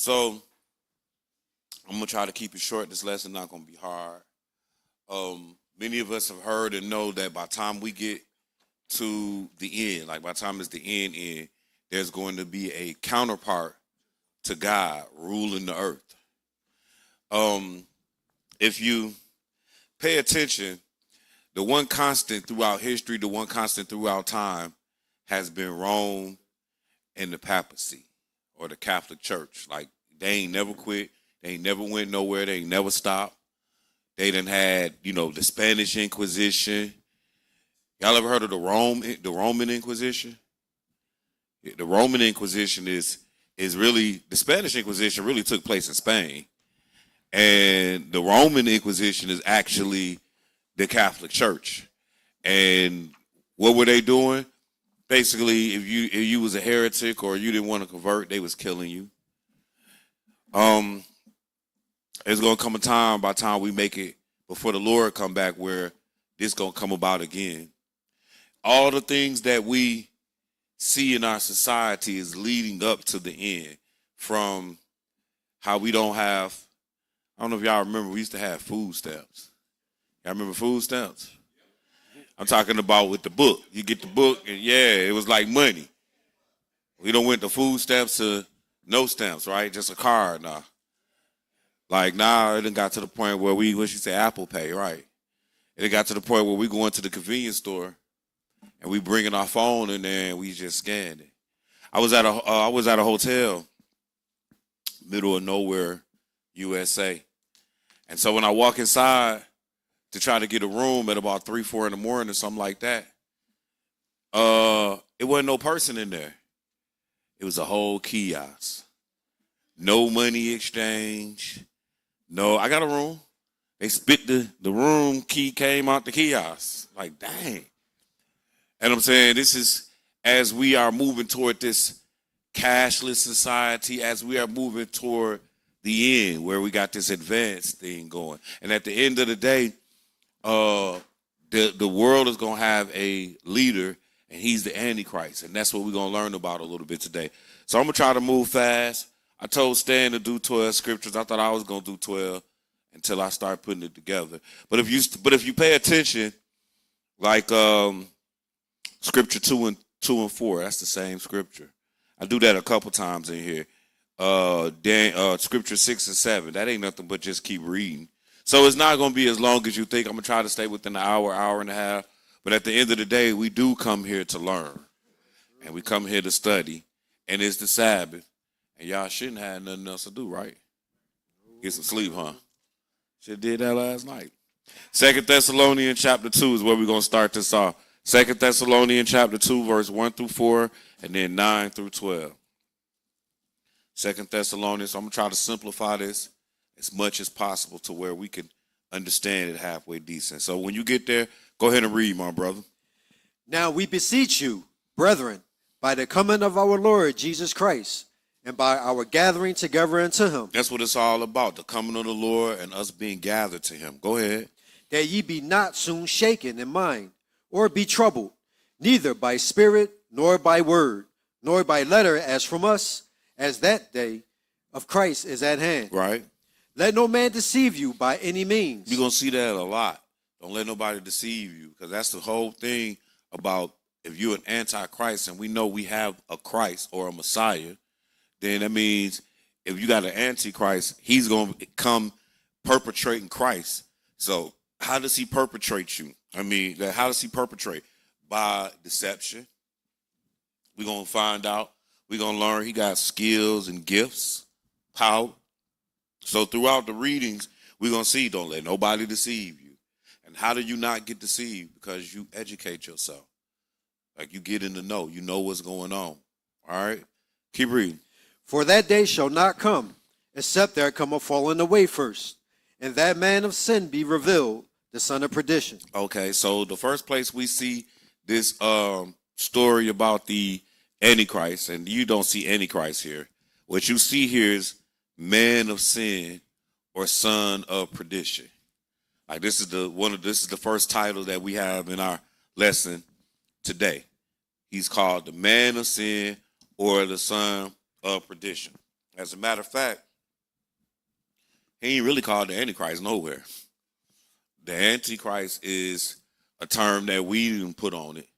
So I'm gonna try to keep it short. This lesson not gonna be hard. Many of us have heard and know that by the time we get to the end, like by the time it's the end, there's going to be a counterpart to God ruling the earth. If you pay attention, the one constant throughout history, the one constant throughout time has been Rome and the papacy or the Catholic Church. Like they ain't never quit. They ain't never went nowhere. They ain't never stopped. They done had, the Spanish Inquisition. Y'all ever heard of the Roman Inquisition? The Roman Inquisition is really, the Spanish Inquisition really took place in Spain. And the Roman Inquisition is actually the Catholic Church. And what were they doing? Basically, if you was a heretic or you didn't want to convert, they was killing you. There's going to come a time, by the time we make it before the Lord come back, where this going to come about again. All the things that we see in our society is leading up to the end, from how we don't have, I don't know if y'all remember, we used to have food stamps. Y'all remember food stamps? I'm talking about with the book. You get the book, and it was like money. We don't went to food stamps to no stamps, right? Just a card now. Like now, it done got to the point where what you say, Apple Pay, right? It got to the point where we go into the convenience store and we bringing our phone in there and we just scan it. I was at a hotel, middle of nowhere, USA, and so when I walk inside to try to get a room at about 3, 4 in the morning or something like that, it wasn't no person in there. It was a whole kiosk. No money exchange. No, I got a room. They spit the room key, came out the kiosk. Like, dang. And I'm saying, this is, as we are moving toward this cashless society, as we are moving toward the end, where we got this advanced thing going. And at the end of the day, the world is going to have a leader, and he's the Antichrist. And that's what we're going to learn about a little bit today. So I'm going to try to move fast. I told Stan to do 12 scriptures. I thought I was going to do 12 until I start putting it together. But if you pay attention, like scripture 2 and 4, that's the same scripture. I do that a couple times in here. Scripture 6 and 7, that ain't nothing but just keep reading. So it's not going to be as long as you think. I'm going to try to stay within an hour and a half. But at the end of the day, we do come here to learn. And we come here to study. And it's the Sabbath. And y'all shouldn't have nothing else to do, right? Get some sleep, huh? Should have did that last night. 2 Thessalonians chapter 2 is where we're going to start this off. 2 Thessalonians chapter 2, verse 1 through 4, and then 9 through 12. 2 Thessalonians, so I'm going to try to simplify this as much as possible to where we can understand it halfway decent. So when you get there, go ahead and read, my brother. Now we beseech you, brethren, by the coming of our Lord Jesus Christ, and by our gathering together unto him. That's what it's all about, the coming of the Lord and us being gathered to him. Go ahead. That ye be not soon shaken in mind, or be troubled, neither by spirit, nor by word, nor by letter as from us, as that day of Christ is at hand. Right. Let no man deceive you by any means. You're going to see that a lot. Don't let nobody deceive you, because that's the whole thing about if you're an antichrist and we know we have a Christ or a Messiah, then that means if you got an antichrist, he's going to come perpetrating Christ. So how does he perpetrate you? How does he perpetrate? By deception. We're going to find out. We're going to learn he got skills and gifts, power. So throughout the readings, we're going to see, don't let nobody deceive you. And how do you not get deceived? Because you educate yourself. Like you get in the know. You know what's going on. All right? Keep reading. For that day shall not come, except there come a falling away first, and that man of sin be revealed, the son of perdition. Okay, so the first place we see this story about the Antichrist, and you don't see Antichrist here. What you see here is man of sin or son of perdition. Like this is the first title that we have in our lesson today. He's called the man of sin or the son of perdition. As a matter of fact, he ain't really called the Antichrist nowhere. The Antichrist is a term that we didn't put on it.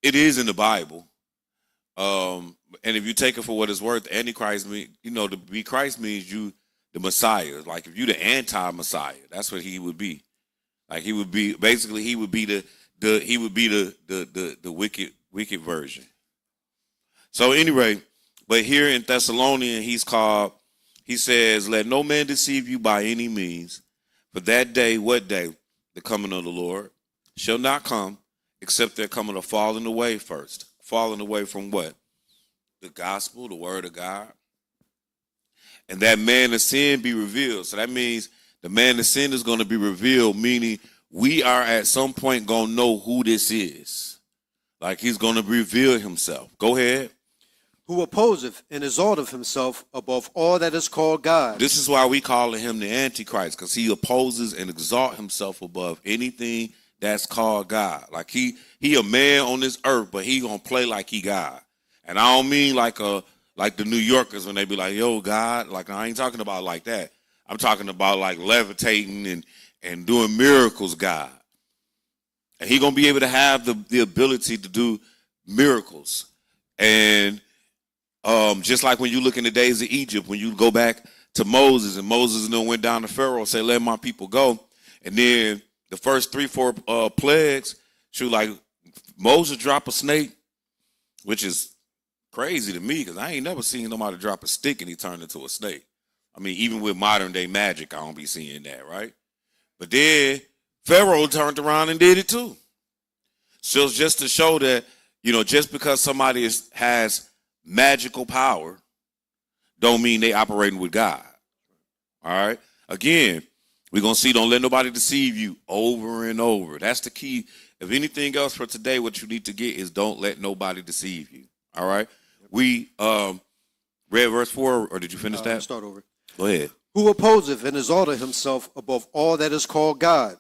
It is in the Bible. And if you take it for what it's worth, the Antichrist mean, to be Christ means you the Messiah. Like if you the anti-Messiah, that's what he would be. Like he would be the wicked version. So anyway, but here in Thessalonian, he says, let no man deceive you by any means, for that day, what day? The coming of the Lord shall not come, except there coming a falling away first. Falling away from what? The gospel, the word of God. And that man of sin be revealed. So that means the man of sin is going to be revealed, meaning we are at some point going to know who this is. Like he's going to reveal himself. Go ahead. Who opposeth and exalteth himself above all that is called God. This is why we call him the Antichrist, because he opposes and exalts himself above anything that's called God. Like he a man on this earth, but he gonna play like he God. And I don't mean like the New Yorkers when they be like, yo, God. Like I ain't talking about like that. I'm talking about like levitating and doing miracles, God. And he gonna be able to have the ability to do miracles. And just like when you look in the days of Egypt, when you go back to Moses, and Moses went down to Pharaoh and said, let my people go. And then the first 3-4 plagues, like Moses drop a snake, which is crazy to me because I ain't never seen nobody drop a stick and he turned into a snake. I mean, even with modern day magic, I don't be seeing that, right? But then Pharaoh turned around and did it too. So it's just to show that, just because somebody has magical power don't mean they operating with God. All right. Again, we're going to see, don't let nobody deceive you over and over. That's the key. If anything else for today, what you need to get is don't let nobody deceive you. All right. We read verse 4, or did you finish that? Start over. Go ahead. Who opposeth and exalteth himself above all that is called God,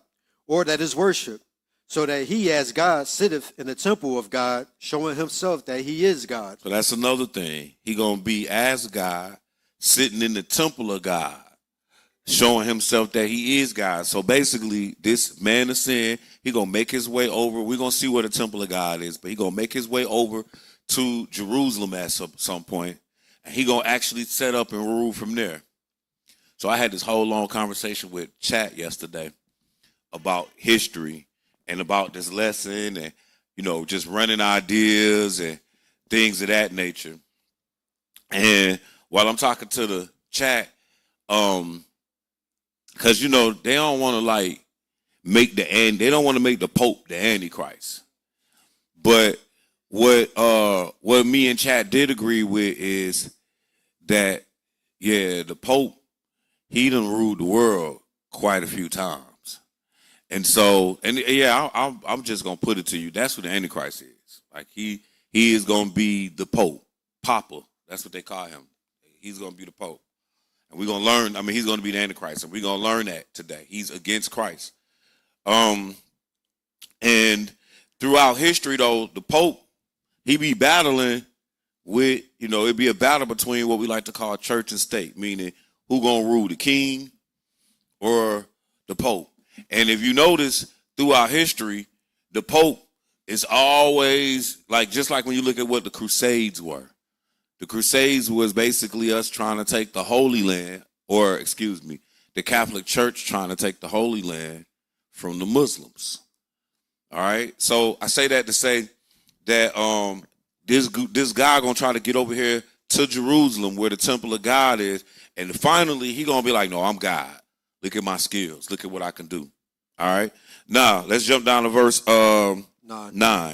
or that is worship, so that he as God sitteth in the temple of God, showing himself that he is God. So that's another thing. He going to be as God, sitting in the temple of God, showing himself that he is God. So basically, this man of sin, he going to make his way over. We're going to see where the temple of God is, but he going to make his way over to Jerusalem at some point, and he going to actually set up and rule from there. So I had this whole long conversation with Chat yesterday about history and about this lesson and, just running ideas and things of that nature. And while I'm talking to the Chat, because, they don't want to they don't want to make the Pope the Antichrist. But what me and Chat did agree with is that, the Pope, he done ruled the world quite a few times. And so, I'm just going to put it to you. That's what the Antichrist is. Like he is going to be the Pope, Papa. That's what they call him. He's going to be the Pope. And we're going to learn, he's going to be the Antichrist. And we're going to learn that today. He's against Christ. And throughout history, though, the Pope, he be battling with, it'd be a battle between what we like to call church and state, meaning who going to rule, the king or the Pope. And if you notice throughout history, the Pope is always just like when you look at what the Crusades were. The Crusades was basically us trying to take the Holy Land, the Catholic Church trying to take the Holy Land from the Muslims. All right. So I say that to say that this guy gonna try to get over here to Jerusalem where the temple of God is, and finally he gonna be like, no, I'm God. Look at my skills. Look at what I can do. All right. Now let's jump down to verse 9.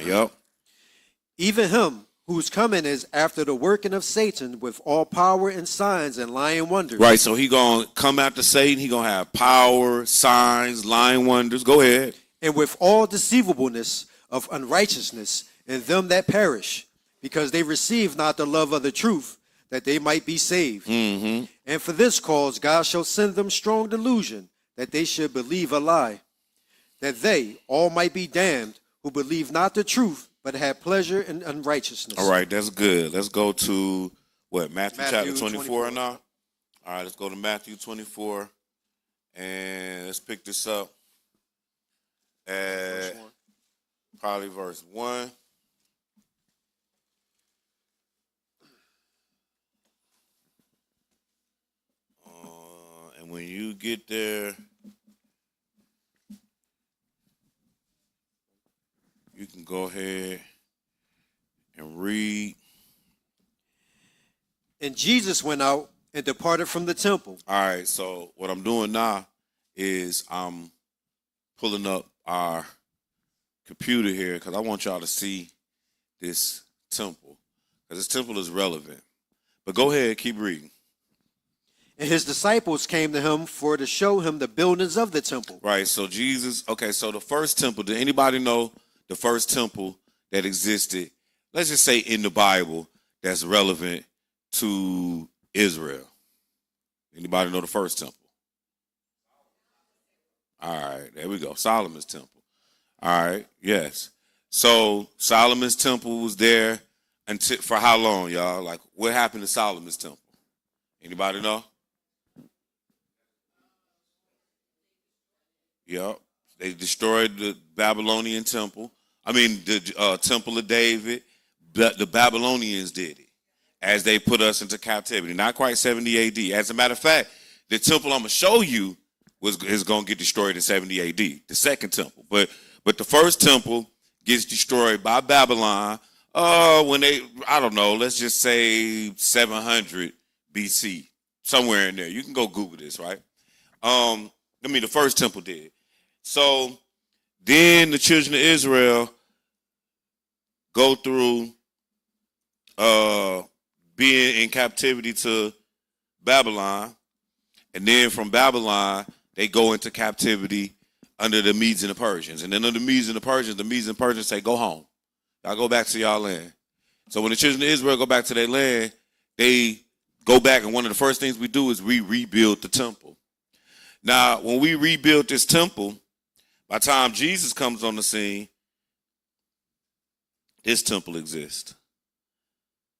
Yep. Even him whose coming is after the working of Satan with all power and signs and lying wonders. Right. So he gonna come after Satan. He gonna have power, signs, lying wonders. Go ahead. And with all deceivableness of unrighteousness in them that perish, because they receive not the love of the truth, that they might be saved. Mm-hmm. And for this cause God shall send them strong delusion, that they should believe a lie, that they all might be damned who believe not the truth, but have pleasure in unrighteousness. All right, that's good. Let's go to What, Matthew chapter 24 24. now? All right, let's go to Matthew 24, and let's pick this up at probably verse 1. And when you get there, you can go ahead and read. And Jesus went out and departed from the temple. All right, so what I'm doing now is I'm pulling up our computer here because I want y'all to see this temple, because this temple is relevant. But go ahead, keep reading. And his disciples came to him for to show him the buildings of the temple. Right, so Jesus, okay, so the first temple, did anybody know the first temple that existed, let's just say in the Bible, that's relevant to Israel? Anybody know the first temple? All right, there we go. Solomon's temple. All right, yes. So Solomon's temple was there until for how long, y'all? Like, what happened to Solomon's temple? Anybody know? Yep. They destroyed the Babylonian temple. I mean, the temple of David. The Babylonians did it as they put us into captivity. Not quite 70 A.D. As a matter of fact, the temple I'm going to show you is going to get destroyed in 70 A.D., the second temple. But the first temple gets destroyed by Babylon when they, I don't know, let's just say 700 B.C., somewhere in there. You can go Google this, right? The first temple did. So then the children of Israel go through being in captivity to Babylon. And then from Babylon, they go into captivity under the Medes and the Persians. And then under the Medes and the Persians say, go home. Y'all go back to y'all land. So when the children of Israel go back to their land, they go back, and one of the first things we do is we rebuild the temple. Now, when we rebuild this temple, by the time Jesus comes on the scene, this temple exists.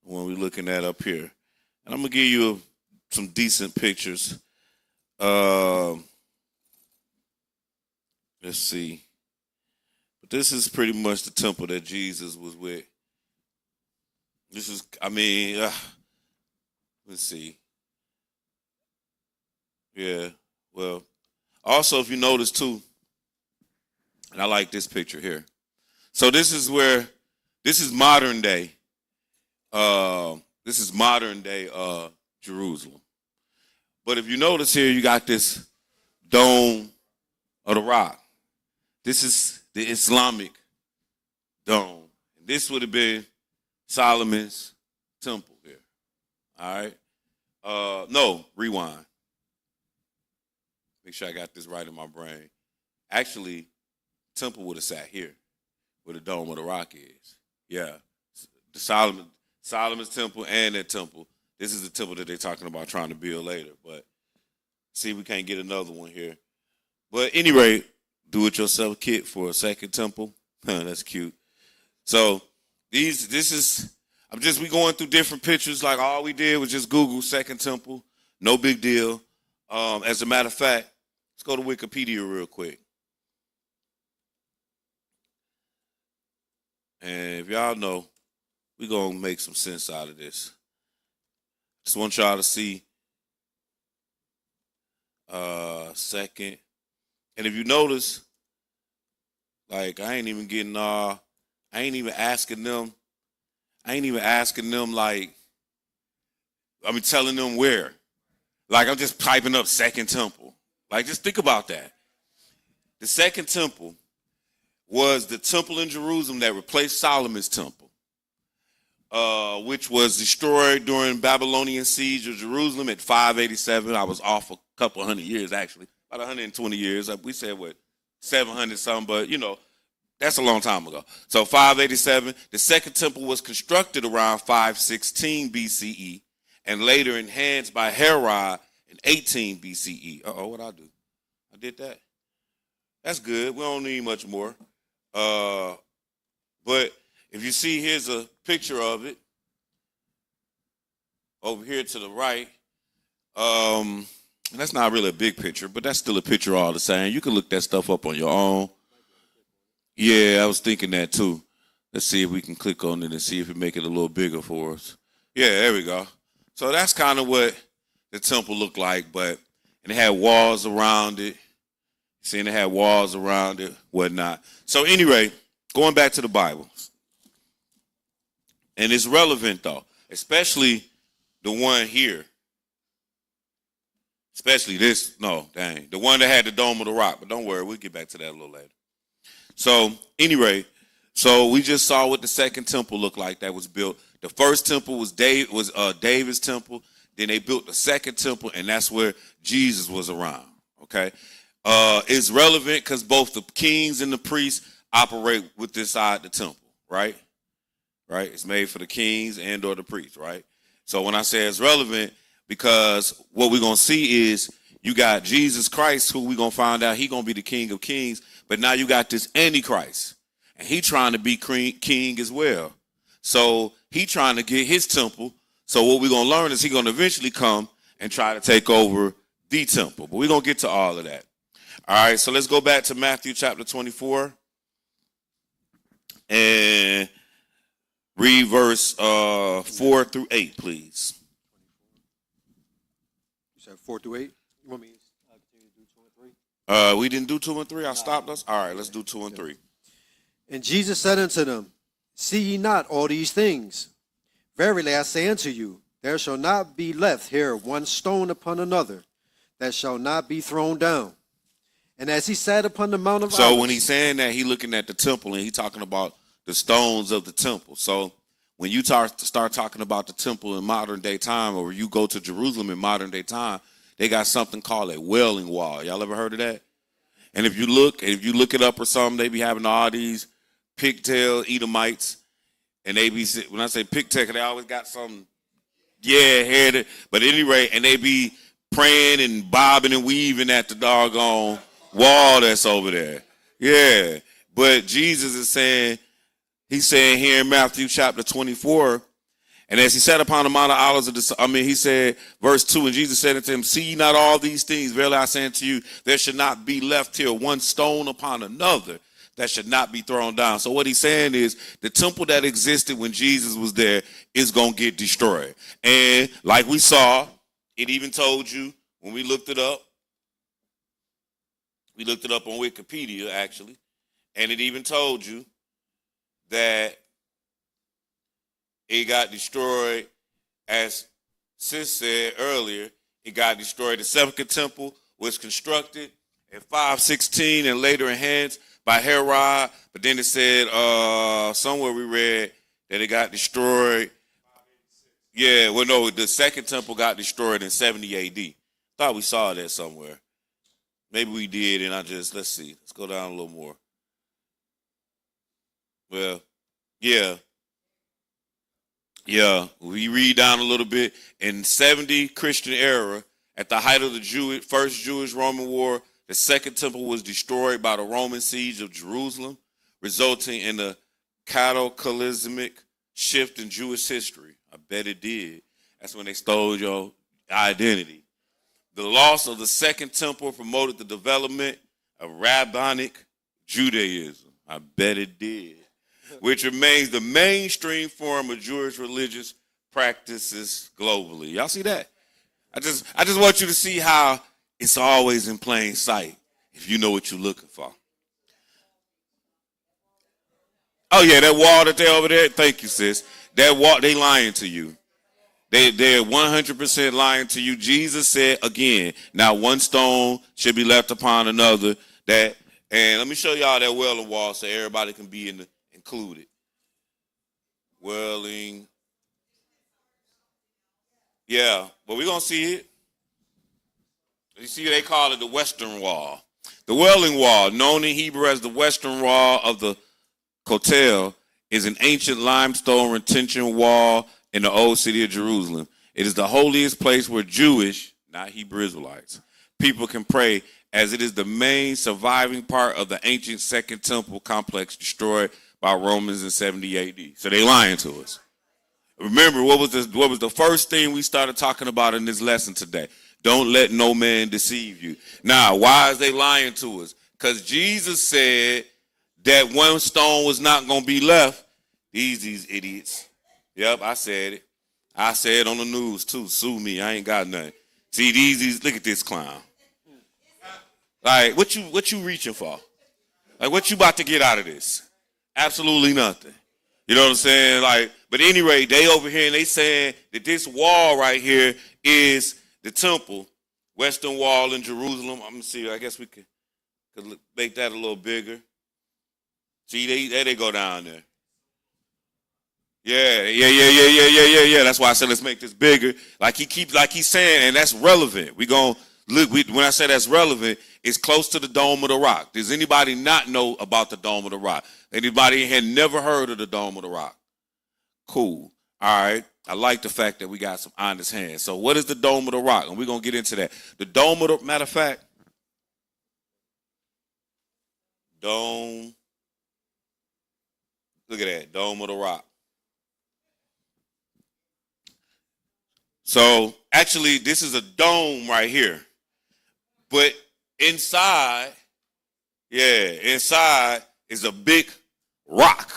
When we're looking at up here. And I'm going to give you some decent pictures. Let's see. But this is pretty much the temple that Jesus was with. This is, let's see. Yeah, well, also, if you notice too, and I like this picture here. So this is modern day. This is modern day Jerusalem. But if you notice here, you got this dome of the rock. This is the Islamic dome. This would have been Solomon's temple here. All right. No, rewind. Make sure I got this right in my brain. Actually, temple would have sat here, where the dome of the rock is. Yeah, the Solomon's temple and that temple. This is the temple that they're talking about trying to build later. But see, we can't get another one here. But anyway, do-it-yourself kit for a second temple. That's cute. So we going through different pictures. Like all we did was just Google second temple. No big deal. As a matter of fact, let's go to Wikipedia real quick. And if y'all know, we're going to make some sense out of this. Just want y'all to see second. And if you notice, like I ain't even asking them like, telling them where. Like I'm just typing up second temple. Like just think about that. The second temple was the temple in Jerusalem that replaced Solomon's temple, which was destroyed during Babylonian siege of Jerusalem at 587. I was off a couple 100 years, actually, about 120 years. We said, 700 something, but, that's a long time ago. So 587, the second temple was constructed around 516 BCE and later enhanced by Herod in 18 BCE. What'd I do? I did that. That's good. We don't need much more. But if you see, here's a picture of it. over here to the right, that's not really a big picture, but that's still a picture all the same. You can look that stuff up on your own. Yeah, I was thinking that too. Let's see if we can click on it and see if it make it a little bigger for us. Yeah, there we go. So that's kind of what the temple looked like, and it had walls around it. Seeing it had walls around it, whatnot. So anyway, going back to the Bible. And it's relevant though, especially the one here. Especially this, the one that had the Dome of the Rock. But don't worry, we'll get back to that a little later. So anyway, we just saw what the second temple looked like that was built. The first temple was David's temple. Then they built the second temple, and that's where Jesus was around. Okay, it's relevant because both the kings and the priests operate with this side of the temple, right? Right. It's made for the kings and or the priests, right? So when I say it's relevant, because what we're gonna see is you got Jesus Christ, who we're gonna find out he gonna be the King of Kings, but now you got this Antichrist, and he trying to be king as well. So he trying to get his temple. So what we're going to learn is he's going to eventually come and try to take over the temple. But we're going to get to all of that. All right, so let's go back to Matthew chapter 24 and read verse 4 through 8, please. You said 4 through 8? You want me to continue to do 2 and 3? We didn't do 2 and 3. I stopped us. All right, let's do 2 and 3. And Jesus said unto them, See ye not all these things? Verily I say unto you, there shall not be left here one stone upon another that shall not be thrown down. And as he sat upon the Mount of Olives. So when he's saying that, he's looking at the temple and he's talking about the stones of the temple. So when you start talking about the temple in modern day time, or you go to Jerusalem in modern day time, they got something called a Wailing Wall. Y'all ever heard of that? And if you look it up or something, they be having all these pigtail Edomites. And they be, when I say pigtail, they always got some, hair. But anyway, and they be praying and bobbing and weaving at the doggone wall that's over there. Yeah. But Jesus is saying, he's saying here in Matthew chapter 24, and as he sat upon the Mount of Olives, he said, verse 2, and Jesus said unto him, See ye not all these things? Verily I say unto you, there should not be left here one stone upon another that should not be thrown down. So what he's saying is the temple that existed when Jesus was there is going to get destroyed. And like we saw, it even told you when we looked it up on Wikipedia actually, and it even told you that it got destroyed, as Sis said earlier, it got destroyed. The second temple was constructed in 516 and later enhanced by Herod, but then it said somewhere we read that it got destroyed. Yeah, well, no, the second temple got destroyed in 70 AD. Thought we saw that somewhere. Maybe we did, and let's see. Let's go down a little more. Well, yeah. We read down a little bit. In 70 Christian era, at the height of the first Jewish-Roman War, the second temple was destroyed by the Roman siege of Jerusalem, resulting in a cataclysmic shift in Jewish history. I bet it did. That's when they stole your identity. The loss of the second temple promoted the development of rabbinic Judaism. I bet it did. Which remains the mainstream form of Jewish religious practices globally. Y'all see that? I just want you to see how it's always in plain sight if you know what you're looking for. Oh, yeah, that wall that they're over there. Thank you, sis. That wall, they lying to you. They're 100% lying to you. Jesus said, again, now one stone should be left upon another. And let me show y'all that Wailing Wall so everybody can be included. Wailing. Yeah, but we're going to see it. You see, they call it the Western Wall. The Wailing Wall, known in Hebrew as the Western Wall of the Kotel, is an ancient limestone retention wall in the old city of Jerusalem. It is the holiest place where Jewish, not Hebrew Israelites, people can pray, as it is the main surviving part of the ancient Second Temple complex destroyed by Romans in 70 AD. So they lying to us. Remember, what was the first thing we started talking about in this lesson today? Don't let no man deceive you. Now, why is they lying to us? Because Jesus said that one stone was not going to be left. These idiots. Yep, I said it. I said it on the news too. Sue me. I ain't got nothing. See, these look at this clown. Like, what you reaching for? Like, what you about to get out of this? Absolutely nothing. You know what I'm saying? Like, but anyway, they over here and they saying that this wall right here is the temple, Western Wall in Jerusalem. I'm gonna see. I guess we could make that a little bigger. See, there they go down there. Yeah. That's why I said let's make this bigger. Like he's saying, and that's relevant. We gonna look. When I say that's relevant, it's close to the Dome of the Rock. Does anybody not know about the Dome of the Rock? Anybody had never heard of the Dome of the Rock? Cool. All right. I like the fact that we got some honest hands. So what is the Dome of the Rock? And we're gonna get into that. The Dome of the matter of fact, Dome. Look at that, Dome of the Rock. So actually, this is a dome right here. But inside is a big rock.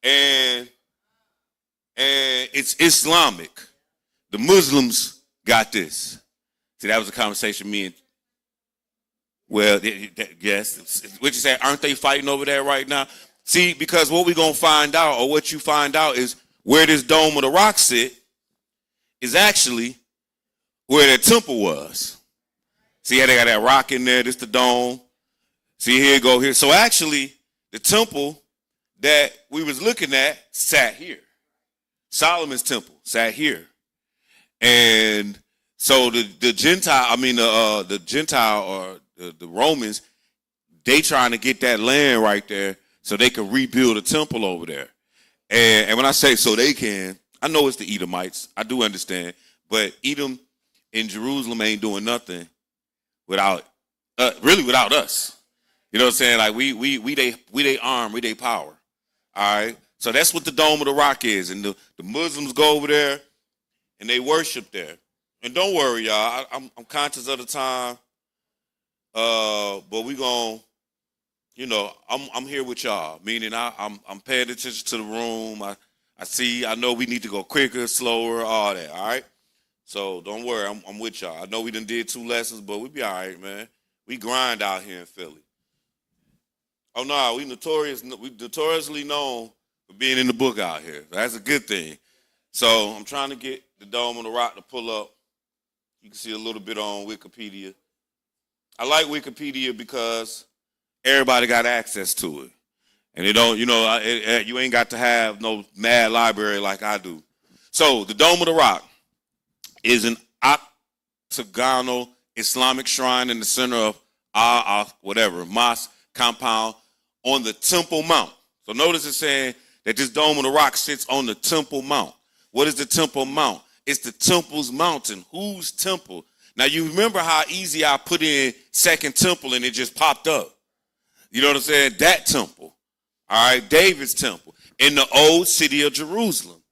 And it's Islamic. The Muslims got this. See, that was a conversation me and, well, yes. What you say, aren't they fighting over there right now? See, because what we're going to find out, or what you find out, is where this Dome of the Rock sit is actually where the temple was. See how they got that rock in there? This the dome. See, here you go here. So actually, the temple that we was looking at sat here. Solomon's temple sat here. And so the Gentile or the Romans, they trying to get that land right there so they can rebuild a temple over there. And when I say so they can, I know it's the Edomites. I do understand. But Edom in Jerusalem ain't doing nothing without us. You know what I'm saying? Like we they arm, we they power. All right. So that's what the Dome of the Rock is. And the Muslims go over there and they worship there. And don't worry, y'all. I'm conscious of the time. But we gonna, I'm here with y'all. Meaning I'm paying attention to the room. I know we need to go quicker, slower, all that, all right? So don't worry, I'm with y'all. I know we done did 2 lessons, but we be all right, man. We grind out here in Philly. Oh, no, we notoriously known for being in the book out here. That's a good thing. So I'm trying to get the Dome of the Rock to pull up. You can see a little bit on Wikipedia. I like Wikipedia because everybody got access to it. And they don't, you ain't got to have no mad library like I do. So the Dome of the Rock is an octagonal Islamic shrine in the center of mosque compound on the Temple Mount. So notice it's saying that this Dome of the Rock sits on the Temple Mount. What is the Temple Mount? It's the temple's mountain. Whose temple? Now you remember how easy I put in Second Temple and it just popped up. You know what I'm saying? That temple. All right, David's temple in the old city of Jerusalem.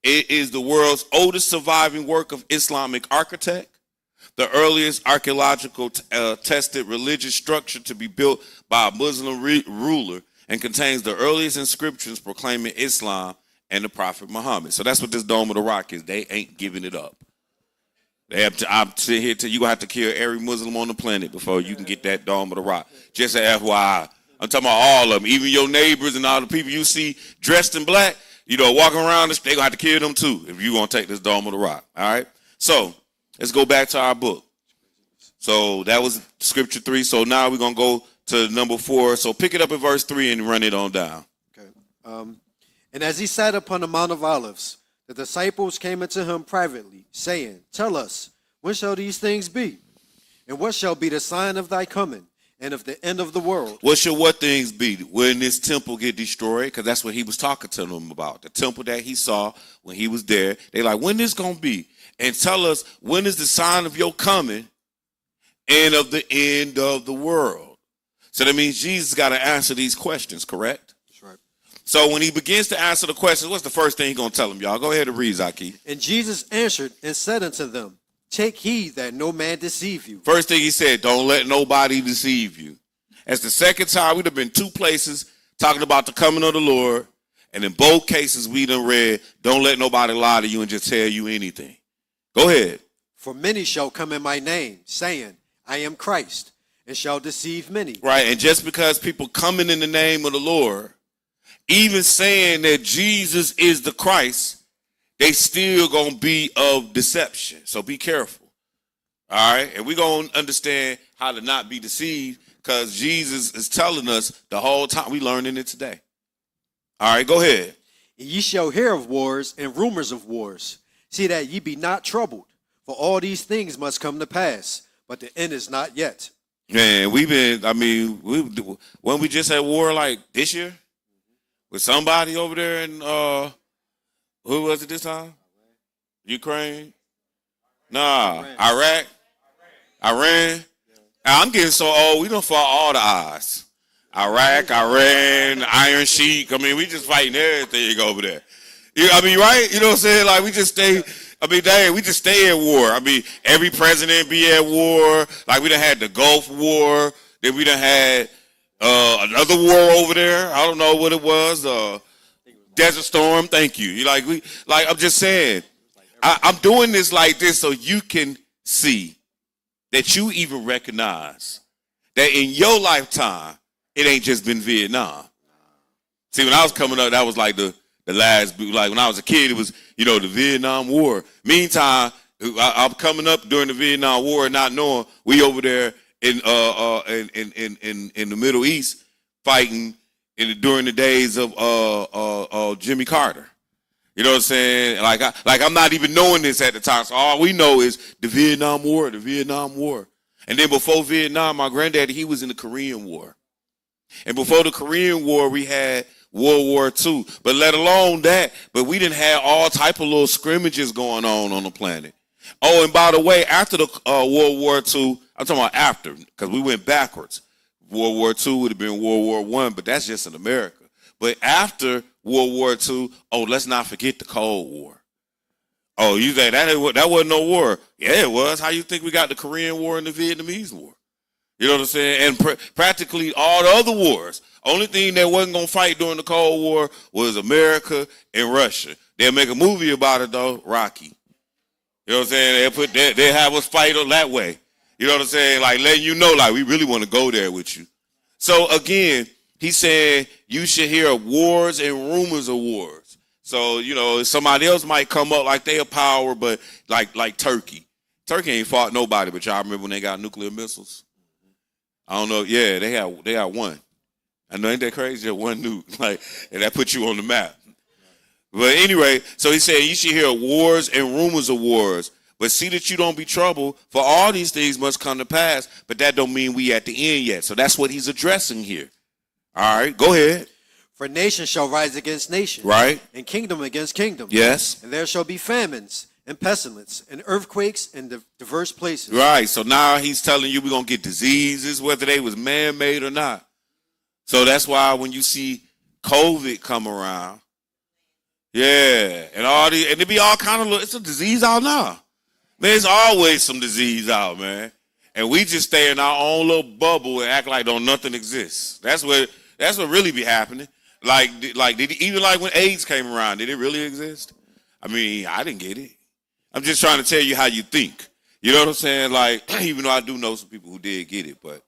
It is the world's oldest surviving work of Islamic architect, the earliest archaeological tested religious structure to be built by a Muslim ruler, and contains the earliest inscriptions proclaiming Islam and the Prophet Muhammad. So that's what this Dome of the Rock is. They ain't giving it up. I'm sitting here you're going to have to kill every Muslim on the planet before you can get that Dome of the Rock. Just an FYI. I'm talking about all of them, even your neighbors and all the people you see dressed in black, walking around, they're going to have to kill them too if you want to take this Dome of the Rock, all right? So let's go back to our book. So that was scripture 3. So now we're going to go to number 4. So pick it up at verse 3 and run it on down. Okay. And as he sat upon the Mount of Olives, the disciples came unto him privately, saying, Tell us, when shall these things be? And what shall be the sign of thy coming and of the end of the world? What things be? When this temple get destroyed? Because that's what he was talking to them about. The temple that he saw when he was there. They like, when this going to be? And tell us, when is the sign of your coming and of the end of the world? So that means Jesus got to answer these questions, correct? That's right. So when he begins to answer the questions, what's the first thing he's going to tell them, y'all? Go ahead and read, Zaki. And Jesus answered and said unto them, take heed that no man deceive you. First thing he said, don't let nobody deceive you. That's the second time. We'd have been two places talking about the coming of the Lord. And in both cases, we done read, don't let nobody lie to you and just tell you anything. Go ahead. For many shall come in my name, saying, I am Christ, and shall deceive many. Right, and just because people coming in the name of the Lord, even saying that Jesus is the Christ, they still going to be of deception. So be careful. All right, and we're going to understand how to not be deceived because Jesus is telling us the whole time. We learning it today. All right, go ahead. And ye shall hear of wars and rumors of wars. See that ye be not troubled, for all these things must come to pass, but the end is not yet. Man, when we just had war like this year with somebody over there in, who was it this time? Ukraine? Nah, Iraq? Iran? I'm getting so old, we done fought all the odds. Iraq, Iran, Iron Sheik. I mean, we just fighting everything over there. Right? You know what I'm saying? Like, we just stay at war. I mean, every president be at war. Like, we done had the Gulf War. Then we done had another war over there. I don't know what it was. Desert Storm. Thank you. I'm just saying, I'm doing this like this so you can see that you even recognize that in your lifetime, it ain't just been Vietnam. See, when I was coming up, that was like the last, like when I was a kid, it was, the Vietnam War. Meantime, I'm coming up during the Vietnam War and not knowing we over there in the Middle East fighting during the days of Jimmy Carter. You know what I'm saying? Like I'm not even knowing this at the time. So all we know is the Vietnam War. And then before Vietnam, my granddaddy, he was in the Korean War. And before the Korean War, we had World War II. But let alone that, but we didn't have all type of little scrimmages going on the planet. Oh, and by the way, after the World War II, I'm talking about after, because we went backwards. World War II would have been World War I, but that's just in America. But after World War II, let's not forget the Cold War. Oh, you say that wasn't no war? Yeah, it was. How you think we got the Korean War and the Vietnamese War? You know what I'm saying? And practically all the other wars. Only thing that wasn't going to fight during the Cold War was America and Russia. They'll make a movie about it, though, Rocky. You know what I'm saying? They'll have us fight that way. You know what I'm saying? Like letting you know, like we really want to go there with you. So, again, he said you should hear of wars and rumors of wars. So, somebody else might come up like they a power, but like Turkey. Turkey ain't fought nobody, but y'all remember when they got nuclear missiles? I don't know. Yeah, they had one. I know, ain't that crazy? One nuke, and that puts you on the map. But anyway, so he said you should hear wars and rumors of wars, but see that you don't be troubled, for all these things must come to pass, but that don't mean we at the end yet. So that's what he's addressing here. All right, go ahead. For nation shall rise against nation, right, and kingdom against kingdom. Yes. And there shall be famines and pestilence and earthquakes in diverse places. Right. So now he's telling you we're going to get diseases, whether they was man-made or not. So that's why when you see COVID come around, yeah, and it be all kind of, it's a disease out now. Man, there's always some disease out, man. And we just stay in our own little bubble and act like nothing exists. That's what really be happening. Even when AIDS came around, did it really exist? I mean, I didn't get it. I'm just trying to tell you how you think. You know what I'm saying? Even though I do know some people who did get it, but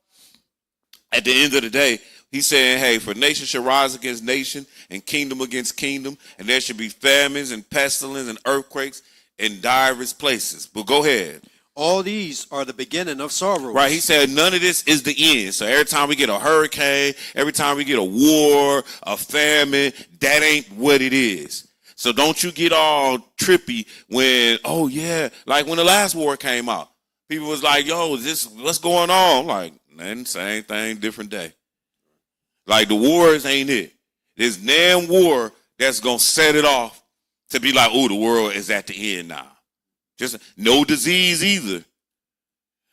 at the end of the day, he's saying, hey, for nation shall rise against nation and kingdom against kingdom, and there should be famines and pestilence and earthquakes in diverse places. But go ahead. All these are the beginning of sorrow. Right, he said none of this is the end. So every time we get a hurricane, every time we get a war, a famine, that ain't what it is. So don't you get all trippy when, like when the last war came out. People was like, yo, what's going on? I'm like, man, same thing, different day. Like the wars ain't it. There's damn war that's going to set it off to be like, the world is at the end now. Just no disease either.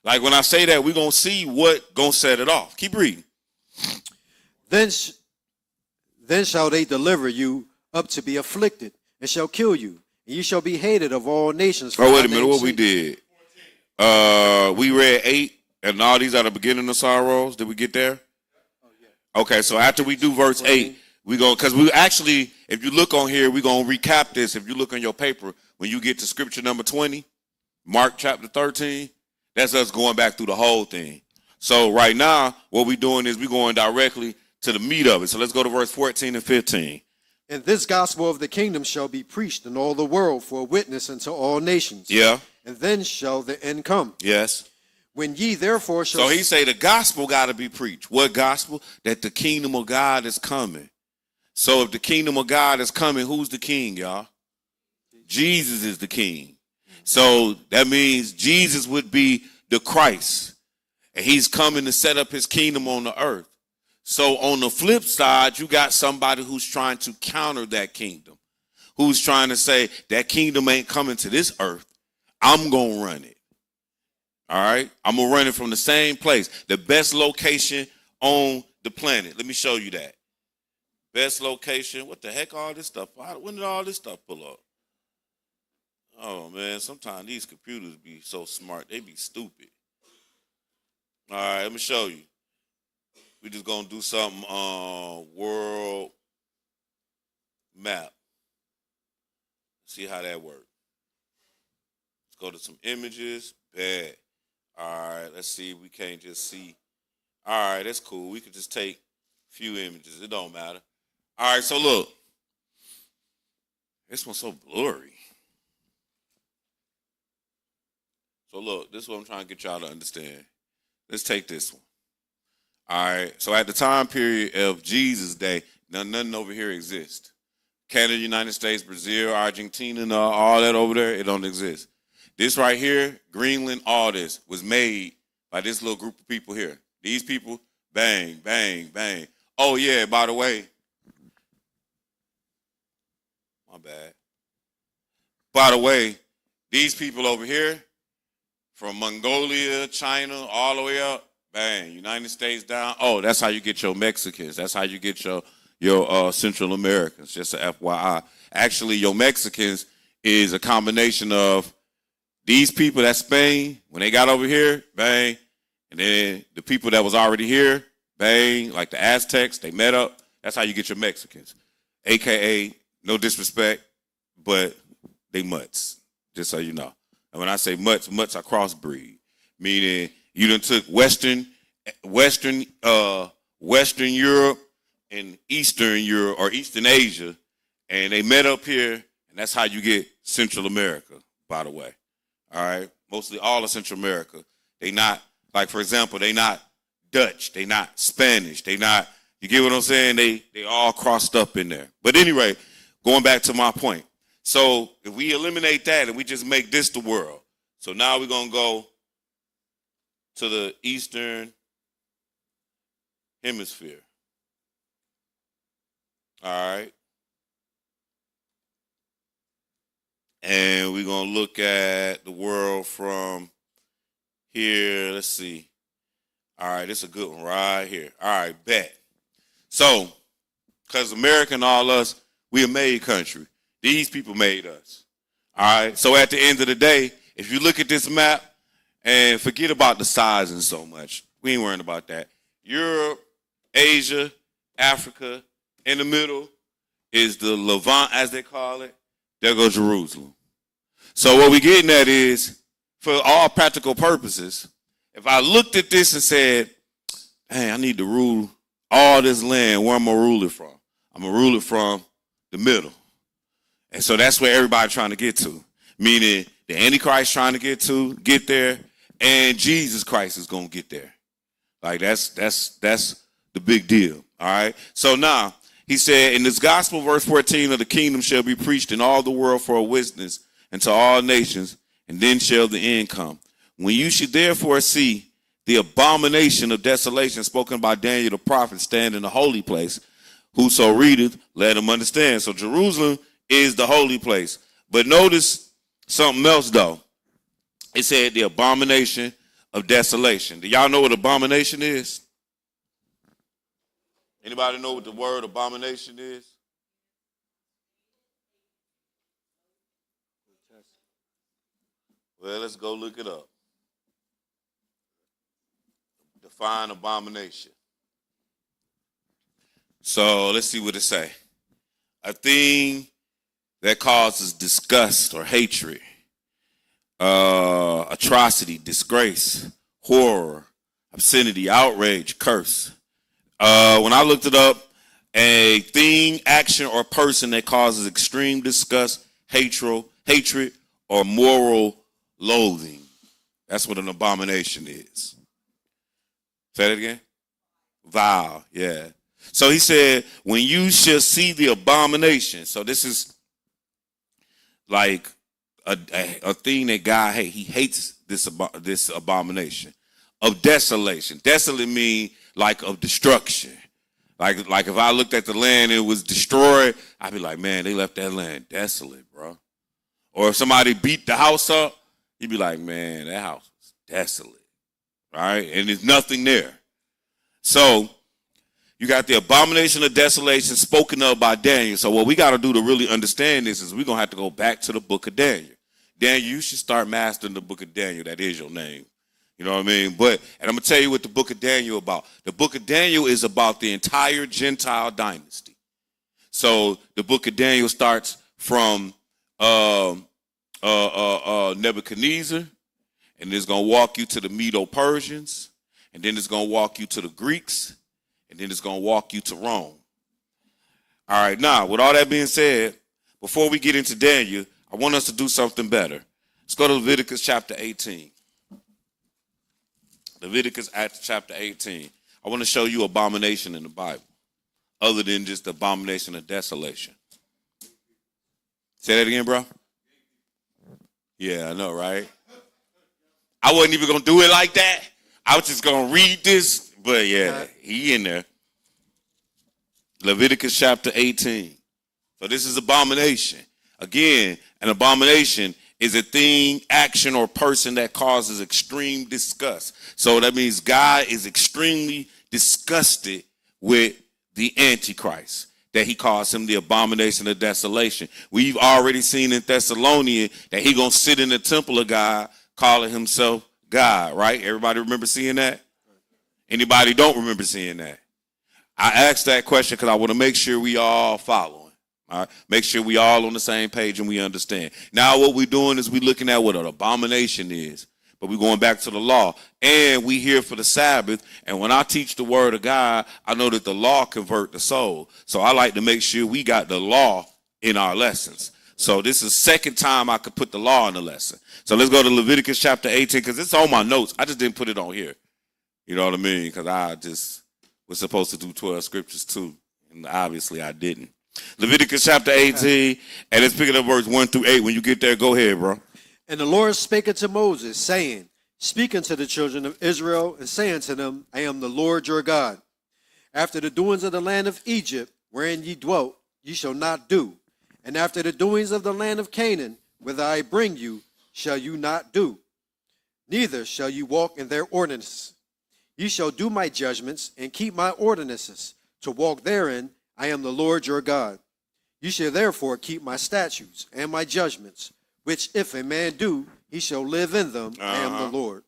Like when I say that, we're going to see what going to set it off. Keep reading. Then Then shall they deliver you up to be afflicted, and shall kill you, and ye shall be hated of all nations. Oh, wait a minute, what we did? We read 8, and all these are the beginning of sorrows. Did we get there? Okay, so after we do verse 8, we go, because we actually, if you look on here, we're going to recap this. If you look on your paper, when you get to scripture number 20, Mark chapter 13, that's us going back through the whole thing. So right now, what we're doing is we're going directly to the meat of it. So let's go to verse 14 and 15. And this gospel of the kingdom shall be preached in all the world for a witness unto all nations. Yeah. And then shall the end come. Yes. When ye therefore shall... So he say the gospel got to be preached. What gospel? That the kingdom of God is coming. So if the kingdom of God is coming, who's the king, y'all? Jesus is the king. So that means Jesus would be the Christ. And he's coming to set up his kingdom on the earth. So on the flip side, you got somebody who's trying to counter that kingdom. Who's trying to say that kingdom ain't coming to this earth. I'm going to run it. All right? I'm going to run it from the same place. The best location on the planet. Let me show you that. Best location. What the heck all this stuff? When did all this stuff pull up? Oh, man. Sometimes these computers be so smart. They be stupid. All right. Let me show you. We just going to do something on world map. See how that works. Let's go to some images. Bad. All right. Let's see if we can't just see. All right. That's cool. We could just take a few images. It don't matter. All right. So look. This one's so blurry. So look. This is what I'm trying to get y'all to understand. Let's take this one. All right. So at the time period of Jesus' day, nothing over here exists. Canada, United States, Brazil, Argentina, all that over there, it don't exist. This right here, Greenland, all this was made by this little group of people here. These people, bang, bang, bang. Oh, yeah, by the way. My bad. By the way, these people over here, from Mongolia, China, all the way up, bang, United States down. Oh, that's how you get your Mexicans. That's how you get your Central Americans, just a FYI. Actually, your Mexicans is a combination of these people, that's Spain, when they got over here, bang, and then the people that was already here, bang, like the Aztecs, they met up. That's how you get your Mexicans. AKA, no disrespect, but they mutts, just so you know. And when I say mutts are crossbreed, meaning you done took Western Europe and Eastern Europe or Eastern Asia, and they met up here, and that's how you get Central America, by the way. All right? Mostly all of Central America. They not, like, for example, they not Dutch. They not Spanish. They not, you get what I'm saying? They all crossed up in there. But anyway, going back to my point. So if we eliminate that and we just make this the world, so now we're going to go to the Eastern Hemisphere. All right. And we're going to look at the world from here. Let's see. All right, this is a good one right here. All right, bet. So, because America and all us, we a made country. These people made us. All right, so at the end of the day, if you look at this map, and forget about the sizing so much. We ain't worrying about that. Europe, Asia, Africa, in the middle is the Levant, as they call it. There goes Jerusalem. So what we're getting at is, for all practical purposes, if I looked at this and said, hey, I need to rule all this land, where I'm going to rule it from? I'm going to rule it from the middle. And so that's where everybody's trying to get to, meaning the Antichrist trying to get there, and Jesus Christ is going to get there. Like, that's the big deal, all right? So now, he said, in this gospel, verse 14, of the kingdom shall be preached in all the world for a witness unto all nations, and then shall the end come. When you should therefore see the abomination of desolation spoken by Daniel the prophet stand in the holy place, whoso readeth, let him understand. So Jerusalem is the holy place. But notice something else, though. It said the abomination of desolation. Do y'all know what abomination is? Anybody know what the word abomination is? Well, let's go look it up. Define abomination. So let's see what it say. A thing that causes disgust or hatred, atrocity, disgrace, horror, obscenity, outrage, curse. When I looked it up, a thing, action, or person that causes extreme disgust, hatred, or moral loathing. That's what an abomination is. Say that again? Vile, yeah. So he said, when you shall see the abomination. So this is like a thing that God hates. He hates this abomination of desolation. Desolate means like of destruction. Like if I looked at the land and it was destroyed, I'd be like, man, they left that land desolate, bro. Or if somebody beat the house up, you'd be like, man, that house was desolate, right? And there's nothing there. So you got the abomination of desolation spoken of by Daniel. So what we got to do to really understand this is we're going to have to go back to the book of Daniel. Daniel, you should start mastering the book of Daniel. That is your name. You know what I mean? And I'm going to tell you what the book of Daniel about. The book of Daniel is about the entire Gentile dynasty. So the book of Daniel starts from Nebuchadnezzar, and it's going to walk you to the Medo-Persians, and then it's going to walk you to the Greeks, and then it's going to walk you to Rome. All right, now, with all that being said, before we get into Daniel, I want us to do something better. Let's go to Leviticus chapter 18. Leviticus chapter 18. I want to show you abomination in the Bible, other than just the abomination of desolation. Say that again, bro. Yeah, I know, right? I wasn't even going to do it like that. I was just going to read this, but yeah, he in there. Leviticus chapter 18. So this is abomination. Again, an abomination is a thing, action, or person that causes extreme disgust. So that means God is extremely disgusted with the Antichrist, that he calls him the abomination of desolation. We've already seen in Thessalonian that he going to sit in the temple of God calling himself God, right? Everybody remember seeing that? Anybody don't remember seeing that? I asked that question because I want to make sure we all following. All right? Make sure we all on the same page and we understand. Now what we're doing is we're looking at what an abomination is, but we're going back to the law. And we here for the Sabbath. And when I teach the word of God, I know that the law convert the soul. So I like to make sure we got the law in our lessons. So this is the second time I could put the law in the lesson. So let's go to Leviticus chapter 18 because it's on my notes. I just didn't put it on here. You know what I mean? Because I just was supposed to do 12 scriptures too. And obviously I didn't. Leviticus chapter 18, and it's picking up verse 1 through 8. When you get there, go ahead, bro. And the Lord spake unto Moses, saying, Speak unto the children of Israel, and say unto them, I am the Lord your God. After the doings of the land of Egypt, wherein ye dwelt, ye shall not do. And after the doings of the land of Canaan, whither I bring you, shall you not do. Neither shall you walk in their ordinances. Ye shall do my judgments, and keep my ordinances, to walk therein. I am the Lord your God. You shall therefore keep my statutes and my judgments, which if a man do, he shall live in them. I am the Lord.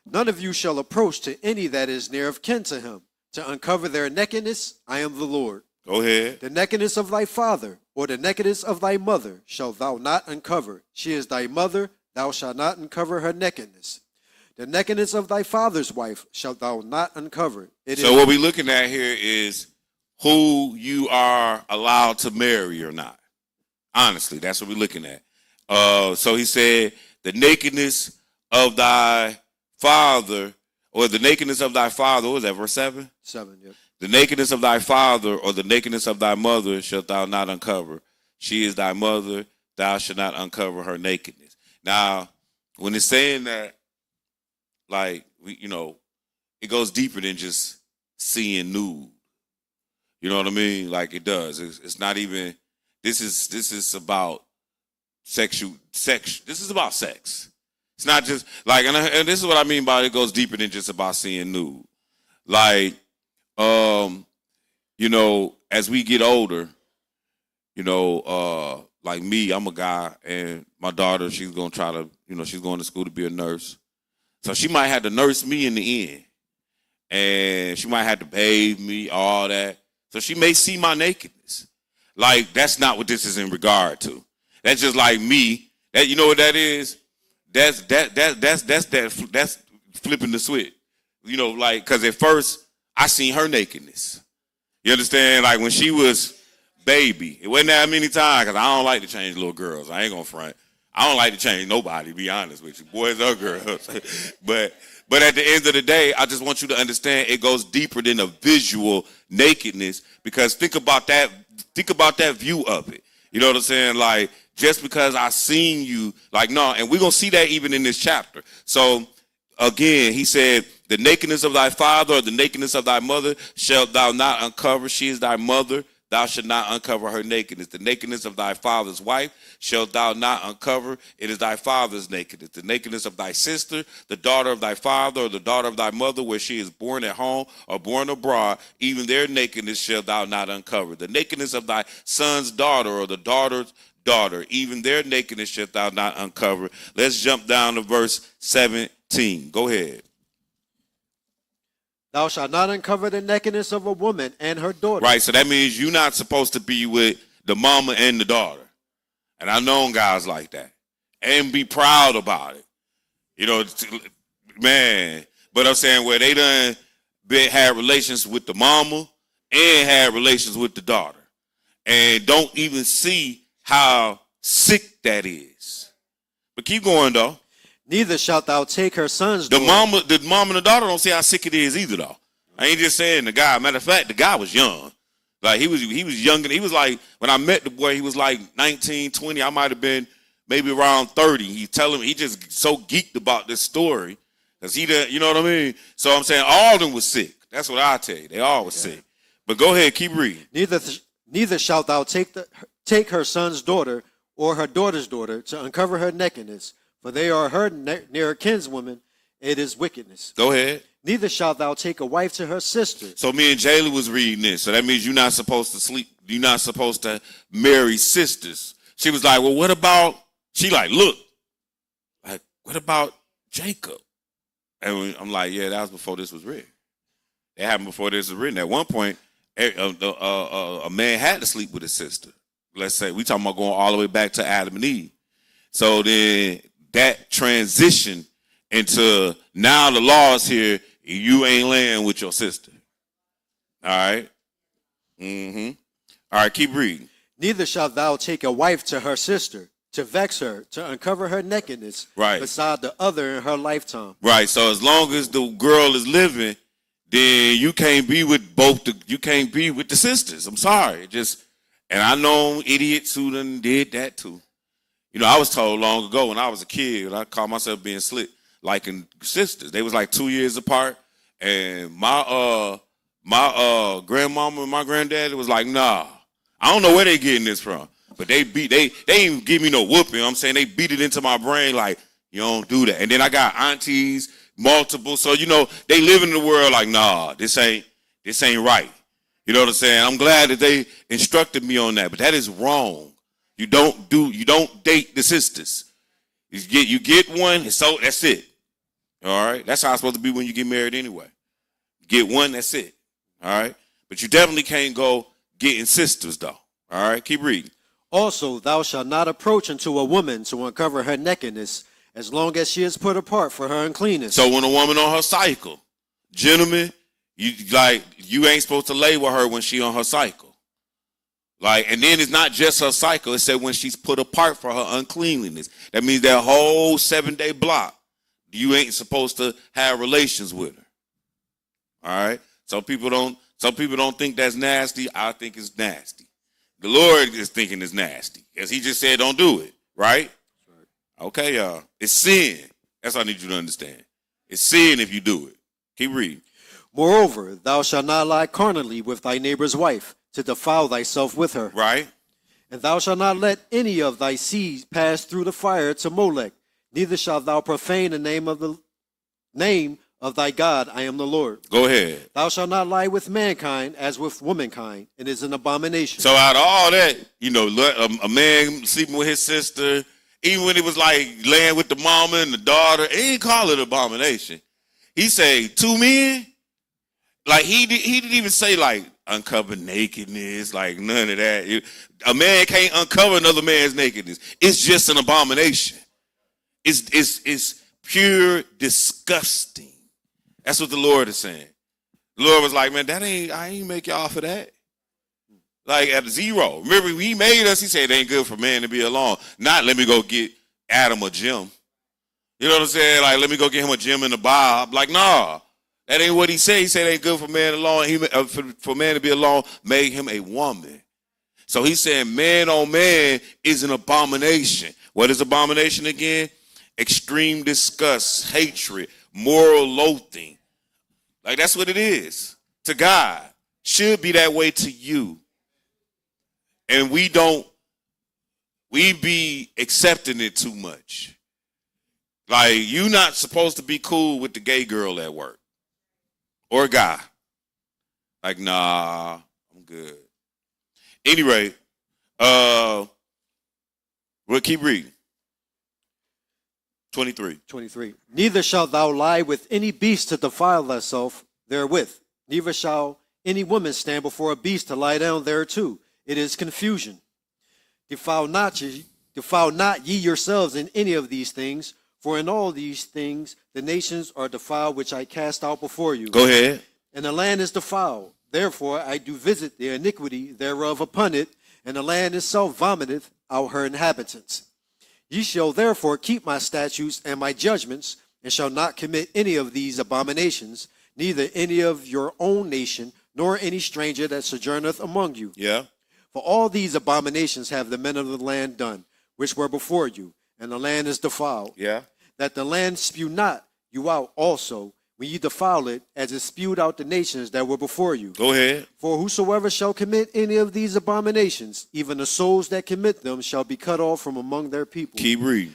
None of you shall approach to any that is near of kin to him, to uncover their nakedness. I am the Lord. Go ahead. The nakedness of thy father, or the nakedness of thy mother, shalt thou not uncover. She is thy mother, thou shalt not uncover her nakedness. The nakedness of thy father's wife shalt thou not uncover. So what we're looking at here is who you are allowed to marry or not. Honestly, that's what we're looking at. So he said, the nakedness of thy father, or the nakedness of thy father, what was that, verse 7? 7, yep. The nakedness of thy father, or the nakedness of thy mother, shalt thou not uncover. She is thy mother, thou shalt not uncover her nakedness. Now, when it's saying that, like, it goes deeper than just seeing nude. You know what I mean? Like it does. It's not even. This is about sex. This is about sex. It's not just like, and this is what I mean by it goes deeper than just about seeing nude. Like, as we get older, like me, I'm a guy, and my daughter, she's going to try to, she's going to school to be a nurse. So she might have to nurse me in the end. And she might have to bathe me, all that. So she may see my nakedness. Like, that's not what this is in regard to. That's just like me. That, you know what that is? That's flipping the switch. Because at first, I seen her nakedness. You understand? Like, when she was baby, it wasn't that many times, because I don't like to change little girls. I ain't going to front. I don't like to change nobody, to be honest with you, boys or girls. But at the end of the day, I just want you to understand it goes deeper than a visual nakedness, because think about that view of it. You know what I'm saying? Like, just because I seen you, like, no, and we're going to see that even in this chapter. So, again, he said, the nakedness of thy father or the nakedness of thy mother shalt thou not uncover. She is thy mother. Thou shalt not uncover her nakedness. The nakedness of thy father's wife shalt thou not uncover. It is thy father's nakedness. The nakedness of thy sister, the daughter of thy father, or the daughter of thy mother, where she is born at home or born abroad, even their nakedness shalt thou not uncover. The nakedness of thy son's daughter, or the daughter's daughter, even their nakedness shalt thou not uncover. Let's jump down to verse 17. Go ahead. Thou shalt not uncover the nakedness of a woman and her daughter. Right, so that means you're not supposed to be with the mama and the daughter. And I've known guys like that. And be proud about it. Man. But I'm saying where they done had relations with the mama and had relations with the daughter. And don't even see how sick that is. But keep going, though. Neither shalt thou take her son's daughter. The mom and the daughter don't see how sick it is either, though. I ain't just saying the guy. Matter of fact, the guy was young. Like, he was younger. He was like, when I met the boy, he was like 19, 20. I might have been maybe around 30. He just so geeked about this story. Because he did, you know what I mean? So I'm saying all of them was sick. That's what I tell you. They all was sick. But go ahead, keep reading. Neither shalt thou take her son's daughter or her daughter's daughter to uncover her nakedness. For they are her near kinswoman, it is wickedness. Go ahead. Neither shalt thou take a wife to her sister. So me and Jayla was reading this. So that means you're not supposed to sleep. You're not supposed to marry sisters. She was like, well, what about, she like, look, like, what about Jacob? And I'm like, yeah, that was before this was written. It happened before this was written. At one point, a man had to sleep with his sister. Let's say, we talking about going all the way back to Adam and Eve. So then that transition into now the law is here, you ain't laying with your sister. All right? Mm-hmm. All right, keep reading. Neither shalt thou take a wife to her sister, to vex her, to uncover her nakedness, right, beside the other in her lifetime. Right, so as long as the girl is living, then you can't be with you can't be with the sisters. I'm sorry. And I know idiots who done did that too. I was told long ago when I was a kid, I called myself being slick, liking sisters. They was like 2 years apart, and my grandmama and my granddaddy was like, nah. I don't know where they getting this from, but they ain't give me no whooping. I'm saying they beat it into my brain like, you don't do that. And then I got aunties, multiple, so they live in the world like, nah, this ain't right. You know what I'm saying? I'm glad that they instructed me on that, but that is wrong. You don't date the sisters. You get one, so that's it. All right? That's how it's supposed to be when you get married anyway. You get one, that's it. All right? But you definitely can't go getting sisters, though. All right? Keep reading. Also, thou shalt not approach unto a woman to uncover her nakedness, as long as she is put apart for her uncleanness. So when a woman on her cycle, gentlemen, you ain't supposed to lay with her when she on her cycle. And then it's not just her cycle. It said when she's put apart for her uncleanliness. That means that whole 7-day block, you ain't supposed to have relations with her. All right? Some people don't think that's nasty. I think it's nasty. The Lord is thinking it's nasty, because he just said don't do it, right? Okay, y'all. It's sin. That's what I need you to understand. It's sin if you do it. Keep reading. Moreover, thou shalt not lie carnally with thy neighbor's wife, to defile thyself with her. Right. And thou shalt not let any of thy seed pass through the fire to Molech, neither shalt thou profane the name of thy God, I am the Lord. Go ahead. Thou shalt not lie with mankind as with womankind. It is an abomination. So out of all that, you know, a man sleeping with his sister, even when it was like laying with the mama and the daughter, he didn't call it abomination. He say 2 men. Like he didn't even say like uncover nakedness, like none of that. A man can't uncover another man's nakedness. It's just an abomination. It's pure disgusting. That's what the Lord is saying. The Lord was like, man, I ain't make y'all for that. Like at 0. Remember, he made us, he said it ain't good for man to be alone. Not let me go get Adam a gym. You know what I'm saying? Like, let me go get him a gym and a Bob. Like, nah. That ain't what he said. He said it ain't good for man alone. For man to be alone, made him a woman. So he's saying man on man is an abomination. What is abomination again? Extreme disgust, hatred, moral loathing. Like that's what it is to God. Should be that way to you. And we be accepting it too much. Like you not supposed to be cool with the gay girl at work. Or a guy. Like, nah, I'm good. Anyway, we'll keep reading. 23. Neither shalt thou lie with any beast to defile thyself therewith. Neither shall any woman stand before a beast to lie down thereto. It is confusion. Defile not ye yourselves in any of these things, for in all these things the nations are defiled which I cast out before you. Go ahead. And the land is defiled. Therefore I do visit the iniquity thereof upon it, and the land itself vomiteth out her inhabitants. Ye shall therefore keep my statutes and my judgments, and shall not commit any of these abominations, neither any of your own nation, nor any stranger that sojourneth among you. Yeah. For all these abominations have the men of the land done, which were before you, and the land is defiled. Yeah. That the land spew not you out also, when ye defile it, as it spewed out the nations that were before you. Go ahead. For whosoever shall commit any of these abominations, even the souls that commit them, shall be cut off from among their people. Keep reading.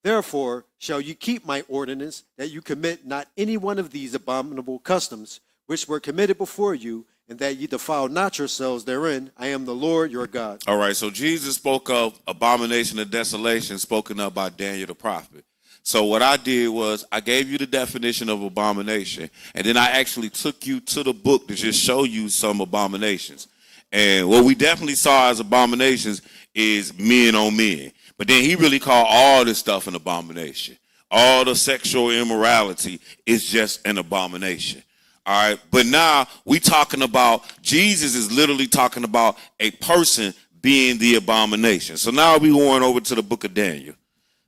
Therefore shall you keep my ordinance, that you commit not any one of these abominable customs, which were committed before you, and that ye defile not yourselves therein. I am the Lord your God. All right, so Jesus spoke of abomination of desolation spoken of by Daniel the prophet. So what I did was I gave you the definition of abomination, and then I actually took you to the book to just show you some abominations. And what we definitely saw as abominations is men on men. But then he really called all this stuff an abomination. All the sexual immorality is just an abomination. All right, but now we talking about, Jesus is literally talking about a person being the abomination. So now we going over to the book of Daniel.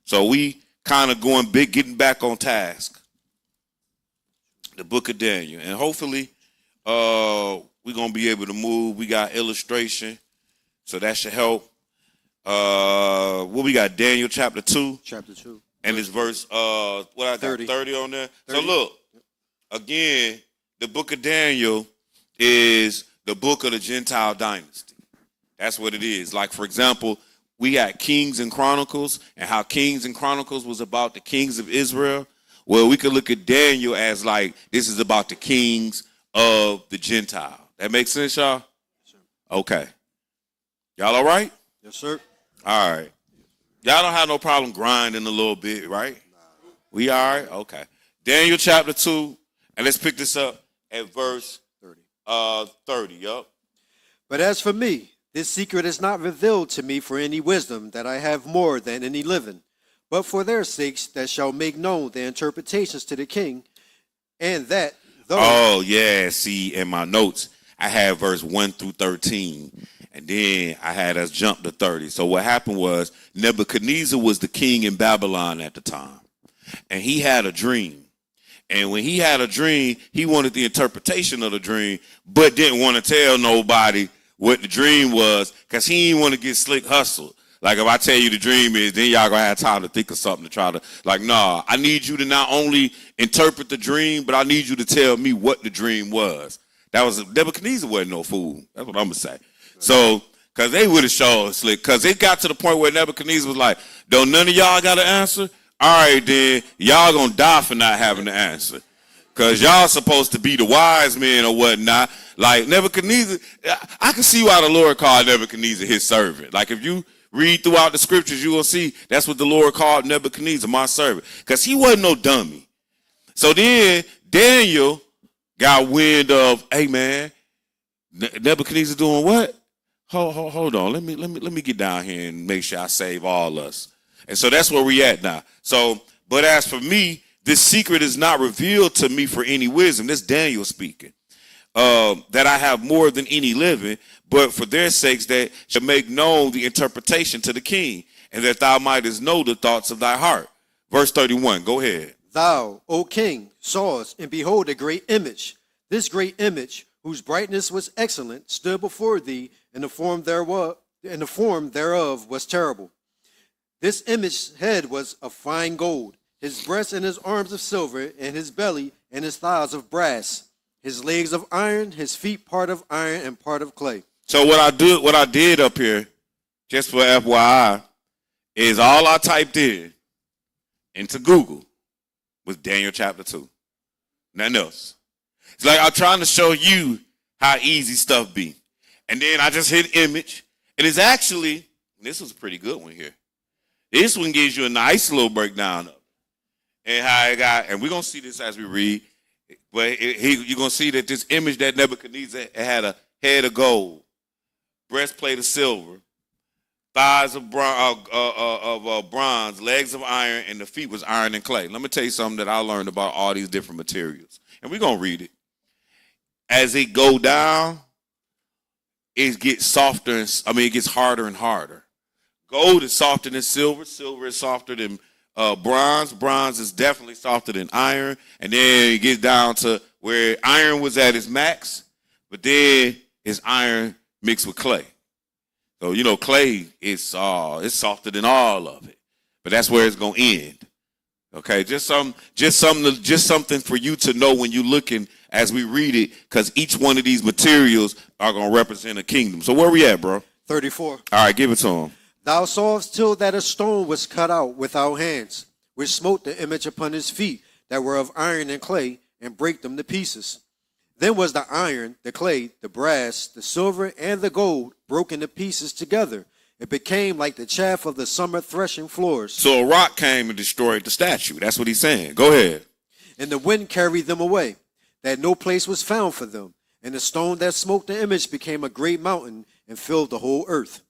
So we kind of going big, getting back on task. The book of Daniel. And hopefully we're going to be able to move. We got illustration, so that should help. What we got? Daniel chapter 2. Chapter 2. And it's verse, what I got, 30 on there? 30. So look, again, the book of Daniel is the book of the Gentile dynasty. That's what it is. Like, for example, we had Kings and Chronicles, and how Kings and Chronicles was about the kings of Israel. Well, we could look at Daniel as like, this is about the kings of the Gentile. That makes sense, y'all? Yes, sir. Okay. Y'all all right? Yes, sir. All right. Y'all don't have no problem grinding a little bit, right? Nah. We all right? Okay. Daniel chapter 2, and let's pick this up at verse 30. Yup. But as for me, this secret is not revealed to me for any wisdom, that I have more than any living, but for their sakes that shall make known their interpretations to the king, and that though... Oh, yeah. See, in my notes, I had verse 1 through 13, and then I had us jump to 30. So what happened was Nebuchadnezzar was the king in Babylon at the time, and he had a dream. And when he had a dream, he wanted the interpretation of the dream, but didn't want to tell nobody what the dream was, because he didn't want to get slick hustled. Like, if I tell you the dream is, then y'all gonna have time to think of something to try to, like, nah, I need you to not only interpret the dream, but I need you to tell me what the dream was. That was, Nebuchadnezzar wasn't no fool. That's what I'm gonna say. So, because they would have showed slick, because it got to the point where Nebuchadnezzar was like, don't none of y'all got an answer? All right, then, y'all gonna die for not having the answer. Because y'all supposed to be the wise men or whatnot. Like Nebuchadnezzar, I can see why the Lord called Nebuchadnezzar his servant. Like if you read throughout the scriptures, you will see that's what the Lord called Nebuchadnezzar, my servant. Because he wasn't no dummy. So then Daniel got wind of, hey man, Nebuchadnezzar doing what? Hold on. Let me get down here and make sure I save all us. And so that's where we at now. So, but as for me, this secret is not revealed to me for any wisdom. This Daniel speaking. That I have more than any living, but for their sakes that shall make known the interpretation to the king, and that thou mightest know the thoughts of thy heart. Verse 31, go ahead. Thou, O king, sawest, and behold, a great image. This great image, whose brightness was excellent, stood before thee, and the form thereof was terrible. This image's head was of fine gold, his breast and his arms of silver, and his belly and his thighs of brass, his legs of iron, his feet part of iron and part of clay. So what I did up here, just for FYI, is all I typed in into Google was Daniel chapter 2. Nothing else. It's like I'm trying to show you how easy stuff be. And then I just hit image. And it's actually, this was a pretty good one here. This one gives you a nice little breakdown of it. And how it got, and we're going to see this as we read. But you're going to see that this image that Nebuchadnezzar had a head of gold, breastplate of silver, thighs of bronze, legs of iron, and the feet was iron and clay. Let me tell you something that I learned about all these different materials. And we're going to read it. As it go down, it gets softer, it gets harder and harder. Gold is softer than silver. Silver is softer than bronze. Bronze is definitely softer than iron. And then it gets down to where iron was at its max, but then it's iron mixed with clay. So, clay is it's softer than all of it. But that's where it's going to end. Okay, just something for you to know when you're looking as we read it, because each one of these materials are going to represent a kingdom. So where we at, bro? 34. All right, give it to him. Thou sawest till that a stone was cut out without hands, which smote the image upon his feet that were of iron and clay, and brake them to pieces. Then was the iron, the clay, the brass, the silver, and the gold broken to pieces together. It became like the chaff of the summer threshing floors. So a rock came and destroyed the statue. That's what he's saying. Go ahead. And the wind carried them away, that no place was found for them. And the stone that smote the image became a great mountain and filled the whole earth.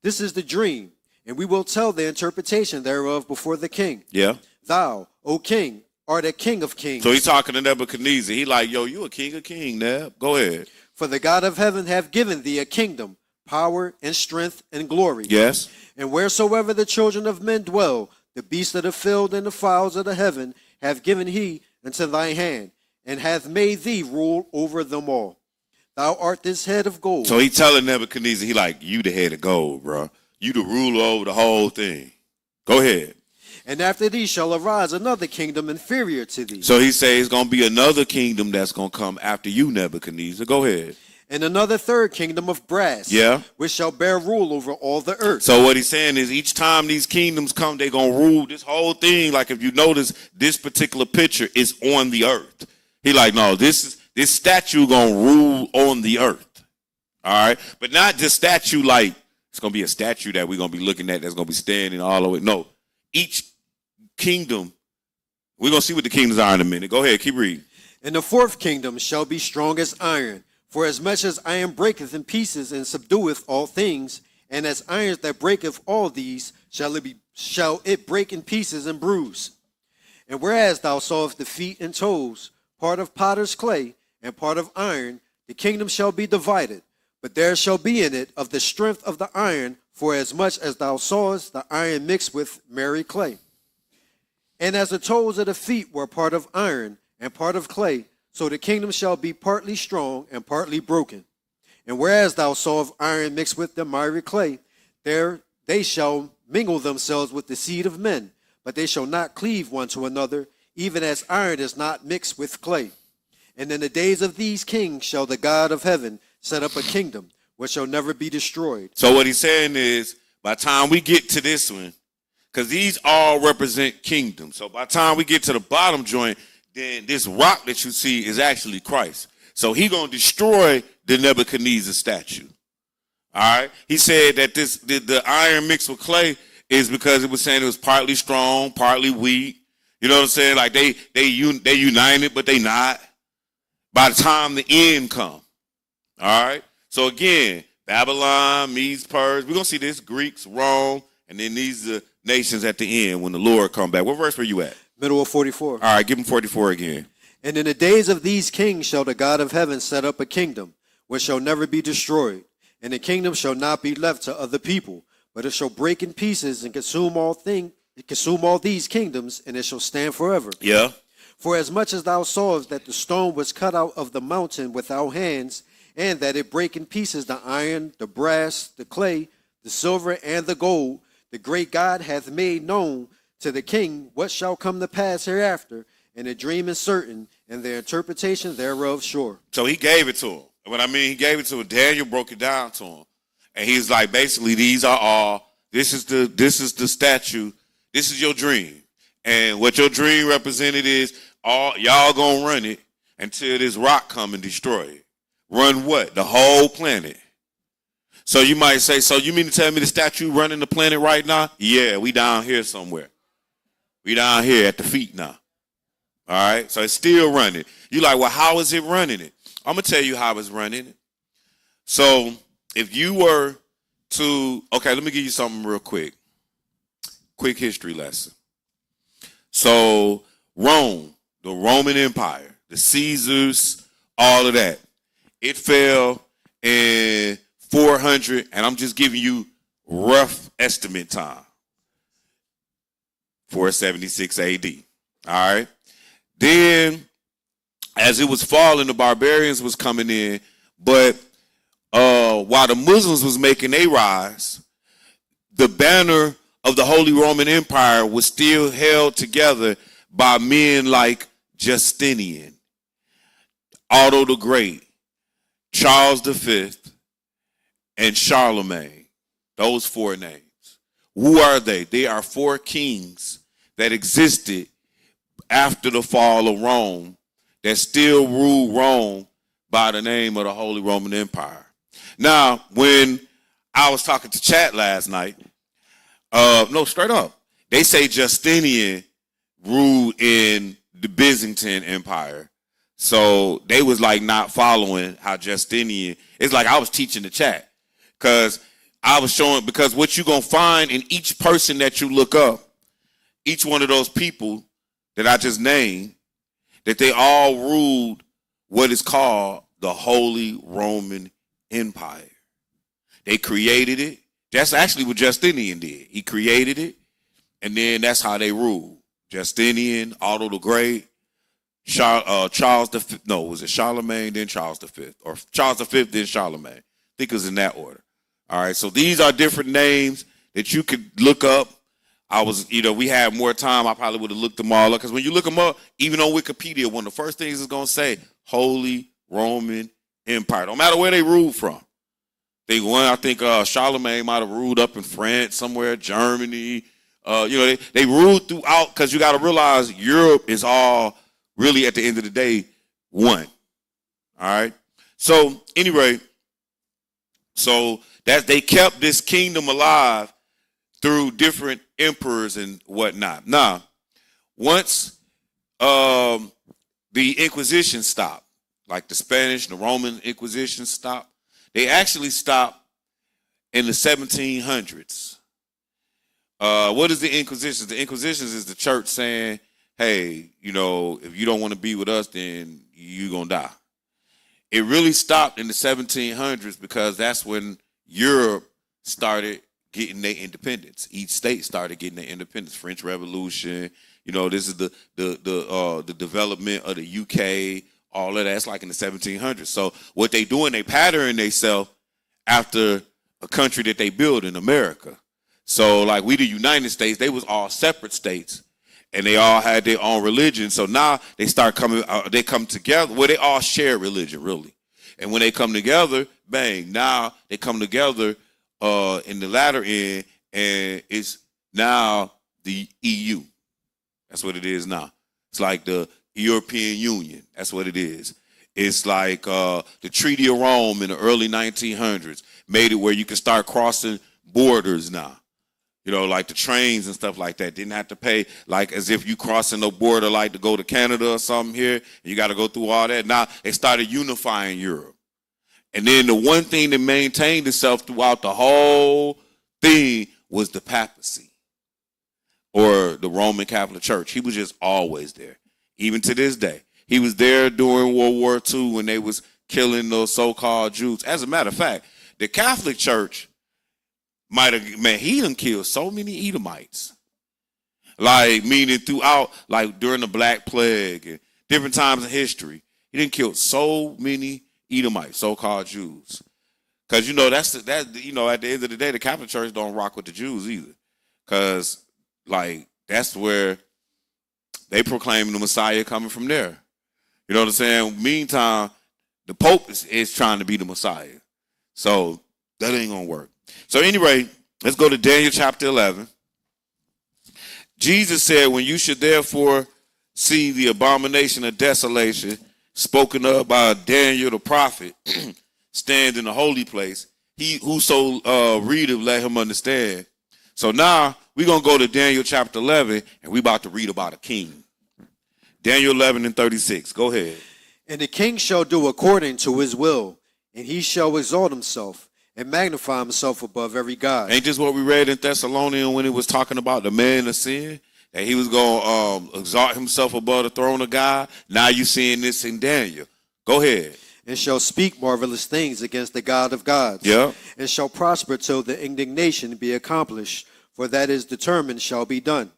This is the dream, and we will tell the interpretation thereof before the king. Yeah. Thou, O king, art a king of kings. So he's talking to Nebuchadnezzar. He like, yo, you a king of kings, Neb. Go ahead. For the God of heaven hath given thee a kingdom, power and strength and glory. Yes. And wheresoever the children of men dwell, the beasts of the field and the fowls of the heaven hath given he into thy hand, and hath made thee rule over them all. Thou art this head of gold. So he telling Nebuchadnezzar, he like, you the head of gold, bro. You the ruler over the whole thing. Go ahead. And after thee shall arise another kingdom inferior to thee. So he says it's going to be another kingdom that's going to come after you, Nebuchadnezzar. Go ahead. And another third kingdom of brass, yeah, which shall bear rule over all the earth. So what he's saying is each time these kingdoms come, they're going to rule this whole thing. Like if you notice, this particular picture is on the earth. He like, no, this statue going to rule on the earth. All right. But not just statue like it's going to be a statue that we're going to be looking at that's going to be standing all the way. No, each kingdom, we're going to see what the kingdoms are in a minute. Go ahead, keep reading. And the fourth kingdom shall be strong as iron. For as much as iron breaketh in pieces and subdueth all things, and as iron that breaketh all these, shall it break in pieces and bruise. And whereas thou sawest the feet and toes, part of potter's clay and part of iron, the kingdom shall be divided. But there shall be in it of the strength of the iron, for as much as thou sawest the iron mixed with merry clay. And as the toes of the feet were part of iron and part of clay, so the kingdom shall be partly strong and partly broken. And whereas thou sawest iron mixed with the miry clay, there they shall mingle themselves with the seed of men, but they shall not cleave one to another, even as iron is not mixed with clay. And in the days of these kings shall the God of heaven set up a kingdom which shall never be destroyed. So what he's saying is, by the time we get to this one, because these all represent kingdoms, so by the time we get to the bottom joint, then this rock that you see is actually Christ. So he gonna destroy the Nebuchadnezzar statue. All right. He said that the iron mixed with clay is because it was saying it was partly strong, partly weak. You know what I'm saying? Like they united, but they not. By the time the end come. All right. So again, Babylon, Medes, Persia. We're gonna see this: Greeks, Rome, and then these are nations at the end when the Lord come back. What verse were you at? Middle of 44. All right, give him 44 again. And in the days of these kings shall the God of heaven set up a kingdom which shall never be destroyed, and the kingdom shall not be left to other people, but it shall break in pieces and consume all these kingdoms, and it shall stand forever. Yeah. For as much as thou sawest that the stone was cut out of the mountain without hands, and that it brake in pieces the iron, the brass, the clay, the silver, and the gold, the great God hath made known to the king what shall come to pass hereafter, and the dream is certain, and the interpretation thereof sure. So he gave it to him. What I mean, he gave it to him. Daniel broke it down to him. And he's like, basically, these are all, this is the statue, this is your dream. And what your dream represented is all y'all gonna run it until this rock come and destroy it. Run what? The whole planet. So you might say, so you mean to tell me the statue running the planet right now? Yeah, we down here somewhere. We down here at the feet now. All right, so it's still running. You're like, well, how is it running it? I'm going to tell you how it's running it. So if you were to, okay, let me give you something real quick. Quick history lesson. So Rome, the Roman Empire, the Caesars, all of that, it fell in 400, and I'm just giving you rough estimate time, 476 AD. All right. Then, as it was falling, the barbarians was coming in, but while the Muslims was making their rise, the banner of the Holy Roman Empire was still held together by men like Justinian, Otto the Great, Charles V, and Charlemagne. Those four names. Who are they? They are four kings that existed after the fall of Rome that still rule Rome by the name of the Holy Roman Empire. Now, when I was talking to chat last night, no, straight up, they say Justinian ruled in the Byzantine Empire. So they was like not following how Justinian, it's like I was teaching the chat because I was showing, because what you're going to find in each person that you look up, each one of those people that I just named, that they all ruled what is called the Holy Roman Empire. They created it. That's actually what Justinian did. He created it, and then that's how they ruled. Justinian, Otto the Great, Charles V. No, was it Charlemagne, then Charles V? Or Charles V, then Charlemagne. I think it was in that order. All right, so these are different names that you could look up. We had more time, I probably would have looked them all up. Because when you look them up, even on Wikipedia, one of the first things it's going to say, Holy Roman Empire. No matter where they ruled from. I think Charlemagne might have ruled up in France, somewhere, Germany. They ruled throughout, because you got to realize Europe is all really, at the end of the day, one. All right? So, anyway, that they kept this kingdom alive through different emperors and whatnot. Now, once the Inquisition stopped, like the Spanish, the Roman Inquisition stopped, they actually stopped in the 1700s. What is the Inquisition? The Inquisition is the church saying, hey, if you don't want to be with us, then you're going to die. It really stopped in the 1700s because that's when Europe started getting their independence. Each state started getting their independence. French Revolution, this is the development of the UK, all of that. It's like in the 1700s. So what they doing, they pattern themselves after a country that they built in America. So like we, the United States, they was all separate states, and they all had their own religion. So now they start they come together. Well, they all share religion, really. And when they come together, bang, now they come together in the latter end, and it's now the EU. That's what it is now. It's like the European Union. That's what it is. It's like the Treaty of Rome in the early 1900s made it where you can start crossing borders now. Like the trains and stuff like that. Didn't have to pay like as if you crossing a border like to go to Canada or something here. You got to go through all that. Now they started unifying Europe. And then the one thing that maintained itself throughout the whole thing was the papacy or the Roman Catholic Church. He was just always there, even to this day. He was there during World War II when they was killing those so-called Jews. As a matter of fact, the Catholic Church he done killed so many Edomites. Like, meaning throughout, like during the Black Plague and different times in history, he done killed so many Edomites, so-called Jews. Because, at the end of the day, the Catholic Church don't rock with the Jews either. Because, like, that's where they proclaim the Messiah coming from there. You know what I'm saying? Meantime, the Pope is trying to be the Messiah. So that ain't going to work. So anyway, let's go to Daniel chapter 11. Jesus said, when you should therefore see the abomination of desolation spoken of by Daniel the prophet stand in the holy place, he whoso readeth, let him understand. So now we're going to go to Daniel chapter 11, and we're about to read about a king. Daniel 11 and 36. Go ahead. And the king shall do according to his will, and he shall exalt himself and magnify himself above every god. Ain't this what we read in Thessalonians when it was talking about the man of sin? That he was going to exalt himself above the throne of God. Now you're seeing this in Daniel. Go ahead. And shall speak marvelous things against the God of gods. Yeah. And shall prosper till the indignation be accomplished, for that is determined shall be done.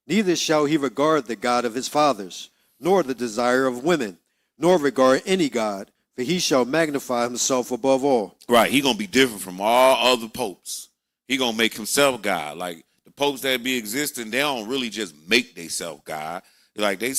Neither shall he regard the God of his fathers, nor the desire of women, nor regard any God, for he shall magnify himself above all. Right, he going to be different from all other popes. He going to make himself God. Like the popes that be existing, they don't really just make themselves God. Like they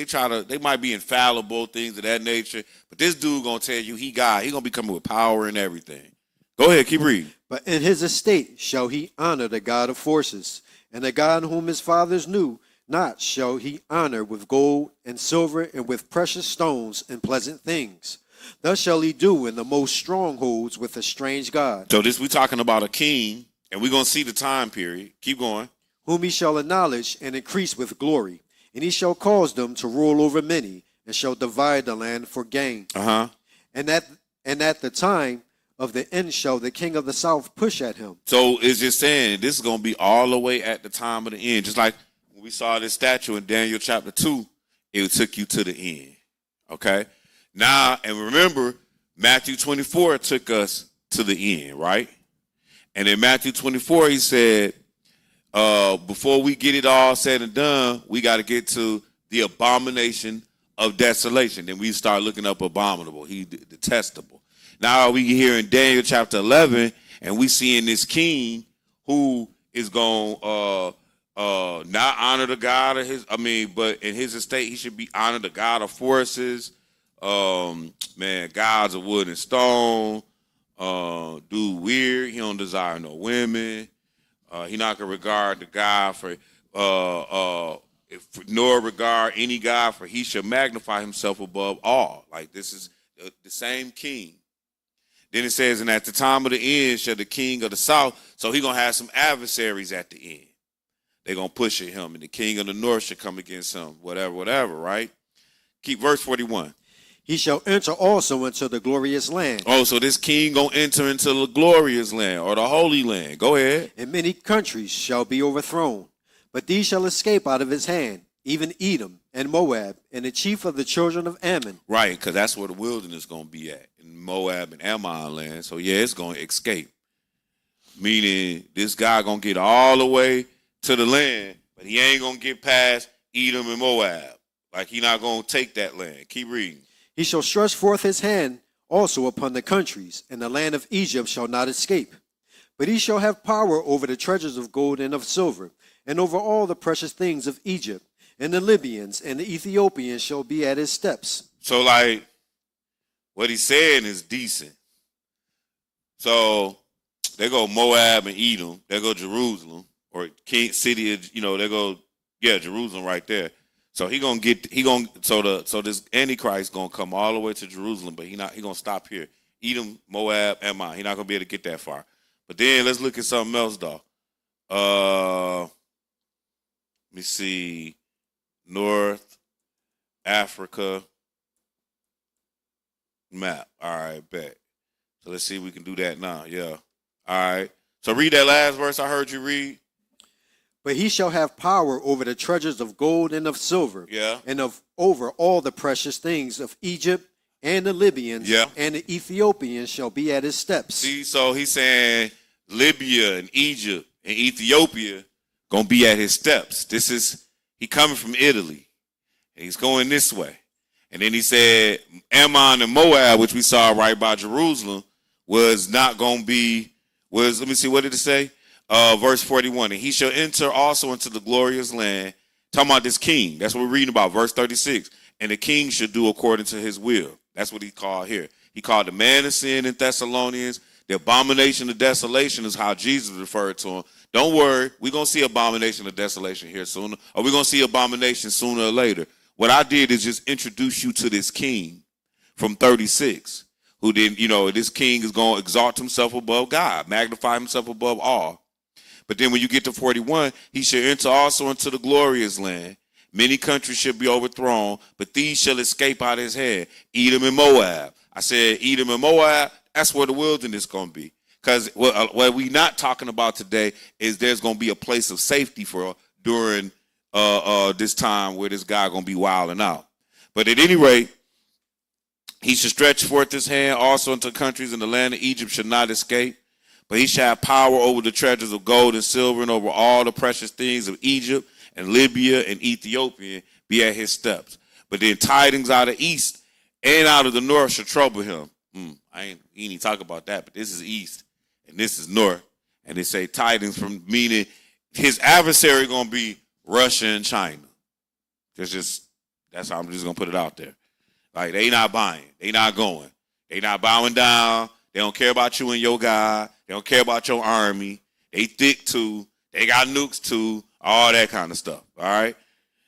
try to, they might be infallible, things of that nature, but this dude going to tell you he God. He going to be coming with power and everything. Go ahead, keep reading. But in his estate shall he honor the God of forces, and the God whom his fathers knew not shall he honor with gold and silver and with precious stones and pleasant things. Thus shall he do in the most strongholds with a strange God. So this we talking about a king, and we're going to see the time period. Keep going. Whom he shall acknowledge and increase with glory, and he shall cause them to rule over many, and shall divide the land for gain. And at the time of the end shall the king of the south push at him. So it's just saying this is going to be all the way at the time of the end. Just like when we saw this statue in Daniel chapter 2, it took you to the end. Okay? Now, and remember, Matthew 24 took us to the end, right? And in Matthew 24, he said, before we get it all said and done, we got to get to the abomination of desolation. Then we start looking up abominable, detestable. Now we here in Daniel chapter 11, and we seeing this king who is going not honor the God of but in his estate, he should be honor the God of forces, gods of wood and stone, dude weird, he don't desire no women, he not gonna regard the God for, nor regard any God, for he shall magnify himself above all. Like this is the same king. Then it says, and at the time of the end shall the king of the south, so he going to have some adversaries at the end. They're going to push at him, and the king of the north shall come against him, whatever, right? Keep verse 41. He shall enter also into the glorious land. Oh, so this king going to enter into the glorious land, or the holy land. Go ahead. And many countries shall be overthrown, but these shall escape out of his hand, even Edom and Moab, and the chief of the children of Ammon. Right, because that's where the wilderness is going to be at, in Moab and Ammon land. So, yeah, it's going to escape. Meaning this guy going to get all the way to the land, but he ain't going to get past Edom and Moab. Like, he not going to take that land. Keep reading. He shall stretch forth his hand also upon the countries, and the land of Egypt shall not escape. But he shall have power over the treasures of gold and of silver, and over all the precious things of Egypt. And the Libyans and the Ethiopians shall be at his steps. So, like, what he's saying is decent. So, they go Moab and Edom. They go Jerusalem, or King City, they go, Jerusalem right there. So so this Antichrist gonna come all the way to Jerusalem, but he gonna stop here. Edom, Moab, Ammon. He not gonna be able to get that far. But then let's look at something else though. Let me see. North Africa map. All right, bet. So let's see if we can do that now. Yeah. All right. So read that last verse I heard you read. But he shall have power over the treasures of gold and of silver, Yeah. and over all the precious things of Egypt, and the Libyans, Yeah. and the Ethiopians shall be at his steps. See, so he's saying Libya and Egypt and Ethiopia gonna be at his steps. He coming from Italy, and he's going this way. And then he said Ammon and Moab, which we saw right by Jerusalem, was not gonna be. Let me see, what did it say? Verse 41, and he shall enter also into the glorious land. Talking about this king. That's what we're reading about. Verse 36. And the king should do according to his will. That's what he called here. He called the man of sin in Thessalonians. The abomination of desolation is how Jesus referred to him. Don't worry, we're going to see abomination of desolation here sooner. Or we're going to see abomination sooner or later. What I did is just introduce you to this king from 36. Who then, this king is going to exalt himself above God, magnify himself above all. But then when you get to 41, he shall enter also into the glorious land. Many countries shall be overthrown, but these shall escape out of his hand. Edom and Moab. I said Edom and Moab, that's where the wilderness is going to be. Because what we're not talking about today is there's going to be a place of safety for during this time where this guy going to be wilding out. But at any rate, he shall stretch forth his hand also into countries, and the land of Egypt shall not escape. But he shall have power over the treasures of gold and silver, and over all the precious things of Egypt and Libya and Ethiopia be at his steps. But then tidings out of east and out of the north shall trouble him. He ain't even talk about that, but this is east and this is north. And they say tidings from, meaning his adversary gonna be Russia and China. That's how I'm just gonna put it out there. Like, they not buying, they not going, they not bowing down. They don't care about you and your God. They don't care about your army. They thick too. They got nukes too. All that kind of stuff. All right.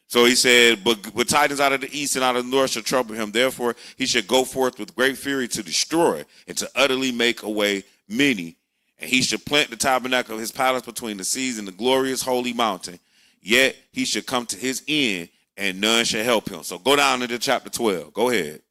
So he said, but tidings out of the east and out of the north shall trouble him. Therefore, he shall go forth with great fury to destroy and to utterly make away many. And he shall plant the tabernacle of his palace between the seas and the glorious holy mountain. Yet he shall come to his end, and none shall help him. So go down into chapter 12. Go ahead.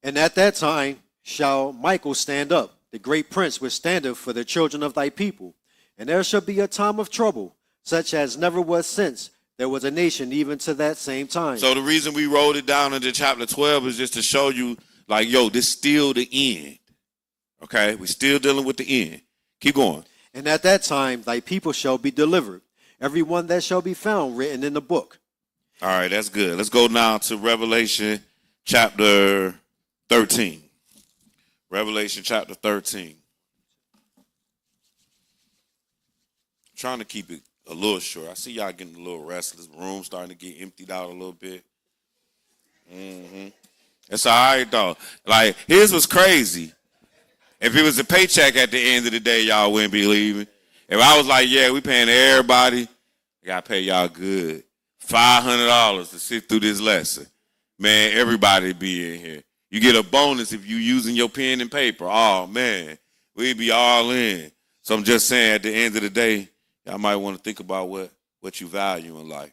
And at that time shall Michael stand up, the great prince which standeth for the children of thy people. And there shall be a time of trouble, such as never was since there was a nation even to that same time. So the reason we wrote it down into chapter 12 is just to show you, like, this still the end. Okay? We're still dealing with the end. Keep going. And at that time thy people shall be delivered, every one that shall be found written in the book. All right, that's good. Let's go now to Revelation chapter 13. Revelation chapter 13. Trying to keep it a little short. I see y'all getting a little restless. The room starting to get emptied out a little bit. That's all right, though. Like, here's what's crazy. If it was a paycheck at the end of the day, y'all wouldn't be leaving. If I was like, yeah, we paying everybody, I got to pay y'all good. $500 to sit through this lesson. Man, everybody be in here. You get a bonus if you using your pen and paper. Oh, man, we'd be all in. So I'm just saying, at the end of the day, y'all might want to think about what you value in life.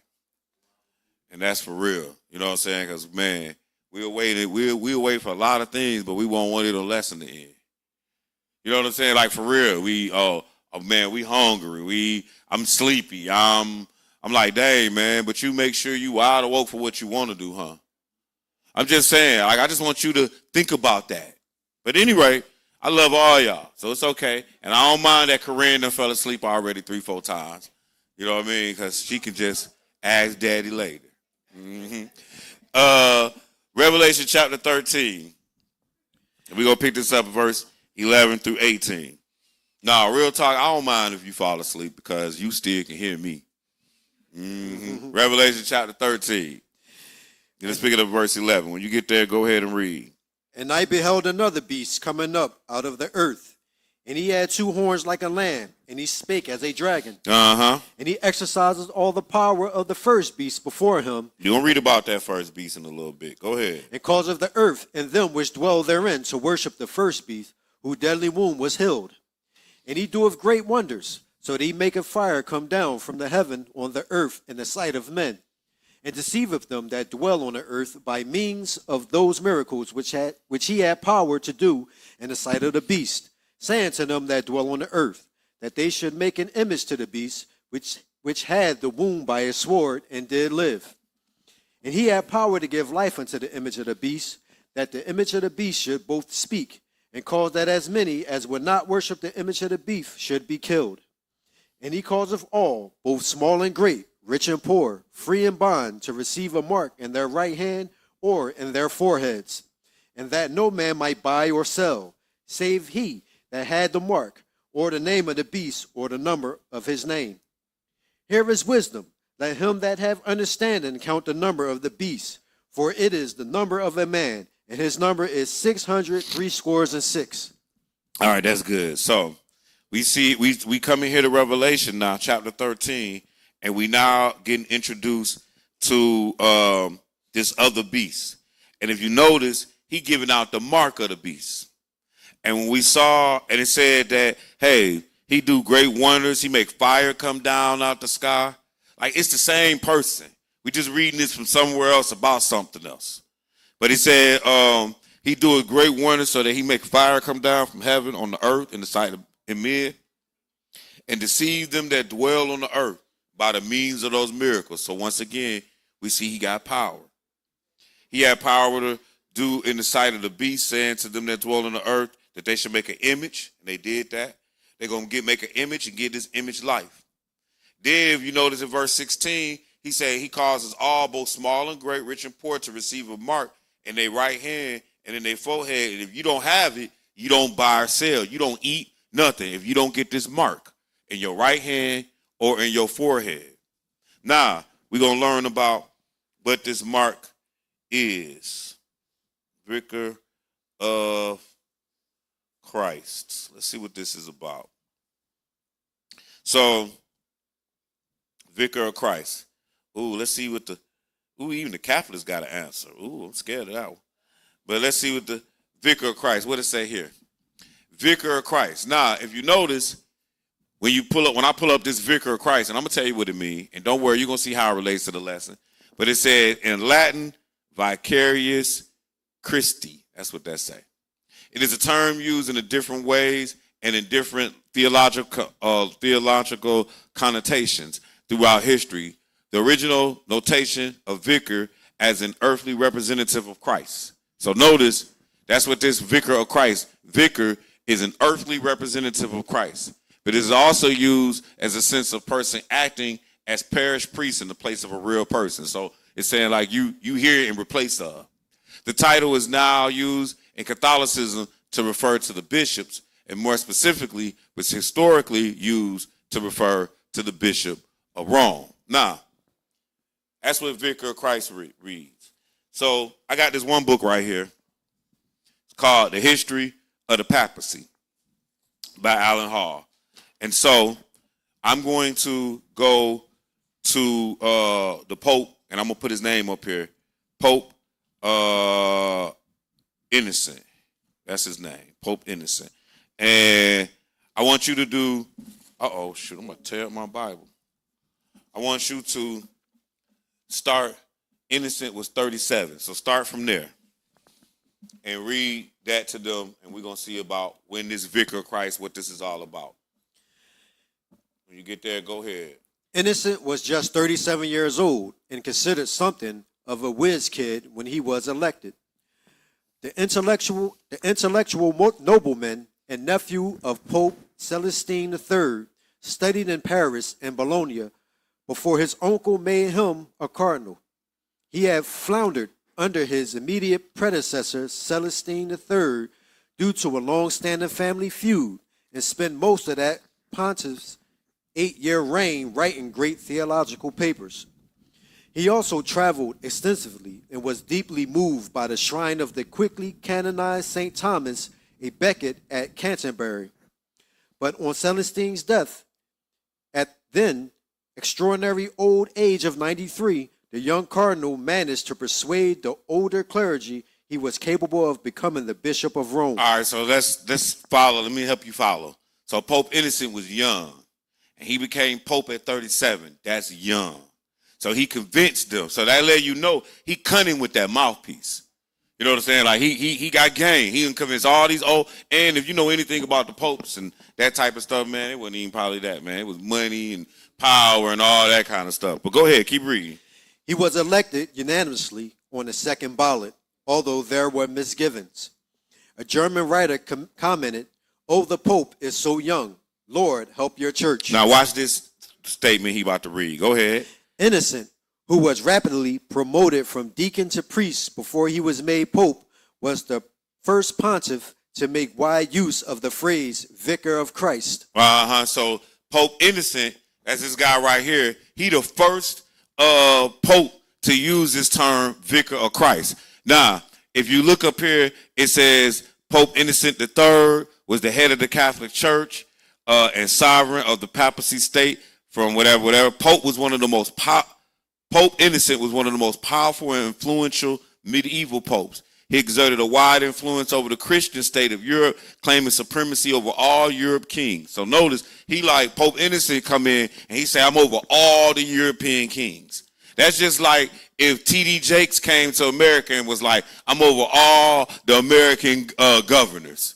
And that's for real. You know what I'm saying? Because, man, we'll wait for a lot of things, but we won't want it a lesson to end. You know what I'm saying? Like, for real, man, we hungry. I'm sleepy. I'm like, dang, man, but you make sure you wide awake for what you want to do, huh? I'm just saying, like, I just want you to think about that. But anyway, I love all y'all, so it's okay. And I don't mind that Corinne done fell asleep already 3-4 times. You know what I mean? Because she can just ask daddy later. Revelation chapter 13. And we're going to pick this up at verse 11 through 18. Now, real talk, I don't mind if you fall asleep because you still can hear me. Revelation chapter 13. Let's pick it up verse 11. When you get there, go ahead and read. And I beheld another beast coming up out of the earth. And he had two horns like a lamb, and he spake as a dragon. Uh-huh. And he exercises all the power of the first beast before him, You're going to read about that first beast in a little bit. Go ahead. and causeth the earth and them which dwell therein to worship the first beast, whose deadly wound was healed. And he doeth great wonders, so that he maketh fire come down from the heaven on the earth in the sight of men, and deceiveth them that dwell on the earth by means of those miracles which he had power to do in the sight of the beast, saying to them that dwell on the earth, that they should make an image to the beast, which had the wound by his sword, and did live. And he had power to give life unto the image of the beast, that the image of the beast should both speak, and cause that as many as would not worship the image of the beast should be killed. And he causeth all, both small and great, rich and poor, free and bond, to receive a mark in their right hand or in their foreheads, and that no man might buy or sell, save he that had the mark, or the name of the beast, or the number of his name. Here is wisdom. Let him that have understanding count the number of the beast, for it is the number of a man, and his number is 666. All right, that's good. So we see we come in here to Revelation now, chapter 13, and we now getting introduced to this other beast. And if you notice, he giving out the mark of the beast. And when we saw, and it said that, hey, he do great wonders. He make fire come down out the sky. Like, it's the same person. We just reading this from somewhere else about something else. But he said he do a great wonder so that he make fire come down from heaven on the earth in the sight of men, and deceive them that dwell on the earth by the means of those miracles. So once again, we see he got power. He had power to do in the sight of the beast, saying to them that dwell on the earth that they should make an image, and they did that. They're going to make an image and give this image life. Then, if you notice in verse 16, he said he causes all, both small and great, rich and poor, to receive a mark in their right hand and in their forehead. And if you don't have it, you don't buy or sell. You don't eat nothing if you don't get this mark in your right hand or in your forehead. Now, we're going to learn about what this mark is. Vicar of Christ. Let's see what this is about. So, Vicar of Christ. Ooh, let's see what even the Catholics got to answer. Ooh, I'm scared of that one. But let's see what the Vicar of Christ, what does it say here? Vicar of Christ. Now, if you notice, when I pull up this Vicar of Christ, and I'm going to tell you what it means, and don't worry, you're going to see how it relates to the lesson. But it said in Latin, Vicarius Christi. That's what that say. It is a term used in different ways and in different theological connotations throughout history. The original notation of vicar as an earthly representative of Christ. So notice, that's what this Vicar of Christ, vicar is an earthly representative of Christ. But it is also used as a sense of person acting as parish priest in the place of a real person. So it's saying like you here in replace of. The title is now used in Catholicism to refer to the bishops, and more specifically, was historically used to refer to the Bishop of Rome. Now, that's what Vicar of Christ reads. So I got this one book right here. It's called The History of the Papacy by Alan Hall. And so I'm going to go to the Pope, and I'm going to put his name up here. Pope Innocent. That's his name, Pope Innocent. And I want you to do, I'm going to tear up my Bible. I want you to start, Innocent was 37. So start from there and read that to them, and we're going to see about when this Vicar of Christ, what this is all about. When you get there, go ahead. Innocent was just 37 years old and considered something of a whiz kid when he was elected. The intellectual nobleman and nephew of Pope Celestine III studied in Paris and Bologna before his uncle made him a cardinal. He had floundered under his immediate predecessor, Celestine III, due to a long-standing family feud, and spent most of that pontiff's 8-year reign writing great theological papers. He also traveled extensively and was deeply moved by the shrine of the quickly canonized St. Thomas a Becket at Canterbury. But on Celestine's death, at then extraordinary old age of 93, the young cardinal managed to persuade the older clergy he was capable of becoming the Bishop of Rome. All right, so let's follow. Let me help you follow. So Pope Innocent was young, and he became Pope at 37. That's young. So he convinced them. So that let you know he cunning with that mouthpiece. You know what I'm saying? Like he got game. He can convince all these old. And if you know anything about the popes and that type of stuff, man, it wasn't even probably that, man. It was money and power and all that kind of stuff. But go ahead, keep reading. He was elected unanimously on the second ballot, although there were misgivings. A German writer commented, "Oh, the Pope is so young. Lord, help your church." Now watch this statement he about to read. Go ahead. Innocent, who was rapidly promoted from deacon to priest before he was made Pope, was the first pontiff to make wide use of the phrase Vicar of Christ. So Pope Innocent, that's this guy right here, he the first Pope to use this term Vicar of Christ. Now, if you look up here, it says Pope Innocent III was the head of the Catholic Church and sovereign of the papacy state from whatever. Pope Innocent was one of the most powerful and influential medieval popes. He exerted a wide influence over the Christian state of Europe, claiming supremacy over all Europe kings. So notice, he like Pope Innocent come in and he say, "I'm over all the European kings." That's just like if T.D. Jakes came to America and was like, "I'm over all the American governors."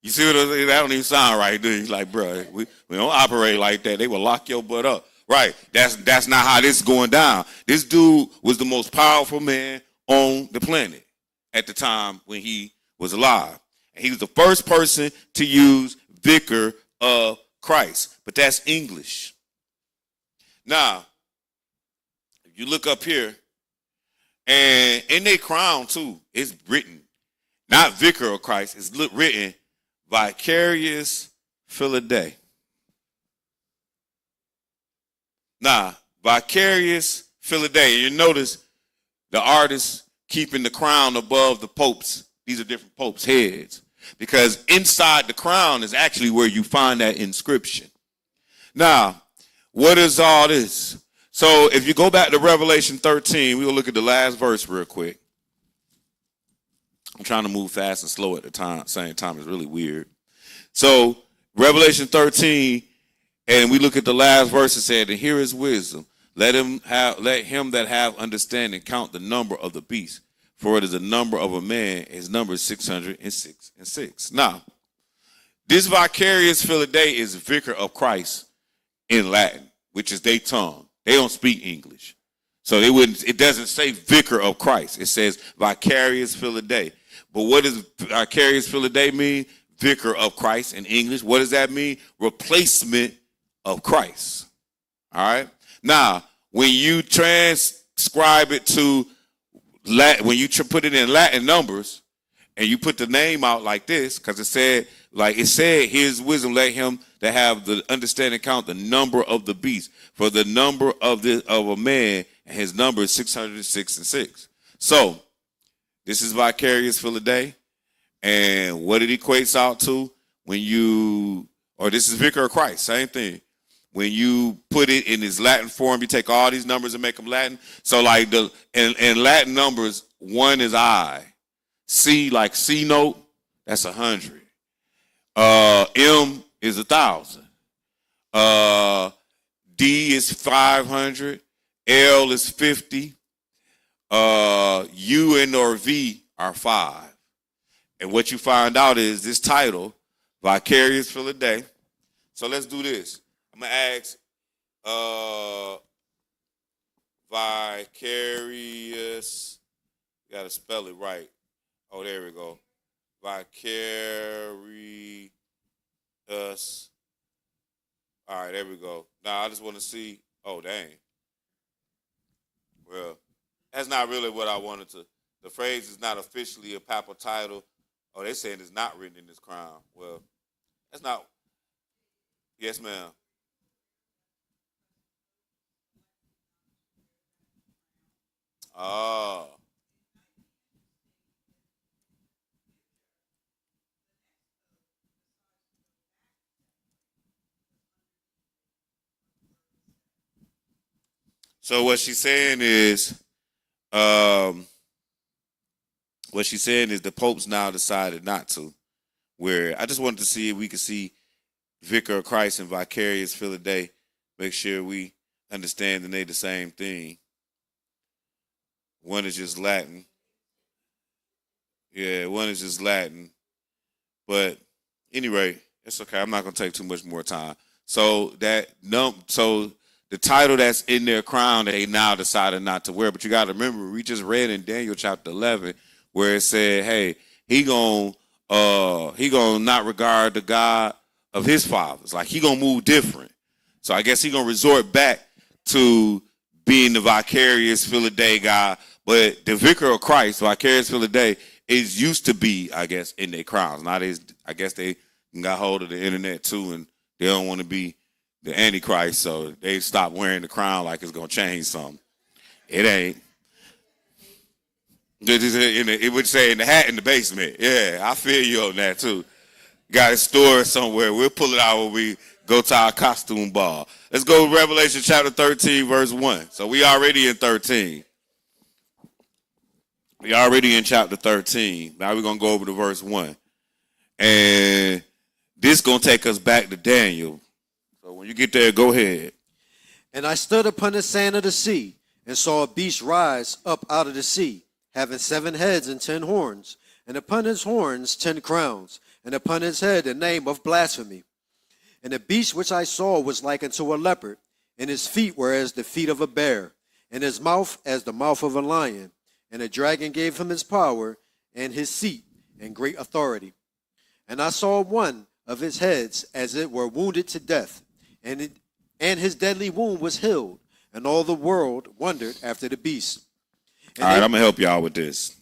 You see what I'm saying? That don't even sound right, do you? Like, bro, we don't operate like that. They will lock your butt up. Right. That's not how this is going down. This dude was the most powerful man on the planet at the time when he was alive. And he was the first person to use Vicar of Christ. But that's English. Now, if you look up here, and in their crown too, it's written, not Vicar of Christ, it's written Vicarious Philadelphia. Now, Vicarious Philadelphia. You notice the artist keeping the crown above the popes. These are different popes' heads. Because inside the crown is actually where you find that inscription. Now, what is all this? So if you go back to Revelation 13, we'll look at the last verse real quick. I'm trying to move fast and slow at the same time. It's really weird. So Revelation 13, and we look at the last verse, it said, "And here is wisdom. Let him that have understanding count the number of the beast, for it is the number of a man. His number is 606. Now, this Vicarious Philadelphia is Vicar of Christ in Latin, which is their tongue. They don't speak English. So it doesn't say Vicar of Christ. It says Vicarious Philadelphia. But what does Vicarious Philadelphia mean? Vicar of Christ in English. What does that mean? Replacement of Christ. All right. Now, when you transcribe it to Latin, when you put it in Latin numbers, and you put the name out like this, because it said, "Here's wisdom, let him that have the understanding count the number of the beast, for the number of a man, and his number is 606." So, this is Vicarious Philadelphia, and what it equates out to this is Vicar of Christ, same thing. When you put it in its Latin form, you take all these numbers and make them Latin. So like in Latin numbers, 1 is I. C, like C note, that's 100. M is 1,000. D is 500. L is 50. U and or V are 5. And what you find out is this title, Vicarious Philadelphia. So let's do this. I'm going to ask Vicarious. You got to spell it right. Oh, there we go. Vicarious. All right, there we go. Now, I just want to see. Oh, dang. Well, that's not really what I wanted to. The phrase is not officially a papal title. Oh, they're saying it's not written in this crown. Well, that's not. Yes, ma'am. Oh. So what she's saying is, the Pope's now decided not to. Where I just wanted to see if we could see Vicar of Christ and Vicarious Fill a Day. Make sure we understand that they the same thing. One is just Latin. Yeah, one is just Latin. But anyway, it's okay. I'm not gonna take too much more time. So the title that's in their crown, they now decided not to wear. But you got to remember, we just read in Daniel chapter 11 where it said, "Hey, he gonna not regard the God of his fathers. Like he gonna move different. So I guess he gonna resort back to being the vicarious Fill a Day guy. But the Vicar of Christ, vicarious Fill a Day, is used to be, I guess, in their crowns. Nowadays, I guess they got hold of the internet too, and they don't want to be the Antichrist, so they stopped wearing the crown like it's gonna change something. It ain't. It would say in the hat in the basement. Yeah, I feel you on that too. Got it stored somewhere. We'll pull it out when we go to our costume ball. Let's go to Revelation chapter 13, verse 1. So we already in 13. We already in chapter 13. Now we're going to go over to verse 1. And this is going to take us back to Daniel. So when you get there, go ahead. And I stood upon the sand of the sea, and saw a beast rise up out of the sea, having 7 heads and 10 horns, and upon his horns 10 crowns, and upon his head the name of blasphemy. And the beast which I saw was like unto a leopard, and his feet were as the feet of a bear, and his mouth as the mouth of a lion. And the dragon gave him his power, and his seat, and great authority. And I saw one of his heads as it were wounded to death, and his deadly wound was healed, and all the world wondered after the beast. And all right, I'm going to help y'all with this.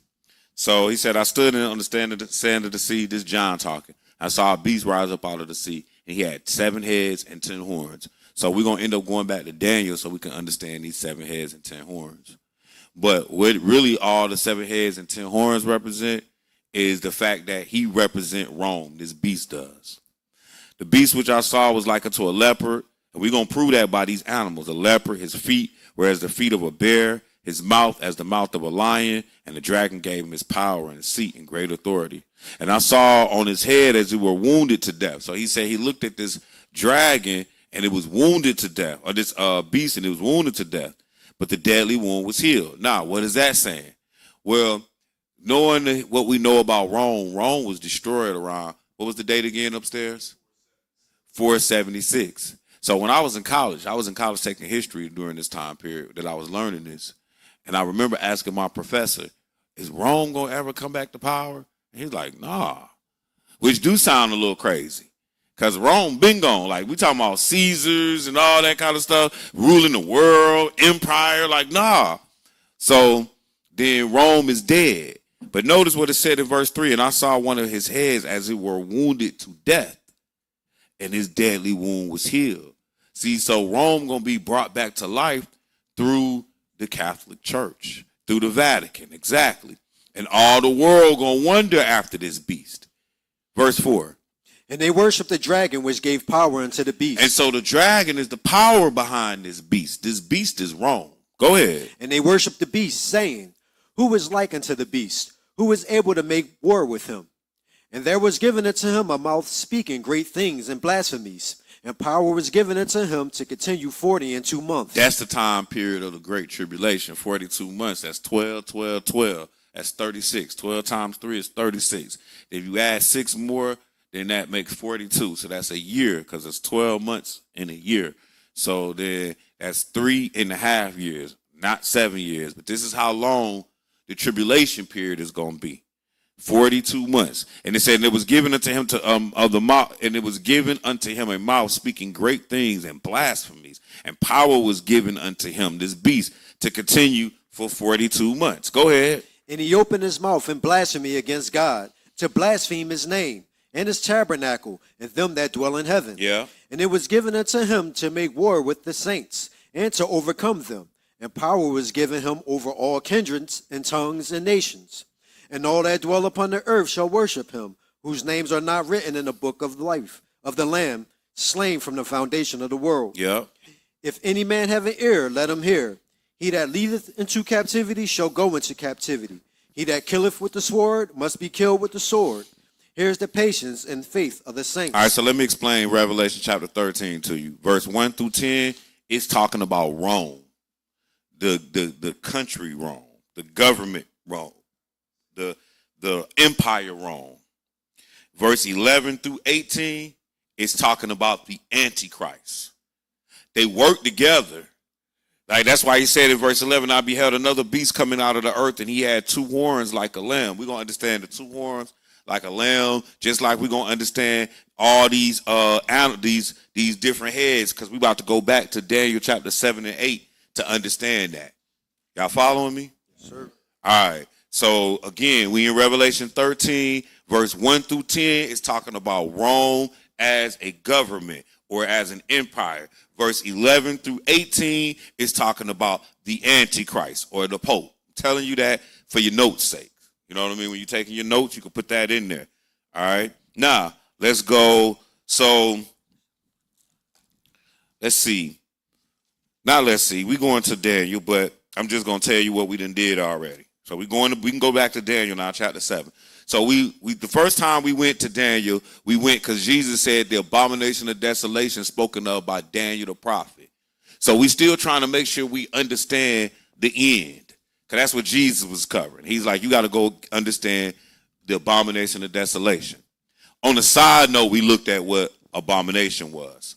So he said, I stood on the sand of the sea, this John talking. I saw a beast rise up out of the sea, and he had 7 heads and 10 horns. So we're going to end up going back to Daniel so we can understand these 7 heads and 10 horns. But what really all the 7 heads and 10 horns represent is the fact that he represent Rome, this beast does. The beast which I saw was like unto a leopard, and we're going to prove that by these animals. A leopard, his feet were as the feet of a bear, his mouth as the mouth of a lion, and the dragon gave him his power and seat and great authority. And I saw on his head as it were wounded to death. So he said he looked at this dragon, and it was wounded to death, or this beast, and it was wounded to death. But the deadly wound was healed. Now, what is that saying? Well, knowing what we know about Rome, Rome was destroyed around, what was the date again upstairs? 476. So when I was in college taking history during this time period that I was learning this. And I remember asking my professor, is Rome going to ever come back to power? And he's like, nah, which do sound a little crazy. Because Rome been gone. Like, we talking about Caesars and all that kind of stuff, ruling the world, empire, like, nah. So then Rome is dead. But notice what it said in verse 3, and I saw one of his heads as it were wounded to death, and his deadly wound was healed. See, so Rome going to be brought back to life through the Catholic Church, through the Vatican, exactly. And all the world going to wonder after this beast. Verse 4. And they worshiped the dragon which gave power unto the beast. And so the dragon is the power behind this beast. This beast is Rome. Go ahead. And they worshiped the beast, saying, Who is like unto the beast? Who is able to make war with him? And there was given unto him a mouth speaking great things and blasphemies. And power was given unto him to continue 42 months. That's the time period of the Great Tribulation, 42 months. That's 12, 12, 12. That's 36. 12 times 3 is 36. If you add 6 more, then that makes 42. So that's a year because it's 12 months in a year. So then that's 3.5 years, not 7 years. But this is how long the tribulation period is going to be. 42 months. And it said, and it was given unto him of the mouth, and it was given unto him a mouth speaking great things and blasphemies. And power was given unto him, this beast, to continue for 42 months. Go ahead. And he opened his mouth in blasphemy against God, to blaspheme his name and his tabernacle, and them that dwell in heaven. Yeah. And it was given unto him to make war with the saints, and to overcome them. And power was given him over all kindreds and tongues and nations. And all that dwell upon the earth shall worship him, whose names are not written in the book of life of the Lamb, slain from the foundation of the world. Yeah. If any man have an ear, let him hear. He that leadeth into captivity shall go into captivity. He that killeth with the sword must be killed with the sword. Here's the patience and faith of the saints. All right, so let me explain Revelation chapter 13 to you. Verse 1 through 10 is talking about Rome, the country Rome, the government Rome, the empire Rome. Verse 11 through 18 is talking about the Antichrist. They work together. Like that's why he said in verse 11, I beheld another beast coming out of the earth, and he had two horns like a lamb. We're going to understand the two horns like a lamb, just like we're going to understand all these different heads, because we're about to go back to Daniel chapter 7 and 8 to understand that. Y'all following me? Yes, sir. All right. So again, we in Revelation 13, verse 1 through 10 is talking about Rome as a government or as an empire. Verse 11 through 18 is talking about the Antichrist or the Pope. I'm telling you that for your notes' sake. You know what I mean? When you're taking your notes, you can put that in there. All right. Now, let's go. So, let's see. Now, let's see. We're going to Daniel, but I'm just going to tell you what we done did already. So, we can go back to Daniel now, chapter 7. So, we the first time we went to Daniel, we went because Jesus said the abomination of desolation spoken of by Daniel the prophet. So, we still trying to make sure we understand the end. Because that's what Jesus was covering. He's like, you got to go understand the abomination of desolation. On the side note, we looked at what abomination was.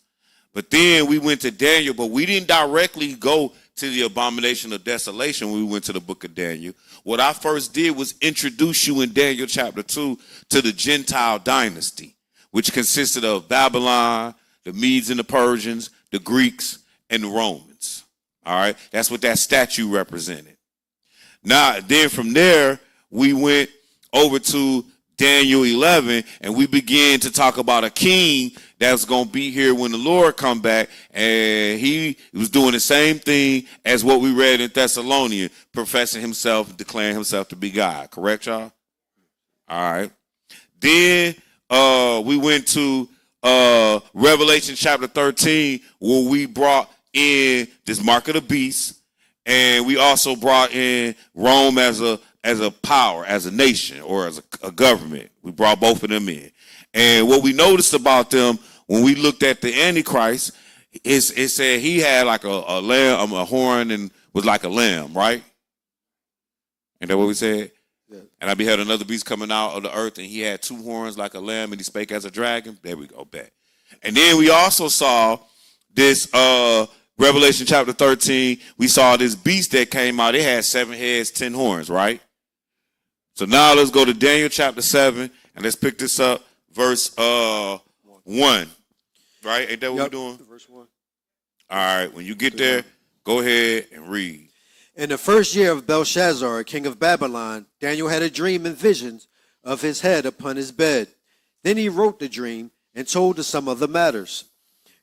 But then we went to Daniel, but we didn't directly go to the abomination of desolation when we went to the book of Daniel. What I first did was introduce you in Daniel chapter 2 to the Gentile dynasty, which consisted of Babylon, the Medes and the Persians, the Greeks, and the Romans. All right, that's what that statue represented. Now, then from there, we went over to Daniel 11, and we began to talk about a king that's going to be here when the Lord come back, and he was doing the same thing as what we read in Thessalonians, professing himself, declaring himself to be God. Correct, y'all? All right. Then we went to Revelation chapter 13, where we brought in this mark of the beast, and we also brought in Rome as a power, as a nation, or as a government. We brought both of them in. And what we noticed about them when we looked at the Antichrist, it said he had like a lamb, a horn, and was like a lamb, right? Ain't that what we said? Yeah. And I beheld another beast coming out of the earth, and he had two horns like a lamb, and he spake as a dragon. There we go, back. And then we also saw this Revelation chapter 13, we saw this beast that came out. It had 7 heads, 10 horns, right? So now let's go to Daniel chapter 7, and let's pick this up, verse 1. Right? Ain't that what we're doing? Verse 1. All right, when you get there, go ahead and read. In the first year of Belshazzar, king of Babylon, Daniel had a dream and visions of his head upon his bed. Then he wrote the dream and told the sum of the matters.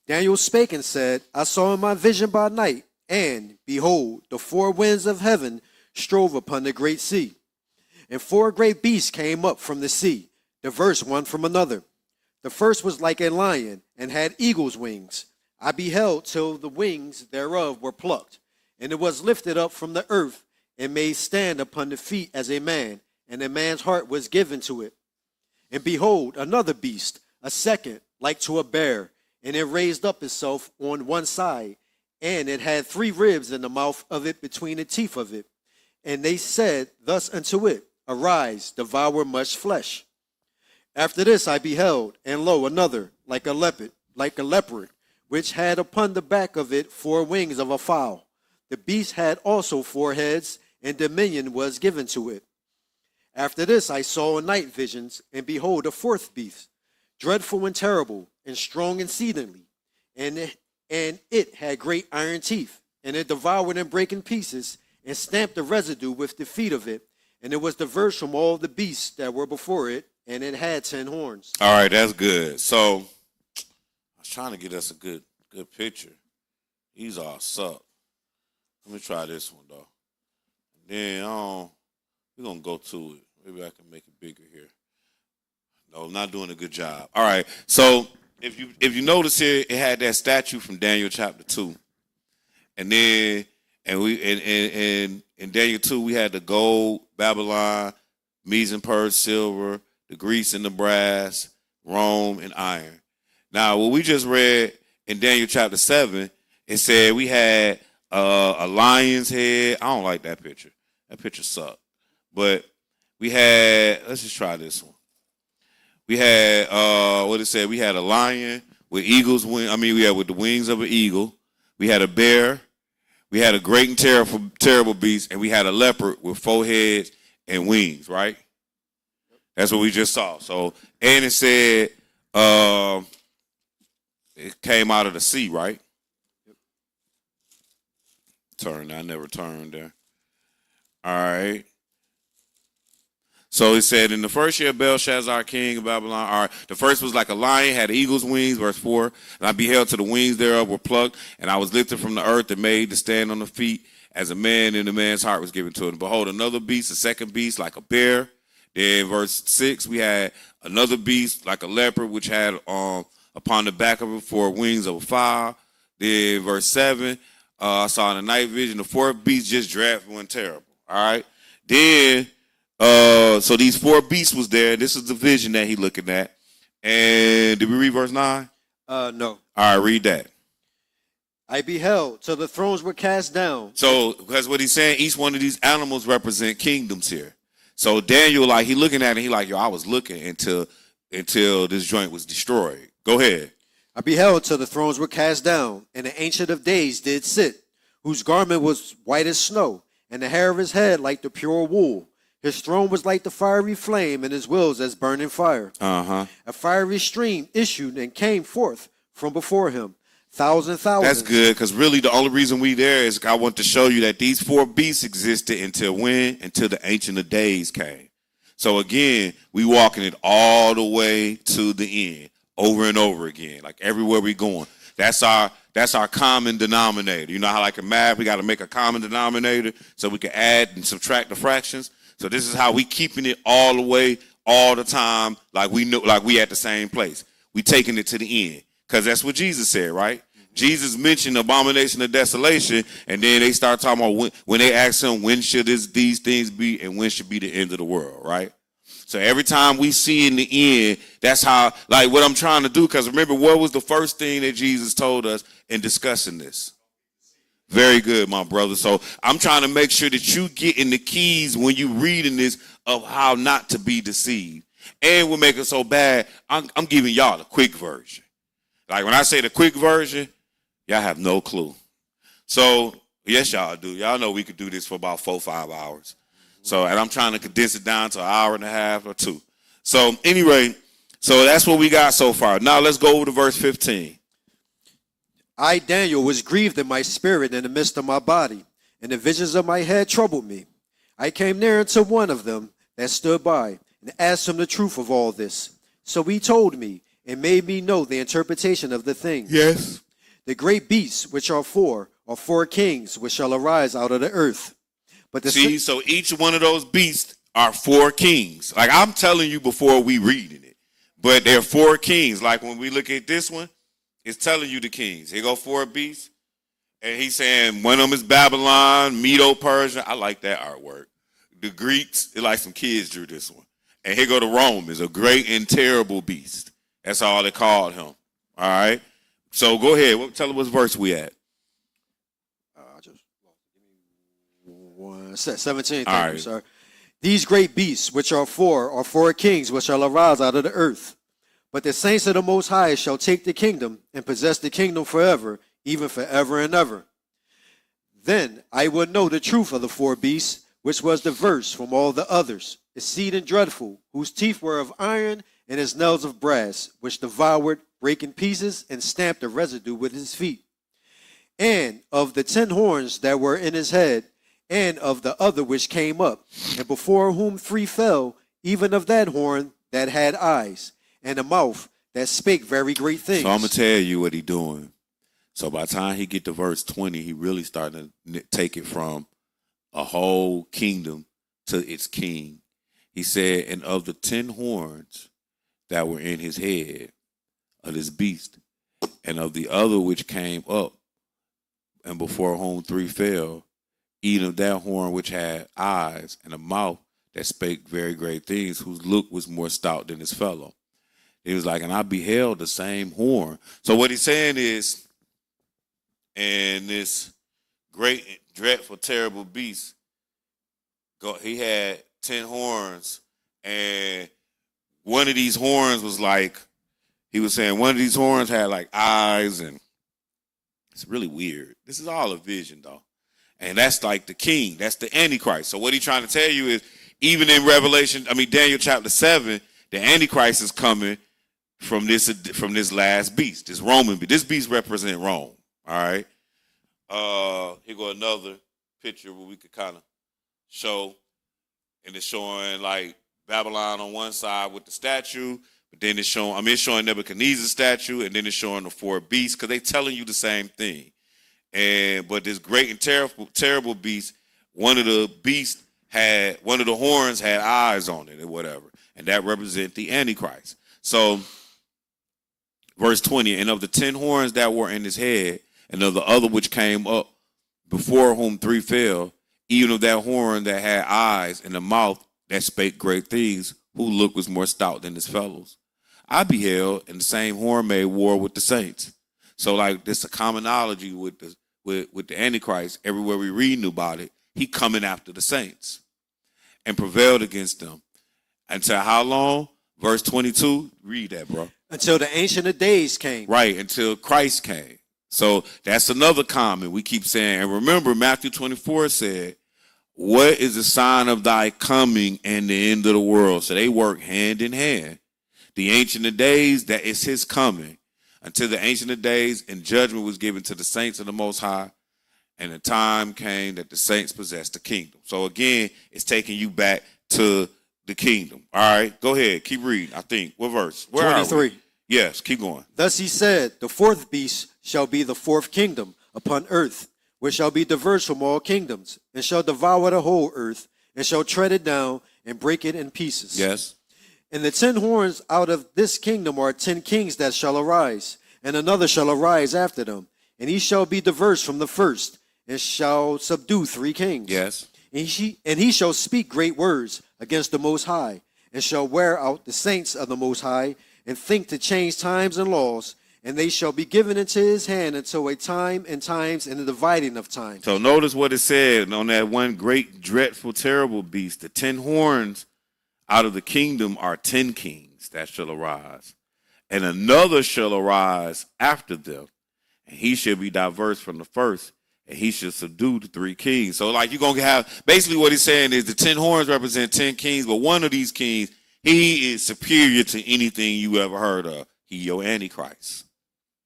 Daniel spake and said, I saw in my vision by night, and, behold, the 4 winds of heaven strove upon the great sea. And 4 great beasts came up from the sea, diverse one from another. The first was like a lion, and had eagle's wings. I beheld till the wings thereof were plucked, and it was lifted up from the earth, and made stand upon the feet as a man, and a man's heart was given to it. And behold, another beast, a second, like to a bear, and it raised up itself on one side, and it had 3 ribs in the mouth of it between the teeth of it. And they said thus unto it, Arise, devour much flesh. After this I beheld, and lo, another, like a leopard, which had upon the back of it 4 wings of a fowl. The beast had also 4 heads, and dominion was given to it. After this I saw night visions, and behold, a 4th beast, dreadful and terrible, and strong exceedingly, and it had great iron teeth, and it devoured and brake in pieces, and stamped the residue with the feet of it, and it was diverse from all the beasts that were before it, and it had 10 horns. All right, that's good. So I was trying to get us a good picture. These all suck. Let me try this one though. Then we're gonna go to it. Maybe I can make it bigger here. No, I'm not doing a good job. All right. So if you notice here, it had that statue from Daniel chapter 2. And then And in Daniel 2, we had the gold, Babylon, Medes and Persia, silver, the Greece and the brass, Rome and iron. Now, what we just read in Daniel chapter 7, it said we had a lion's head. I don't like that picture. That picture sucked. But we had, let's just try this one. We had, what it said, we had a lion with eagle's wing. I mean, we had with the wings of an eagle. We had a bear. We had a great and terrible beast. And we had a leopard with 4 heads and wings, right? That's what we just saw. So, and it said it came out of the sea, right? Turn. I never turned there. All right. So it said, in the first year of Belshazzar, king of Babylon, all right, the first was like a lion, had eagle's wings, verse 4. And I beheld till the wings thereof were plucked, and I was lifted from the earth and made to stand on the feet as a man, and the man's heart was given to him. Behold, another beast, a second beast, like a bear. Then verse 6, we had another beast, like a leopard, which had upon the back of it 4 wings of a fowl. Then verse 7, I saw in the night vision, the 4th beast just dreadful and terrible. All right. Then so these 4 beasts was there. This is the vision that he looking at. And did we read verse 9? No. All right, read that. I beheld till the thrones were cast down. So, because what he's saying, each one of these animals represent kingdoms here. So Daniel, like, he looking at it, he like, yo, I was looking until this joint was destroyed. Go ahead. I beheld till the thrones were cast down, and the Ancient of Days did sit, whose garment was white as snow, and the hair of his head like the pure wool. His throne was like the fiery flame, and his wheels as burning fire. Uh-huh. A fiery stream issued and came forth from before him. Thousands. That's good, because really the only reason we there is I want to show you that these 4 beasts existed until when? Until the Ancient of Days came. So again, we walking it all the way to the end, over and over again, like everywhere we going. That's our common denominator. You know how like in math, we got to make a common denominator so we can add and subtract the fractions. So this is how we keeping it all the way, all the time, like we know, like we at the same place. We taking it to the end, because that's what Jesus said, right? Jesus mentioned abomination of desolation, and then they start talking about when they ask him, when should these things be, and when should be the end of the world, right? So every time we see in the end, that's how, like what I'm trying to do, because remember, what was the first thing that Jesus told us in discussing this? Very good, my brother. So I'm trying to make sure that you get in the keys when you reading this of how not to be deceived. And we'll make it so bad, I'm giving y'all the quick version. Like when I say the quick version, y'all have no clue. So yes, y'all do. Y'all know we could do this for about 4-5 hours. So, and I'm trying to condense it down to an hour and a half or 2. So anyway, so that's what we got so far. Now let's go over to verse 15. I, Daniel, was grieved in my spirit in the midst of my body, and the visions of my head troubled me. I came near unto one of them that stood by, and asked him the truth of all this. So he told me, and made me know the interpretation of the thing. Yes. The great beasts, which are 4 kings, which shall arise out of the earth. But so each one of those beasts are 4 kings. Like I'm telling you before we reading it, but they're 4 kings. Like when we look at this one, it's telling you the kings. Here go 4 beasts. And he's saying one of them is Babylon, Medo-Persia. I like that artwork. The Greeks, it's like some kids drew this one. And here go to Rome, is a great and terrible beast. That's all they called him. All right. So go ahead. Tell us what verse we at. Just give me 17. All Thank right. you, sir. These great beasts, which are 4 kings, which shall arise out of the earth. But the saints of the Most High shall take the kingdom and possess the kingdom forever, even forever and ever. Then I will know the truth of the 4 beasts, which was diverse from all the others, exceeding dreadful, whose teeth were of iron and his nails of brass, which devoured, brake in pieces, and stamped the residue with his feet. And of the 10 horns that were in his head, and of the other which came up, and before whom 3 fell, even of that horn that had eyes, and a mouth that spake very great things. So I'm going to tell you what he's doing. So by the time he get to verse 20, he really starting to take it from a whole kingdom to its king. He said, and of the 10 horns that were in his head of this beast, and of the other which came up, and before whom 3 fell, eating of that horn which had eyes and a mouth that spake very great things, whose look was more stout than his fellow. He was like, and I beheld the same horn. So what he's saying is, and this great, dreadful, terrible beast, he had 10 horns, and one of these horns was like, he was saying one of these horns had like eyes, and it's really weird. This is all a vision, though. And that's like the king. That's the Antichrist. So what he's trying to tell you is, even in Daniel chapter 7, the Antichrist is coming from this last beast, this Roman beast. This beast represents Rome. All right. Here go another picture where we could kind of show, and it's showing like Babylon on one side with the statue, but then it's showing Nebuchadnezzar's statue, and then it's showing the four beasts, because they telling you the same thing. But this great and terrible beast, one of the horns had eyes on it or whatever, and that represents the Antichrist. So verse 20, and of the 10 horns that were in his head, and of the other which came up, before whom 3 fell, even of that horn that had eyes and a mouth that spake great things, whose look was more stout than his fellows, I beheld, and the same horn made war with the saints. So like this a commonality with the Antichrist. Everywhere we read about it, he coming after the saints and prevailed against them. Until how long? Verse 22, read that, bro. Until the Ancient of Days came. Right, until Christ came. So that's another comment we keep saying. And remember, Matthew 24 said, what is the sign of thy coming and the end of the world? So they work hand in hand. The Ancient of Days, that is his coming. Until the Ancient of Days, and judgment was given to the saints of the Most High, and the time came that the saints possessed the kingdom. So again, it's taking you back to the kingdom. All right, go ahead, keep reading. I think, what verse? Where 23. are we? Yes, keep going. Thus he said, the fourth beast shall be the fourth kingdom upon earth, which shall be diverse from all kingdoms, and shall devour the whole earth, and shall tread it down, and break it in pieces. Yes. And the 10 horns out of this kingdom are 10 kings that shall arise, and another shall arise after them, and he shall be diverse from the first, and shall subdue 3 kings. Yes. And he shall speak great words against the Most High, and shall wear out the saints of the Most High, and think to change times and laws, and they shall be given into his hand until a time and times and the dividing of time. So notice what it said on that one great, dreadful, terrible beast. The 10 horns out of the kingdom are 10 kings that shall arise, and another shall arise after them, and he shall be diverse from the first, and he shall subdue the 3 kings. So like you're going to have, basically what he's saying is the 10 horns represent 10 kings, but one of these kings, he is superior to anything you ever heard of. He your Antichrist.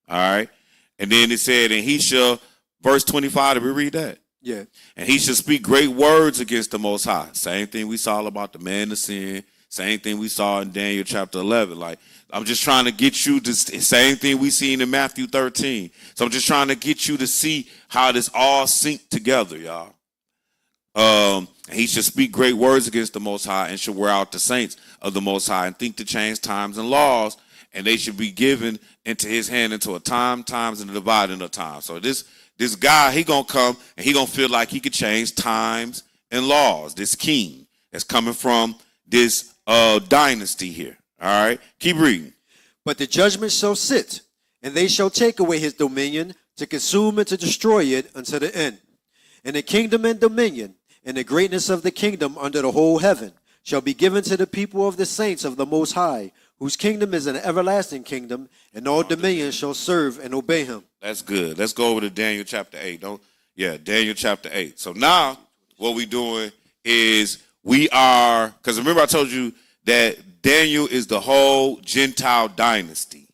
All right. And then it said, and he shall, verse 25, did we read that? Yeah. And he shall speak great words against the Most High. Same thing we saw about the man of sin. Same thing we saw in Daniel chapter 11. Like, I'm just trying to get you to, same thing we seen in Matthew 13. So I'm just trying to get you to see how this all sync together, y'all. And he shall speak great words against the Most High, and shall wear out the saints of the Most High, and think to change times and laws, and they should be given into his hand until a time, times, and the dividing of time. So this guy, he gonna come and he gonna feel like he could change times and laws. This king that's coming from this dynasty here. All right, keep reading. But the judgment shall sit, and they shall take away his dominion, to consume and to destroy it unto the end. And the kingdom and dominion, and the greatness of the kingdom under the whole heaven, shall be given to the people of the saints of the Most High, whose kingdom is an everlasting kingdom, and all dominions shall serve and obey him. That's good. Let's go over to Daniel chapter 8. Daniel chapter 8. So now what we're doing is because remember I told you that Daniel is the whole Gentile dynasty.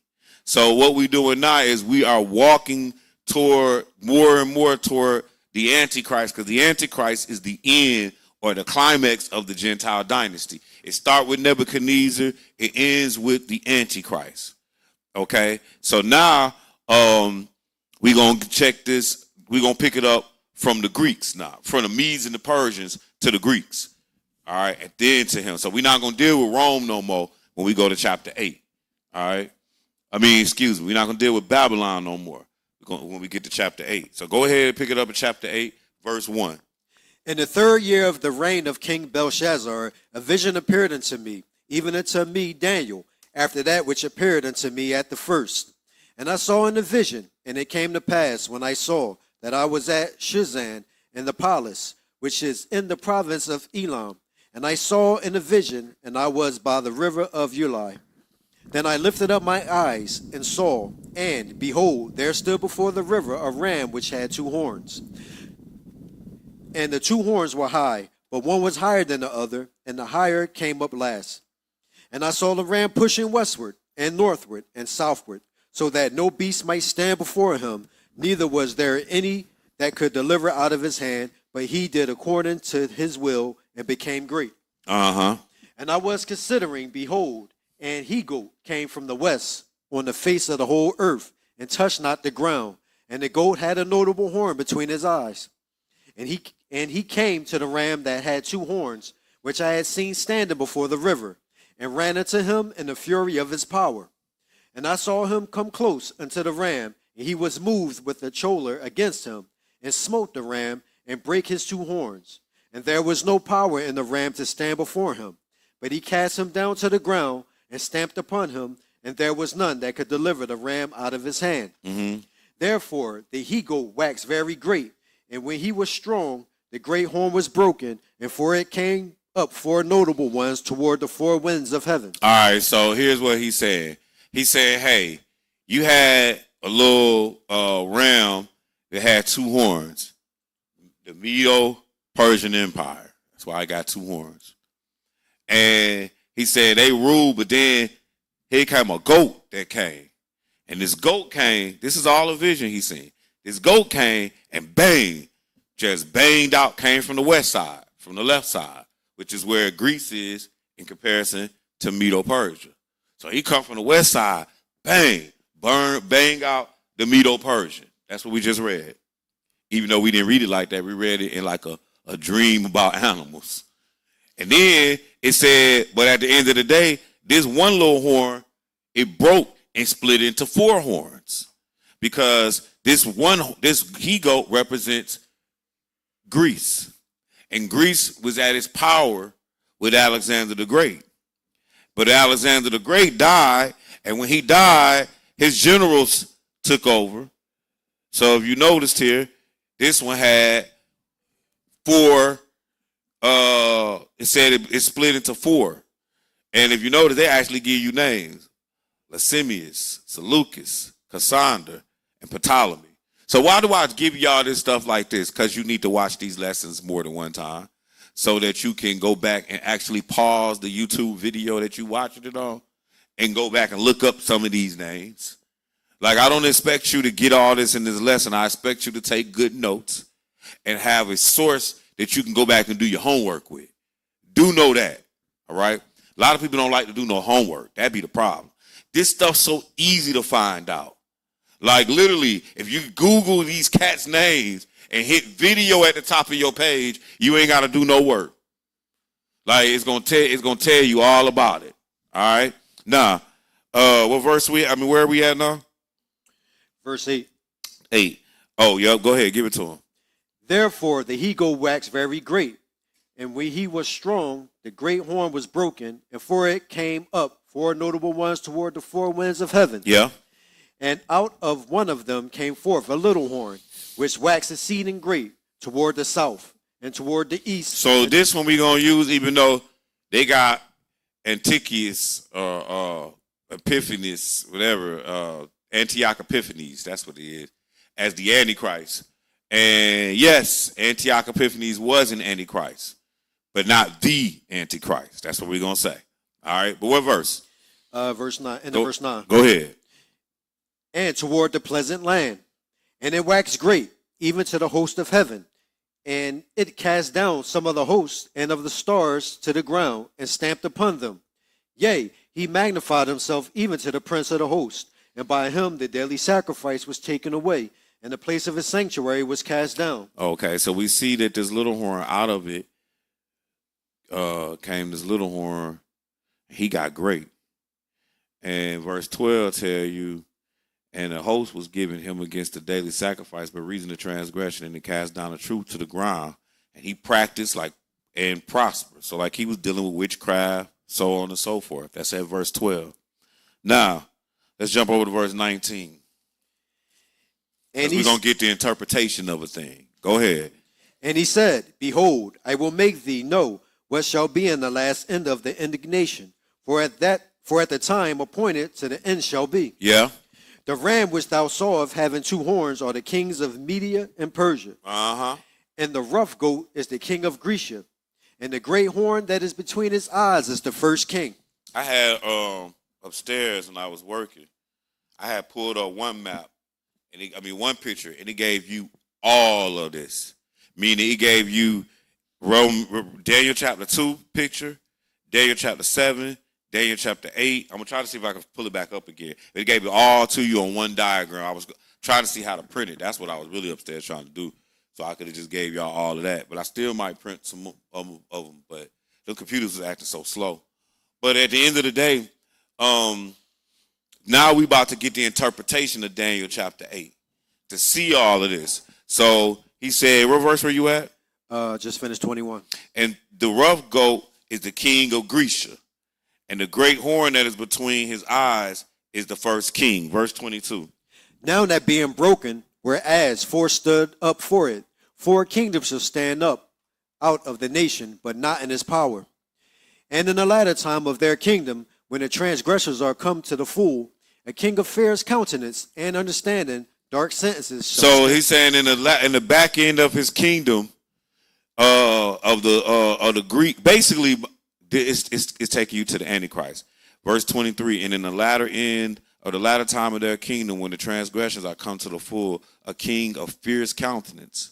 So what we're doing now is we are walking toward more and more toward the Antichrist, because the Antichrist is the end or the climax of the Gentile dynasty. It starts with Nebuchadnezzar. It ends with the Antichrist. Okay? So now we're going to check this. We're going to pick it up from the Greeks now, from the Medes and the Persians to the Greeks. All right? And then to him. So we're not going to deal with Rome no more when we go to chapter 8. All right? We're not going to deal with Babylon no more when we get to chapter 8. So go ahead and pick it up at chapter 8, verse 1. In the 3rd year of the reign of King Belshazzar, a vision appeared unto me, even unto me Daniel, after that which appeared unto me at the first. And I saw in the vision, and it came to pass, when I saw, that I was at Shizan in the palace, which is in the province of Elam. And I saw in the vision, and I was by the river of Ulai. Then I lifted up my eyes, and saw, and, behold, there stood before the river a ram which had 2 horns. And the 2 horns were high, but one was higher than the other, and the higher came up last. And I saw the ram pushing westward, and northward, and southward, so that no beast might stand before him, neither was there any that could deliver out of his hand, but he did according to his will, and became great. And I was considering, behold, and he-goat came from the west on the face of the whole earth, and touched not the ground. And the goat had a notable horn between his eyes. And he came to the ram that had 2 horns, which I had seen standing before the river, and ran unto him in the fury of his power. And I saw him come close unto the ram, and he was moved with the choler against him, and smote the ram, and brake his 2 horns. And there was no power in the ram to stand before him. But he cast him down to the ground, and stamped upon him, and there was none that could deliver the ram out of his hand. Therefore the he-goat waxed very great, and when he was strong, the great horn was broken, and for it came up 4 notable ones toward the 4 winds of heaven. All right, so here's what he said. He said, hey, you had a little ram that had 2 horns. The Medo-Persian Empire. That's why I got 2 horns. And he said they ruled, but then here came a goat that came. And this goat came, this is all a vision he's seen. This goat came and bang, just banged out, came from the west side, from the left side, which is where Greece is in comparison to Medo-Persia. So he come from the west side, bang, bang out the Medo-Persian. That's what we just read. Even though we didn't read it like that, we read it in like a dream about animals. And then it said, but at the end of the day, this one little horn, it broke and split into 4 horns. Because this he-goat represents Greece. And Greece was at its power with Alexander the Great. But Alexander the Great died, and when he died, his generals took over. So if you noticed here, this one had 4, it said it split into 4. And if you notice, they actually give you names. Lasimius, Seleucus, Cassander, and Ptolemy. So why do I give y'all this stuff like this? Because you need to watch these lessons more than one time so that you can go back and actually pause the YouTube video that you watched it on and go back and look up some of these names. Like, I don't expect you to get all this in this lesson. I expect you to take good notes and have a source that you can go back and do your homework with. Do know that, all right? A lot of people don't like to do no homework. That'd be the problem. This stuff's so easy to find out. Like, literally, if you Google these cats' names and hit video at the top of your page, you ain't got to do no work. Like, it's gonna tell you all about it. All right? Now, what verse where are we at now? Verse 8. 8. Oh, yep, go ahead, give it to him. Therefore the he-goat waxed very great, and when he was strong, the great horn was broken, and for it came up 4 notable ones toward the 4 winds of heaven. Yeah. And out of one of them came forth a little horn, which waxed exceeding great toward the south and toward the east. So this one we're going to use, even though they got Antiochus, Epiphanes, whatever, Antioch Epiphanes, that's what it is, as the Antichrist. And yes, Antioch Epiphanes was an Antichrist, but not the Antichrist. That's what we're going to say. All right, but what verse? Verse 9. Verse 9. Go ahead. And toward the pleasant land. And it waxed great, even to the host of heaven. And it cast down some of the hosts and of the stars to the ground, and stamped upon them. Yea, he magnified himself even to the prince of the host. And by him the daily sacrifice was taken away, and the place of his sanctuary was cast down. Okay, so we see that this little horn, out of it came this little horn. He got great. And verse 12 tell you, and the host was given him against the daily sacrifice by reason of transgression, and he cast down the truth to the ground, and he practiced like and prospered. So like he was dealing with witchcraft, so on and so forth. That's at verse 12. Now, let's jump over to verse 19. And we're going to get the interpretation of a thing. Go ahead. And he said, Behold, I will make thee know what shall be in the last end of the indignation. For at the time appointed to the end shall be. Yeah. The ram which thou sawest having two horns are the kings of Media and Persia. Uh-huh. And the rough goat is the king of Grecia. And the great horn that is between his eyes is the first king. I had upstairs when I was working, I had pulled up one map, and one picture, and it gave you all of this. Meaning it gave you Daniel chapter 2 picture, Daniel chapter 7, Daniel chapter 8. I'm going to try to see if I can pull it back up again. It gave it all to you on one diagram. I was trying to see how to print it. That's what I was really upstairs trying to do. So I could have just gave y'all all of that. But I still might print some of them. But the computers was acting so slow. But at the end of the day, now we about to get the interpretation of Daniel chapter 8 to see all of this. So he said, what verse were you at? Just finished 21. And the rough goat is the king of Grecia. And the great horn that is between his eyes is the first king. Verse 22. Now that being broken, whereas four stood up for it, 4 kingdoms shall stand up out of the nation, but not in his power. And in the latter time of their kingdom, when the transgressors are come to the full, a king of fair countenance and understanding, dark sentences. So he's saying in the back end of his kingdom, of the Greek, basically, it's taking you to the Antichrist. Verse 23, and in the latter end of the latter time of their kingdom, when the transgressions are come to the full, a king of fierce countenance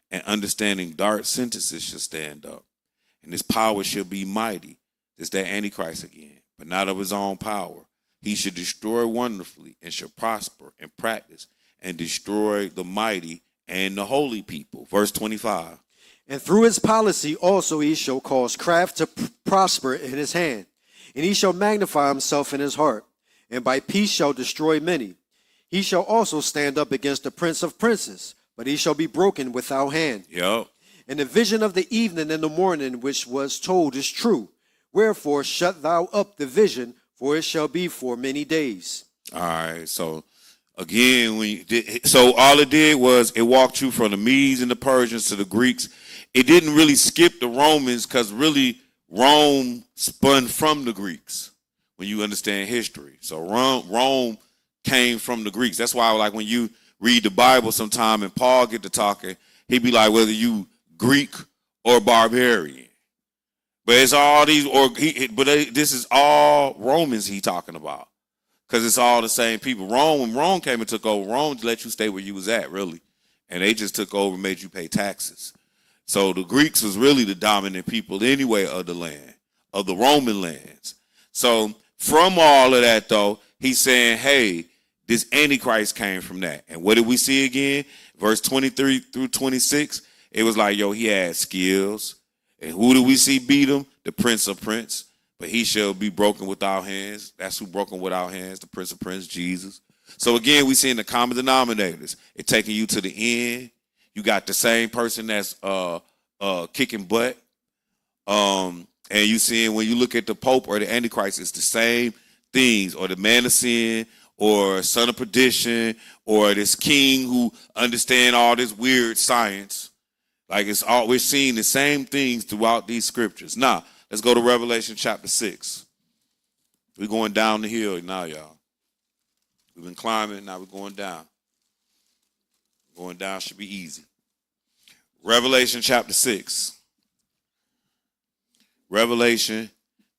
and understanding dark sentences shall stand up, and his power shall be mighty. It's that Antichrist again, but not of his own power. He should destroy wonderfully and shall prosper and practice and destroy the mighty and the holy people. Verse 25. And through his policy also he shall cause craft to prosper in his hand, and he shall magnify himself in his heart, and by peace shall destroy many. He shall also stand up against the prince of princes, but he shall be broken without hand. Yep. And the vision of the evening and the morning which was told is true. Wherefore shut thou up the vision, for it shall be for many days. All right, so again, so all it did was it walked you from the Medes and the Persians to the Greeks. It didn't really skip the Romans, because really Rome spun from the Greeks when you understand history. So Rome came from the Greeks. That's why, like, when you read the Bible sometime and Paul get to talking, he'd be like, whether you Greek or barbarian. But it's all these, this is all Romans he talking about, because it's all the same people. When Rome came and took over, Rome let you stay where you was at, really, and they just took over and made you pay taxes. So the Greeks was really the dominant people anyway of the land, of the Roman lands. So from all of that, though, he's saying, hey, this Antichrist came from that. And what did we see again? Verse 23 through 26, it was like, he had skills. And who do we see beat him? The Prince of Prince. But he shall be broken without hands. That's who broken without hands, the Prince of Prince, Jesus. So again, we see in the common denominators, it taking you to the end. You got the same person that's kicking butt. And you seeing when you look at the Pope or the Antichrist, it's the same things, or the man of sin, or son of perdition, or this king who understand all this weird science. Like, we're seeing the same things throughout these scriptures. Now, let's go to Revelation chapter 6. We're going down the hill now, y'all. We've been climbing, now we're going down. Going down should be easy. Revelation chapter 6. Revelation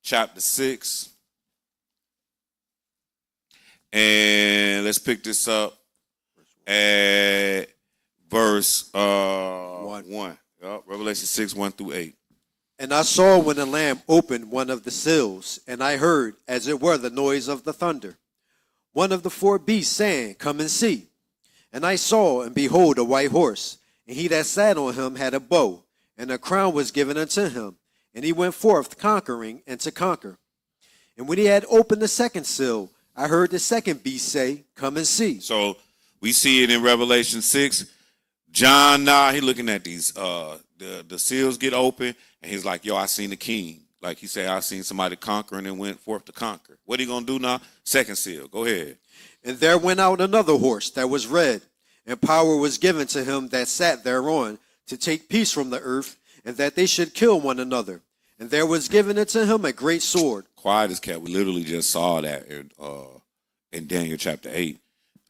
chapter 6. And let's pick this up at verse 1. Yep. Revelation 6, 1 through 8. And I saw when the Lamb opened one of the seals, and I heard, as it were, the noise of the thunder. One of the 4 beasts saying, Come and see. And I saw, and behold, a white horse, and he that sat on him had a bow, and a crown was given unto him, and he went forth conquering and to conquer. And when he had opened the second seal, I heard the second beast say, Come and see. So we see it in Revelation 6. John, he looking at these the seals get open, and he's like, yo, I seen the king. Like he said, I seen somebody conquering and went forth to conquer. What are you going to do now? Second seal. Go ahead. And there went out another horse that was red, and power was given to him that sat thereon to take peace from the earth, and that they should kill one another. And there was given unto him a great sword. Quiet as cat. We literally just saw that in Daniel chapter 8.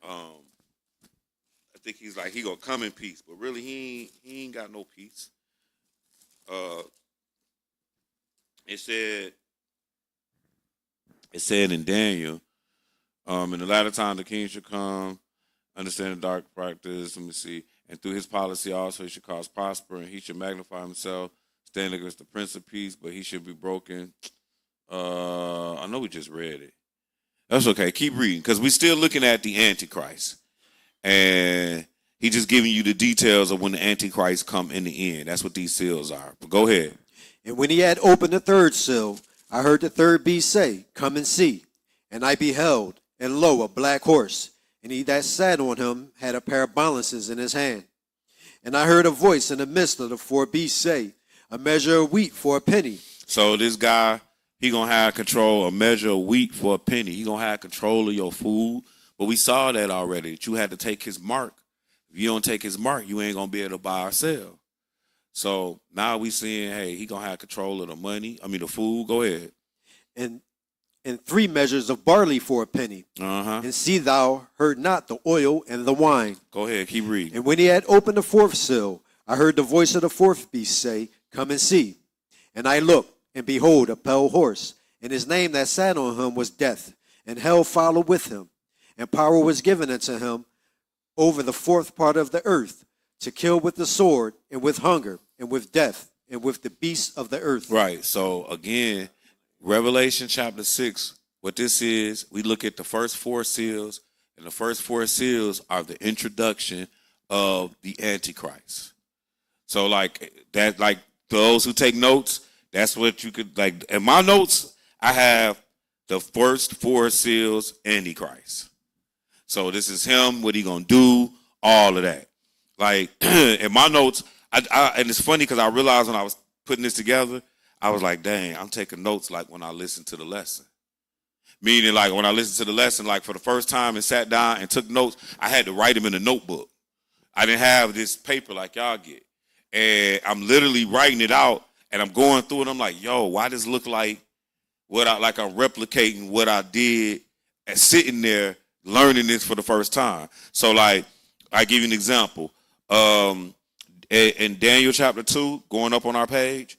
I think he's like, he gonna come in peace, but really he ain't got no peace. It said in Daniel, in the latter time the king should come, understand the dark practice, let me see, and through his policy also he should cause prosper, and he should magnify himself, stand against the Prince of Peace, but he should be broken. I know we just read it. That's okay. Keep reading, because we're still looking at the Antichrist. And he just giving you the details of when the Antichrist come in the end. That's what these seals are. But go ahead. And when he had opened the third seal, I heard the third beast say, Come and see. And I beheld, and lo, a black horse, and he that sat on him had a pair of balances in his hand. And I heard a voice in the midst of the four beasts say, A measure of wheat for a penny. So this guy, he going to have control, a measure of wheat for a penny. He going to have control of your food. But we saw that already, that you had to take his mark. If you don't take his mark, you ain't going to be able to buy or sell. So now we seeing, hey, he going to have control of the food. Go ahead. And 3 measures of barley for a penny. And see thou heard not the oil and the wine. Go ahead, keep reading. And when he had opened the fourth seal, I heard the voice of the fourth beast say, Come and see. And I looked, and behold, a pale horse, and his name that sat on him was Death, and hell followed with him. And power was given unto him over the fourth part of the earth, to kill with the sword, and with hunger, and with death, and with the beasts of the earth. Right. So again, Revelation chapter 6, what this is, we look at the first 4 seals, and the first 4 seals are the introduction of the Antichrist. So like that, like those who take notes, that's what you could, like in my notes, I have the first 4 seals, Antichrist. So this is him, what he gonna do, all of that. Like in my notes, I and it's funny because I realized when I was putting this together, I was like, dang, I'm taking notes like when I listen to the lesson. Meaning like when I listened to the lesson, like for the first time and sat down and took notes, I had to write them in a notebook. I didn't have this paper like y'all get. And I'm literally writing it out and I'm going through it. I'm like, yo, why does it look like I'm replicating what I did and sitting there learning this for the first time. So like, I give you an example. In Daniel chapter 2, going up on our page,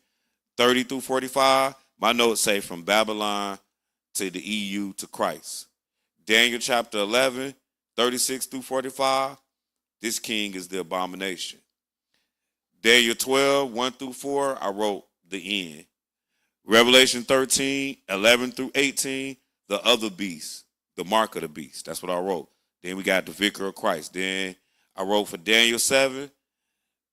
30 through 45, my notes say from Babylon to the EU to Christ. Daniel chapter 11, 36 through 45, this king is the abomination. Daniel 12, 1 through 4, I wrote the end. Revelation 13, 11 through 18, the other beast. The mark of the beast. That's what I wrote. Then we got the vicar of Christ. Then I wrote for Daniel 7,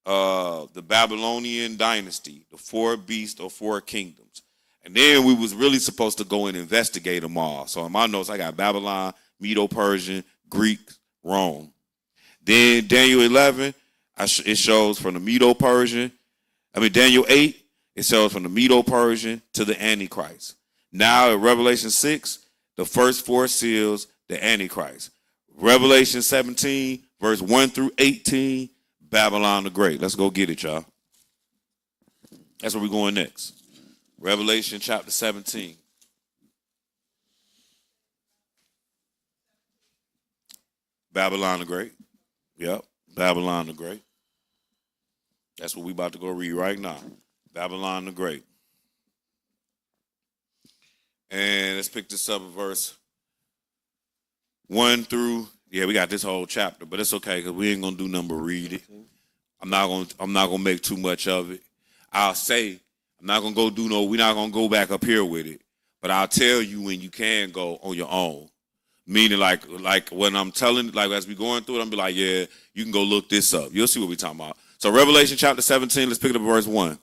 the Babylonian dynasty, the 4 beasts or 4 kingdoms. And then we was really supposed to go and investigate them all. So in my notes, I got Babylon, Medo-Persian, Greek, Rome. Then Daniel 11, it shows from the Medo-Persian. Daniel 8, it shows from the Medo-Persian to the Antichrist. Now in Revelation 6, the first 4 seals, the Antichrist. Revelation 17, verse 1 through 18, Babylon the Great. Let's go get it, y'all. That's where we're going next. Revelation chapter 17. Babylon the Great. Yep, Babylon the Great. That's what we about to go read right now. Babylon the Great. And let's pick this up at verse 1 through, we got this whole chapter, but it's okay because we ain't gonna do nothing but read it. I'm not gonna make too much of it. I'll say we're not gonna go back up here with it, but I'll tell you when you can go on your own. Meaning like when I'm telling, like as we going through it, I'm be like, yeah, you can go look this up. You'll see what we're talking about. So Revelation chapter 17, let's pick it up at verse 1.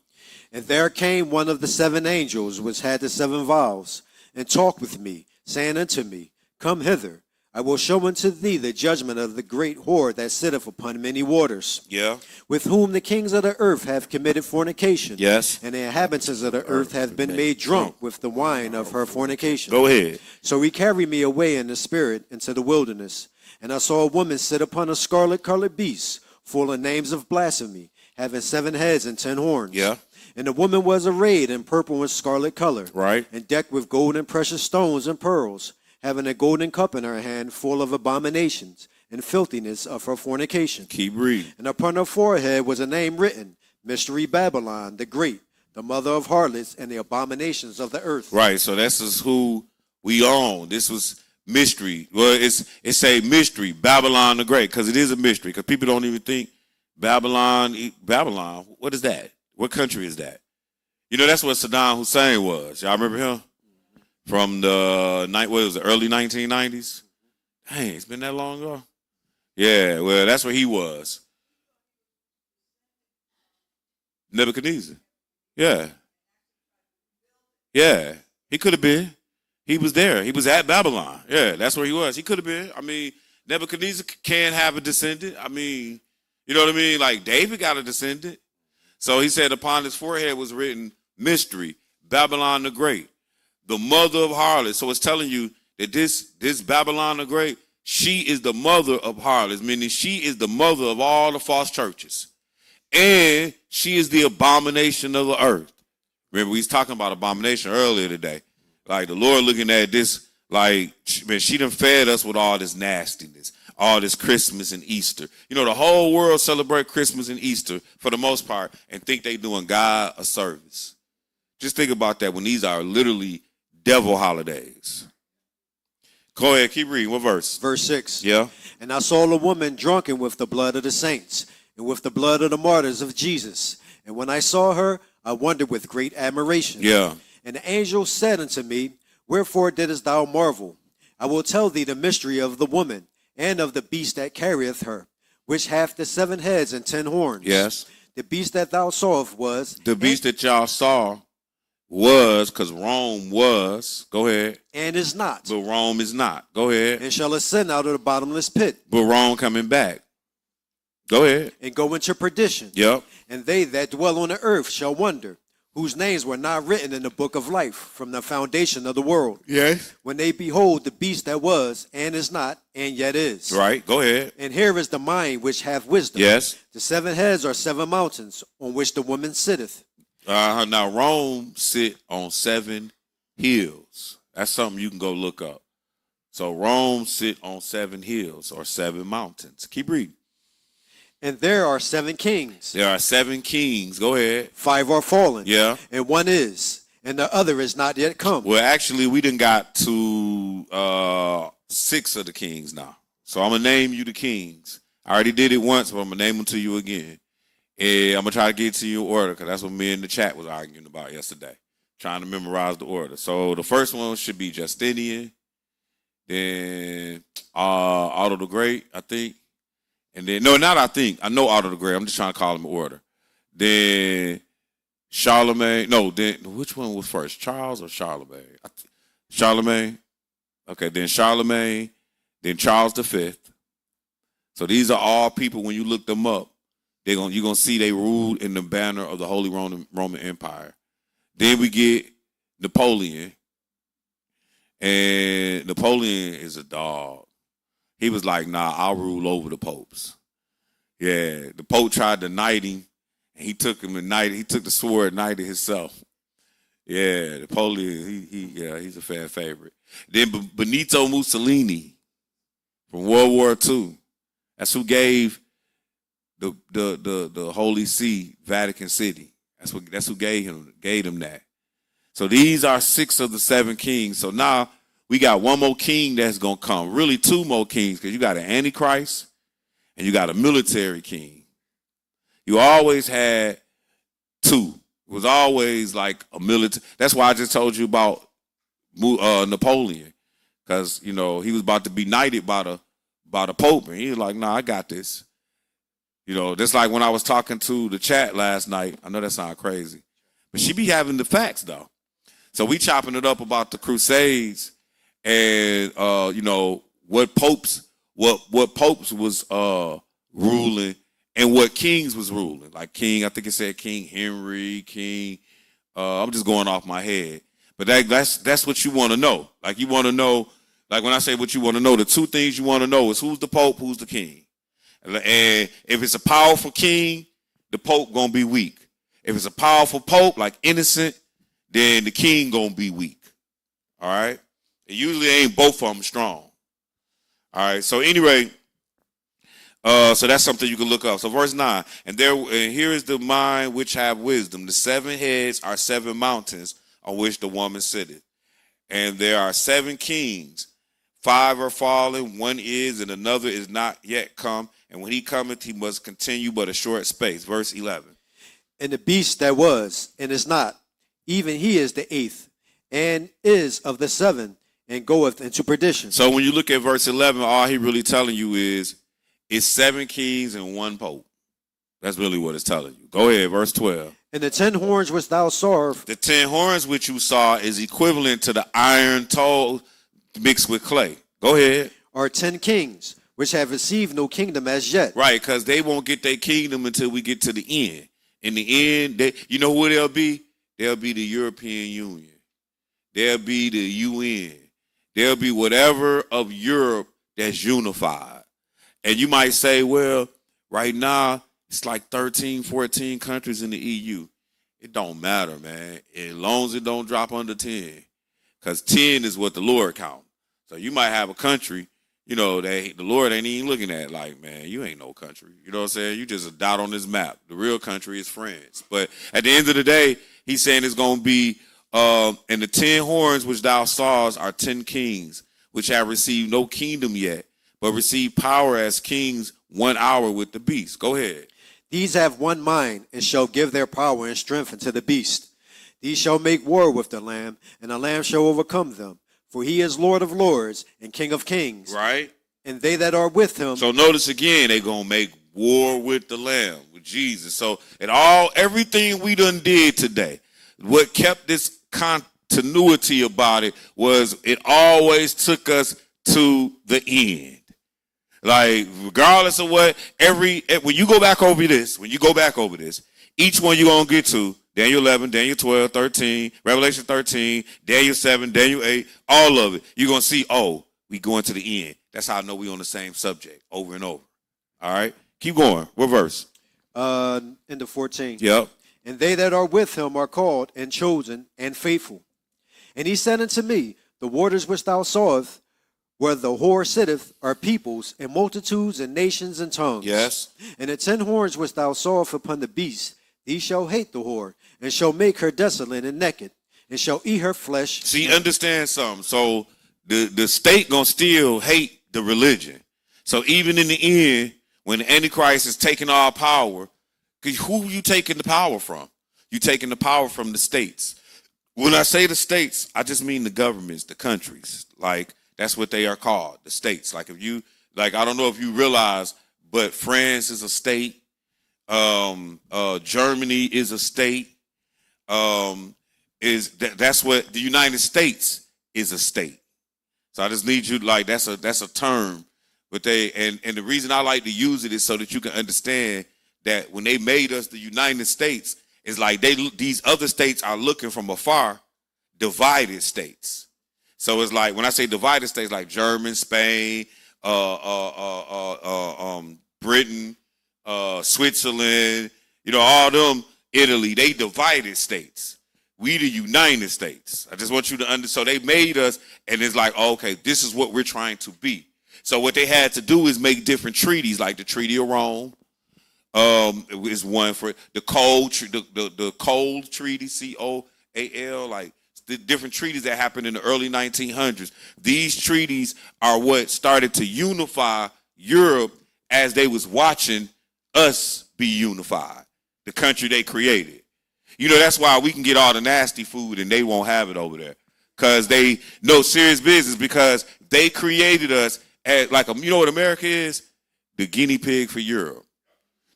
And there came one of the 7 angels which had the 7 vials, and talked with me, saying unto me, Come hither, I will show unto thee the judgment of the great whore that sitteth upon many waters, Yeah. with whom the kings of the earth have committed fornication. Yes. And the inhabitants of the earth have been made drunk with the wine of her fornication. Go ahead. So he carried me away in the spirit into the wilderness. And I saw a woman sit upon a scarlet-colored beast, full of names of blasphemy, having 7 heads and 10 horns. Yeah. And the woman was arrayed in purple and scarlet color, Right. and decked with gold and precious stones and pearls, having a golden cup in her hand full of abominations and filthiness of her fornication. Keep reading. And upon her forehead was a name written, Mystery Babylon, the Great, the mother of harlots and the abominations of the earth. Right. So this is who we own. This was mystery. Well, it's a mystery, Babylon the Great, because it is a mystery. Because people don't even think Babylon. What is that? What country is that? You know, that's what Saddam Hussein was. Y'all remember him? From the early 1990s? Dang, it's been that long ago? Yeah, well, that's where he was. Nebuchadnezzar. Yeah. Yeah. He could have been. He was there. He was at Babylon. Yeah, that's where he was. He could have been. I mean, Nebuchadnezzar can have a descendant. I mean, you know what I mean? Like David got a descendant. So he said upon his forehead was written, Mystery, Babylon the Great, the mother of harlots. So it's telling you that this Babylon the Great, she is the mother of harlots, meaning she is the mother of all the false churches. And she is the abomination of the earth. Remember, we was talking about abomination earlier today. Like the Lord looking at this, like, man, she done fed us with all this nastiness, all this Christmas and Easter. You know, the whole world celebrate Christmas and Easter for the most part and think they doing God a service. Just think about that when these are literally devil holidays. Go ahead, keep reading. What verse? Verse 6. Yeah. And I saw a woman drunken with the blood of the saints and with the blood of the martyrs of Jesus. And when I saw her, I wondered with great admiration. Yeah. And the angel said unto me, Wherefore didst thou marvel? I will tell thee the mystery of the woman and of the beast that carrieth her, which hath the 7 heads and 10 horns. Yes. The beast that thou sawest was... The beast that y'all saw was, because Rome was, go ahead. And is not. But Rome is not. Go ahead. And shall ascend out of the bottomless pit. But Rome coming back. Go ahead. And go into perdition. Yep. And they that dwell on the earth shall wonder, whose names were not written in the book of life from the foundation of the world. Yes. When they behold the beast that was, and is not, and yet is. Right. Go ahead. And here is the mind which hath wisdom. Yes. The 7 heads are 7 mountains on which the woman sitteth. Now, Rome sit on 7 hills. That's something you can go look up. So Rome sit on 7 hills or 7 mountains. Keep reading. And there are 7 kings. There are 7 kings. Go ahead. 5 are fallen. Yeah. And 1 is, and the other is not yet come. Well, actually, we done got to 6 of the kings now. So I'm going to name you the kings. I already did it once, but I'm going to name them to you again. And I'm going to try to get to you in order because that's what me and the chat was arguing about yesterday, trying to memorize the order. So the first one should be Justinian, then Otto the Great, I think. And then, no, not I think. I know Otto the Great. I'm just trying to call him in order. Then Charlemagne. No, then which one was first? Charles or Charlemagne? Charlemagne. Okay, then Charlemagne. Then Charles V. So these are all people, when you look them up, you're going to see they ruled in the banner of the Holy Roman Empire. Then we get Napoleon. And Napoleon is a dog. He was like, nah, I'll rule over the popes. Yeah, the Pope tried to knight him, and he took him and knighted. He took the sword and knighted himself. Yeah, Napoleon, he's a fan favorite. Then Benito Mussolini from World War II. That's who gave the Holy See, Vatican City. That's who gave him that. So these are 6 of the 7 kings. So now we got 1 more king that's going to come. Really 2 more kings, because you got an Antichrist and you got a military king. You always had 2. It was always like a military. That's why I just told you about Napoleon, because, you know, he was about to be knighted by the Pope, and he was like, nah, I got this. You know, just like when I was talking to the chat last night. I know that sounds crazy, but she be having the facts, though. So we chopping it up about the Crusades and, you know, what popes was ruling and what kings was ruling. Like King, I think it said King Henry, King. I'm just going off my head, but that's what you want to know. Like you want to know, like when I say what you want to know, the two things you want to know is who's the pope, who's the king. And if it's a powerful king, the pope gonna be weak. If it's a powerful pope like Innocent, then the king gonna be weak. All right. It usually ain't both of them strong. All right. So anyway, so that's something you can look up. So verse 9, and here is the mind which have wisdom. The 7 heads are 7 mountains on which the woman sitteth, and there are 7 kings. 5 are fallen, 1 is, and another is not yet come. And when he cometh, he must continue but a short space. Verse 11. And the beast that was and is not, even he is the 8th, and is of the 7, and goeth into perdition. So when you look at verse 11, all he really telling you is it's 7 kings and 1 pope. That's really what it's telling you. Go ahead, verse 12. And the 10 horns which thou sawest, the 10 horns which you saw is equivalent to the iron told mixed with clay. Go ahead. are 10 kings, which have received no kingdom as yet. Right, because they won't get their kingdom until we get to the end. In the end, you know who they'll be? They'll be the European Union. They'll be the UN. They'll be whatever of Europe that's unified. And you might say, well, right now, it's like 13, 14 countries in the EU. It don't matter, man. As long as it don't drop under 10. Because 10 is what the Lord count. So you might have a country, you know, the Lord ain't even looking at like, man, you ain't no country. You know what I'm saying? You just a dot on this map. The real country is France. But at the end of the day, he's saying it's going to be, and the 10 horns which thou sawest are 10 kings, which have received no kingdom yet, but receive power as kings 1 hour with the beast. Go ahead. These have one mind, and shall give their power and strength unto the beast. These shall make war with the Lamb, and the Lamb shall overcome them. For he is Lord of lords and King of kings. Right. And they that are with him. So notice again, they're going to make war with the Lamb, with Jesus. So everything we done did today, what kept this continuity about it was it always took us to the end. Like, regardless of what, when you go back over this, each one you're going to get to, Daniel 11, Daniel 12, 13, Revelation 13, Daniel 7, Daniel 8, all of it, you're going to see, we going to the end. That's how I know we're on the same subject over and over. All right? Keep going. What verse? Into 14. Yep. And they that are with him are called and chosen and faithful. And he said unto me, the waters which thou sawest, where the whore sitteth, are peoples and multitudes and nations and tongues. Yes. And the 10 horns which thou sawest upon the beast, these shall hate the whore, and shall make her desolate and naked, and shall eat her flesh. See, understand something. So the state gonna still hate the religion. So even in the end, when the Antichrist is taking all power, who you taking the power from? You taking the power from the states. When I say the states, I just mean the governments, the countries. Like, that's what they are called, the states. Like, I don't know if you realize, but France is a state. Germany is a state. That's what the United States is a state. So I just need you that's a term, but and the reason I like to use it is so that you can understand that when they made us the United States, it's like these other states are looking from afar, divided states. So it's like when I say divided states, like German, Spain, Britain, Switzerland, all them, Italy, they divided states. We the United States. I just want you to understand. So they made us, and it's like, okay, this is what we're trying to be. So what they had to do is make different treaties, like the Treaty of Rome. Is one for the Cold Treaty, COAL, like the different treaties that happened in the early 1900s. These treaties are what started to unify Europe as they was watching us be unified, the country they created. That's why we can get all the nasty food and they won't have it over there, because they know serious business, because they created us as you know what America is? The guinea pig for Europe.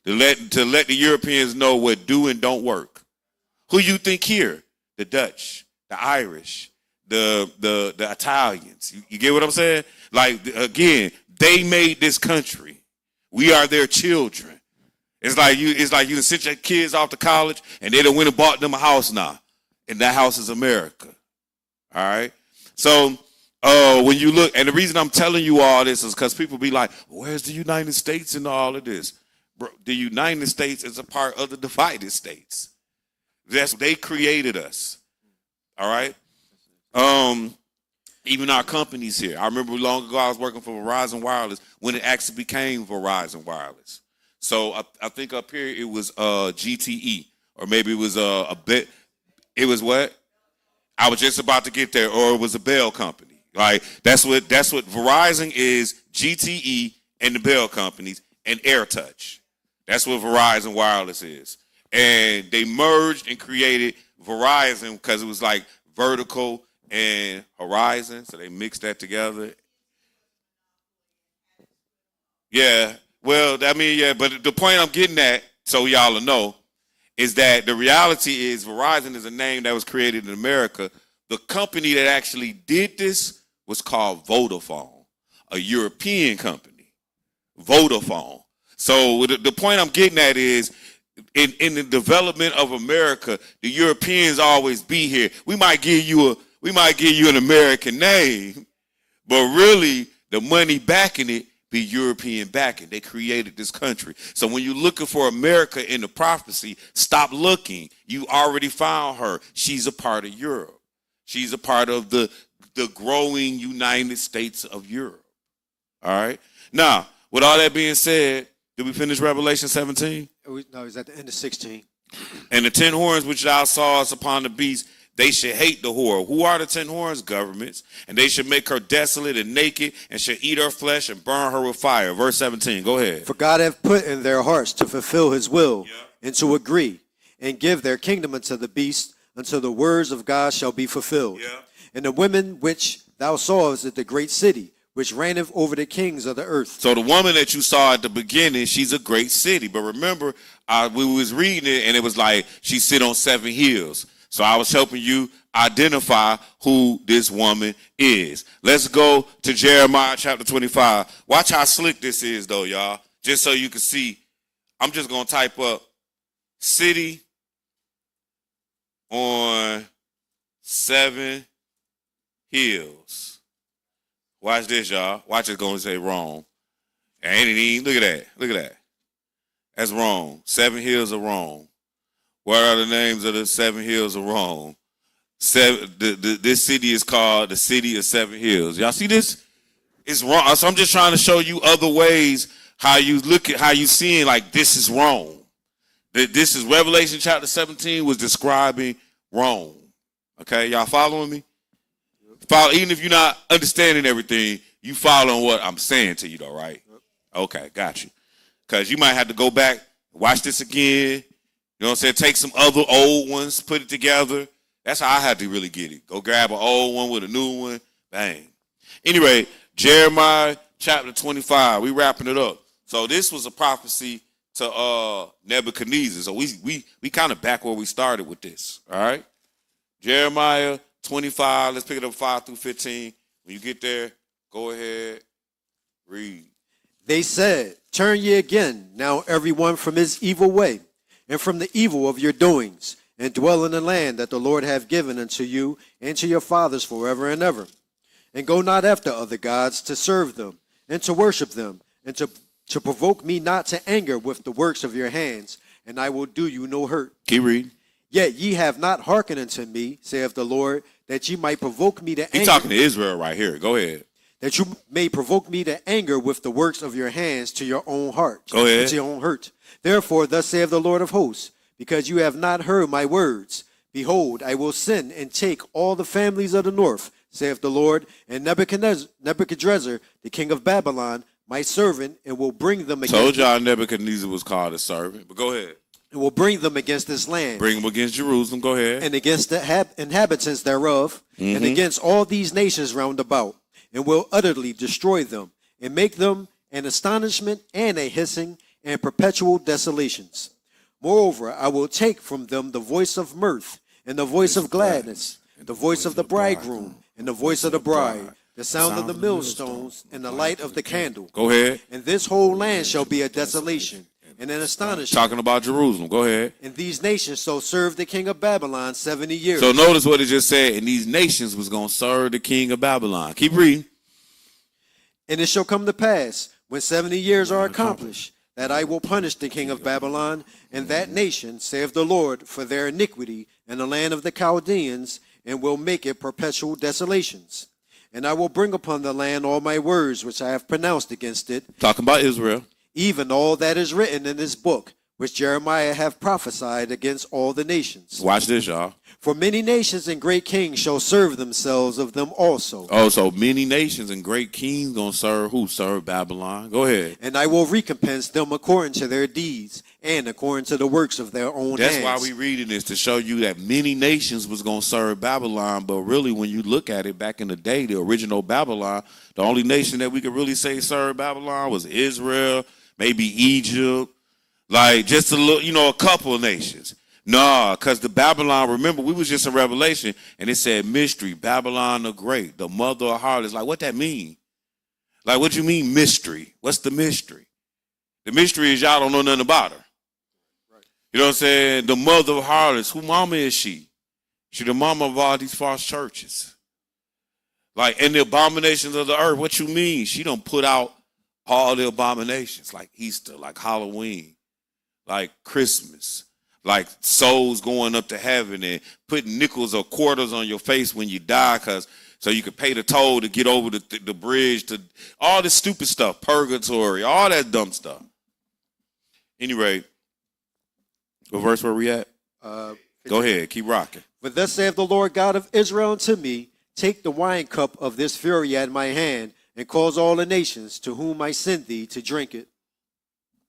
To let the Europeans know what do and don't work. Who you think here? The Dutch, the Irish, the Italians. You get what I'm saying? Like, again, they made this country. We are their children. It's like you done sent your kids off to college and they done went and bought them a house now. And that house is America. All right? So when you look, and the reason I'm telling you all this is because people be like, where's the United States in all of this? Bro, the United States is a part of the divided states. They created us. All right? Even our companies here. I remember long ago I was working for Verizon Wireless when it actually became Verizon Wireless. So I think up here it was GTE, or maybe it was a bit. It was what? I was just about to get there, or it was a Bell company. Like that's what Verizon is. GTE and the Bell companies and AirTouch. That's what Verizon Wireless is. And they merged and created Verizon because it was like vertical and horizon. So they mixed that together. Yeah. Well, I mean, yeah, but the point I'm getting at, so y'all will know, is that the reality is Verizon is a name that was created in America. The company that actually did this was called Vodafone, a European company. Vodafone. So the point I'm getting at is, in the development of America, the Europeans always be here. We might give you an American name, but really the money backing it be European backing. They created this country. So when you're looking for America in the prophecy, stop looking. You already found her. She's a part of Europe. She's a part of the growing United States of Europe. All right? Now, with all that being said, did we finish Revelation 17? No, it's at the end of 16. And the 10 horns which thou sawest upon the beast, they should hate the whore. Who are the 10 horns? Governments. And they should make her desolate and naked, and should eat her flesh and burn her with fire. Verse 17, go ahead. For God hath put in their hearts to fulfill his will, and to agree, and give their kingdom unto the beast, until the words of God shall be fulfilled. And the women which thou sawest at the great city, which reigneth over the kings of the earth. So the woman that you saw at the beginning, she's a great city. But remember, we was reading it, and it was like she sit on 7 hills. So I was helping you identify who this woman is. Let's go to Jeremiah chapter 25. Watch how slick this is, though, y'all. Just so you can see. I'm just going to type up city on 7 hills. Watch this, y'all. Watch it's going to say wrong. Ain't it even? Look at that. Look at that. That's wrong. 7 hills are wrong. What are the names of the 7 hills of Rome? This city is called the city of 7 hills. Y'all see this? It's wrong. So I'm just trying to show you other ways how you look at how you seeing like this is Rome. This is Revelation chapter 17 was describing Rome. Okay, y'all following me? Even if you're not understanding everything, you following what I'm saying to you though, right? Okay, got you. Because you might have to go back, watch this again. You know what I'm saying? Take some other old ones, put it together. That's how I had to really get it. Go grab an old one with a new one. Bang. Anyway, Jeremiah chapter 25. We wrapping it up. So this was a prophecy to Nebuchadnezzar. So we kind of back where we started with this. All right? Jeremiah 25. Let's pick it up 5 through 15. When you get there, go ahead, read. They said, turn ye again, now every one from his evil way, and from the evil of your doings, and dwell in the land that the Lord hath given unto you and to your fathers forever and ever. And go not after other gods to serve them, and to worship them, and to provoke me not to anger with the works of your hands, and I will do you no hurt. Keep reading. Yet ye have not hearkened unto me, saith the Lord, that ye might provoke me to anger. He's talking to Israel right here. Go ahead. That you may provoke me to anger with the works of your hands to your own heart. Go ahead. To your own hurt. Therefore, thus saith the Lord of hosts, because you have not heard my words, behold, I will send and take all the families of the north, saith the Lord, and Nebuchadnezzar, the king of Babylon, my servant, and will bring them against. Told y'all Nebuchadnezzar was called a servant, but go ahead. And will bring them against this land. Bring them against Jerusalem. Go ahead. And against the inhabitants thereof, and against all these nations round about, and will utterly destroy them, and make them an astonishment and a hissing and perpetual desolations. Moreover, I will take from them the voice of mirth, and the voice of gladness, the voice of the bridegroom, and the voice of the bride, the sound of the millstones, and the light of the candle. Go ahead. And this whole land shall be a desolation and an astonishment. Talking about Jerusalem. Go ahead. And these nations shall serve the king of Babylon 70 years. So notice what it just said. And these nations was going to serve the king of Babylon. Keep reading. And it shall come to pass, when 70 years are accomplished, that I will punish the king of Babylon and that nation, saith the Lord, for their iniquity in the land of the Chaldeans, and will make it perpetual desolations. And I will bring upon the land all my words which I have pronounced against it. Talking about Israel. Even all that is written in this book, which Jeremiah hath prophesied against all the nations. Watch this, y'all. For many nations and great kings shall serve themselves of them also. Oh, so many nations and great kings gonna serve who? Serve Babylon. Go ahead. And I will recompense them according to their deeds and according to the works of their own That's hands. why we reading this, to show you that many nations was gonna serve Babylon. But really, when you look at it back in the day, the original Babylon, the only nation that we could really say served Babylon was Israel, maybe Egypt, like just a little, a couple of nations. No, because the Babylon, remember, we was just in Revelation, and it said mystery, Babylon the Great, the mother of harlots. Like, what that mean? Like, what you mean mystery? What's the mystery? The mystery is y'all don't know nothing about her. Right. You know what I'm saying? The mother of harlots. Who mama is she? She the mama of all these false churches. Like, and the abominations of the earth. What you mean? She done put out all the abominations, like Easter, like Halloween, like Christmas. Like souls going up to heaven and putting nickels or quarters on your face when you die, so you could pay the toll to get over the bridge, to all this stupid stuff, purgatory, all that dumb stuff. Anyway, what verse were we at? Go ahead, keep rocking. But thus saith the Lord God of Israel unto me, take the wine cup of this fury at my hand, and cause all the nations to whom I send thee to drink it.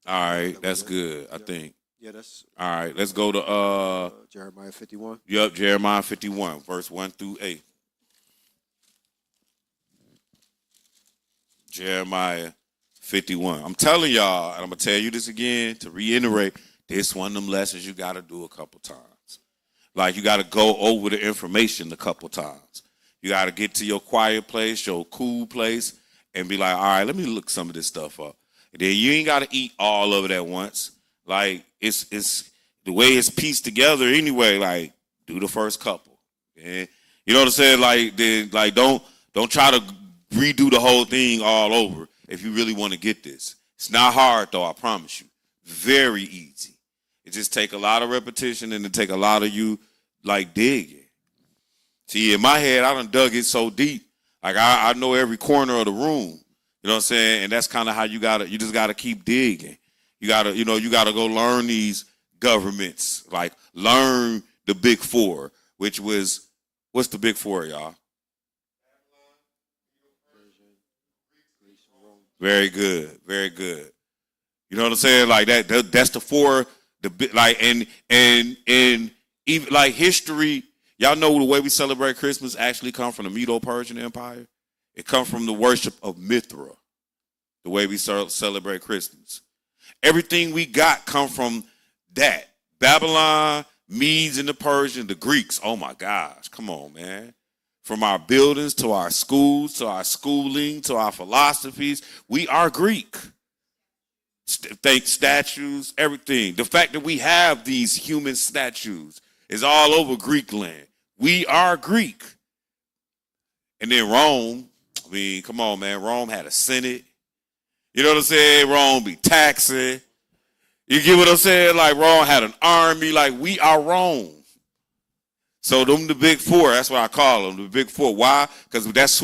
All right, that's good, I think. Yeah, that's all right. Let's go to Jeremiah 51. Yep, Jeremiah 51, verse 1 through 8. Jeremiah 51. I'm telling y'all, and I'm gonna tell you this again to reiterate. This one of them lessons you got to do a couple times. Like, you got to go over the information a couple times. You got to get to your quiet place, your cool place, and be like, all right, let me look some of this stuff up. And then you ain't got to eat all of it at once. Like, it's the way it's pieced together anyway. Like, do the first couple. And you know what I'm saying? Like, don't try to redo the whole thing all over if you really want to get this. It's not hard though, I promise you. Very easy. It just take a lot of repetition, and it take a lot of you like digging. See, in my head, I done dug it so deep. Like, I know every corner of the room. You know what I'm saying? And that's kind of how you just gotta keep digging. You gotta go learn these governments, like learn the big four, which was, what's the big four, y'all? Very good, very good. You know what I'm saying? Like that's the four, and even like history. Y'all know the way we celebrate Christmas actually come from the Medo-Persian Empire. It comes from the worship of Mithra. The way we celebrate Christmas. Everything we got come from that. Babylon, Medes and the Persians, the Greeks. Oh my gosh, come on, man. From our buildings to our schools, to our schooling, to our philosophies, we are Greek. Think statues, everything. The fact that we have these human statues is all over Greek land. We are Greek. And then Rome, I mean, come on, man. Rome had a Senate. You know what I'm saying? Rome be taxing. You get what I'm saying? Like, Rome had an army. Like, we are Rome. So them the big four. That's what I call them, the big four. Why? Because that's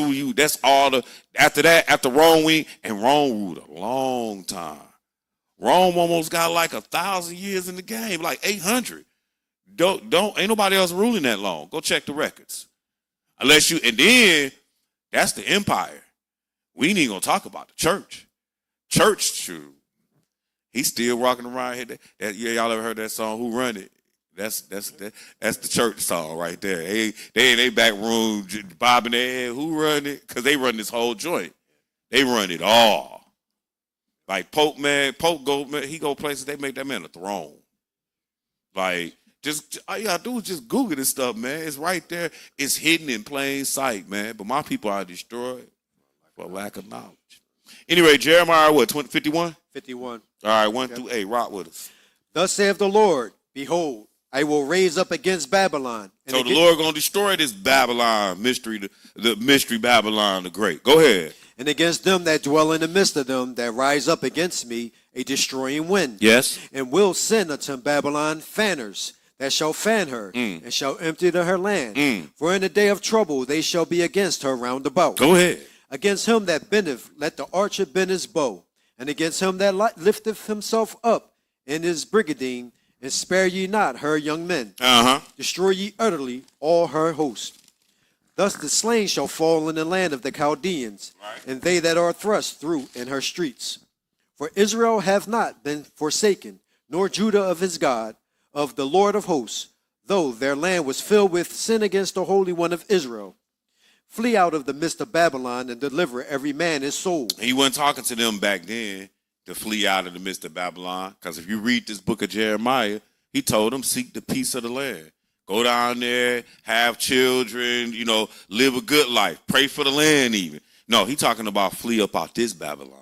all the, after Rome and Rome ruled a long time. Rome almost got like 1,000 years in the game, like 800. Ain't nobody else ruling that long. Go check the records. And then that's the empire. We ain't even gonna talk about the church. Church, true. He's still walking around here. Y'all ever heard that song? Who Run It? That's the church song right there. They in their back room bobbing their head. Who run it? Because they run this whole joint. They run it all. Like Pope he go places, they make that man a throne. Like, just all you gotta do is just Google this stuff, man. It's right there. It's hidden in plain sight, man. But my people are destroyed. for lack of knowledge. Anyway, Jeremiah, what, 51? 51. All right, 1 through 8. Rock with us. Thus saith the Lord, behold, I will raise up against Babylon. So the Lord going to destroy this Babylon mystery, the mystery Babylon the Great. Go ahead. And against them that dwell in the midst of them that rise up against me, a destroying wind. Yes. And will send unto Babylon fanners that shall fan her, and shall empty her land. For in the day of trouble they shall be against her round about. Go ahead. Against him that bendeth, let the archer bend his bow. And against him that lifteth himself up in his brigadine, and spare ye not her young men. Destroy ye utterly all her host. Thus the slain shall fall in the land of the Chaldeans, and they that are thrust through in her streets. For Israel hath not been forsaken, nor Judah of his God, of the Lord of hosts, though their land was filled with sin against the Holy One of Israel. Flee out of the midst of Babylon, and deliver every man his soul. He wasn't talking to them back then to flee out of the midst of Babylon, because if you read this book of Jeremiah, he told them, seek the peace of the land. Go down there, have children, live a good life. Pray for the land even. No, he talking about flee up out this Babylon.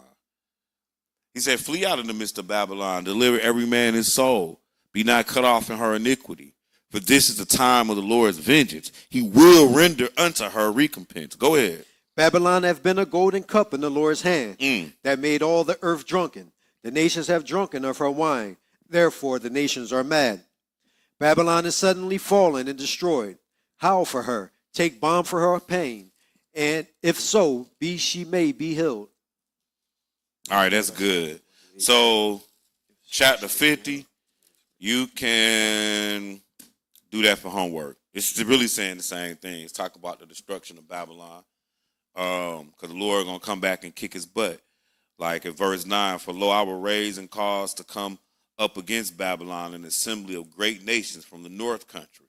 He said, flee out of the midst of Babylon, deliver every man his soul. Be not cut off in her iniquity. For this is the time of the Lord's vengeance. He will render unto her recompense. Go ahead. Babylon hath been a golden cup in the Lord's hand, that made all the earth drunken. The nations have drunken of her wine. Therefore the nations are mad. Babylon is suddenly fallen and destroyed. Howl for her. Take balm for her pain. And if so, she may be healed. All right, that's good. So, chapter 50, you can do that for homework. It's really saying the same thing. It's talking about the destruction of Babylon. Because the Lord going to come back and kick his butt. Like in verse 9, for lo, I will raise and cause to come up against Babylon an assembly of great nations from the north country.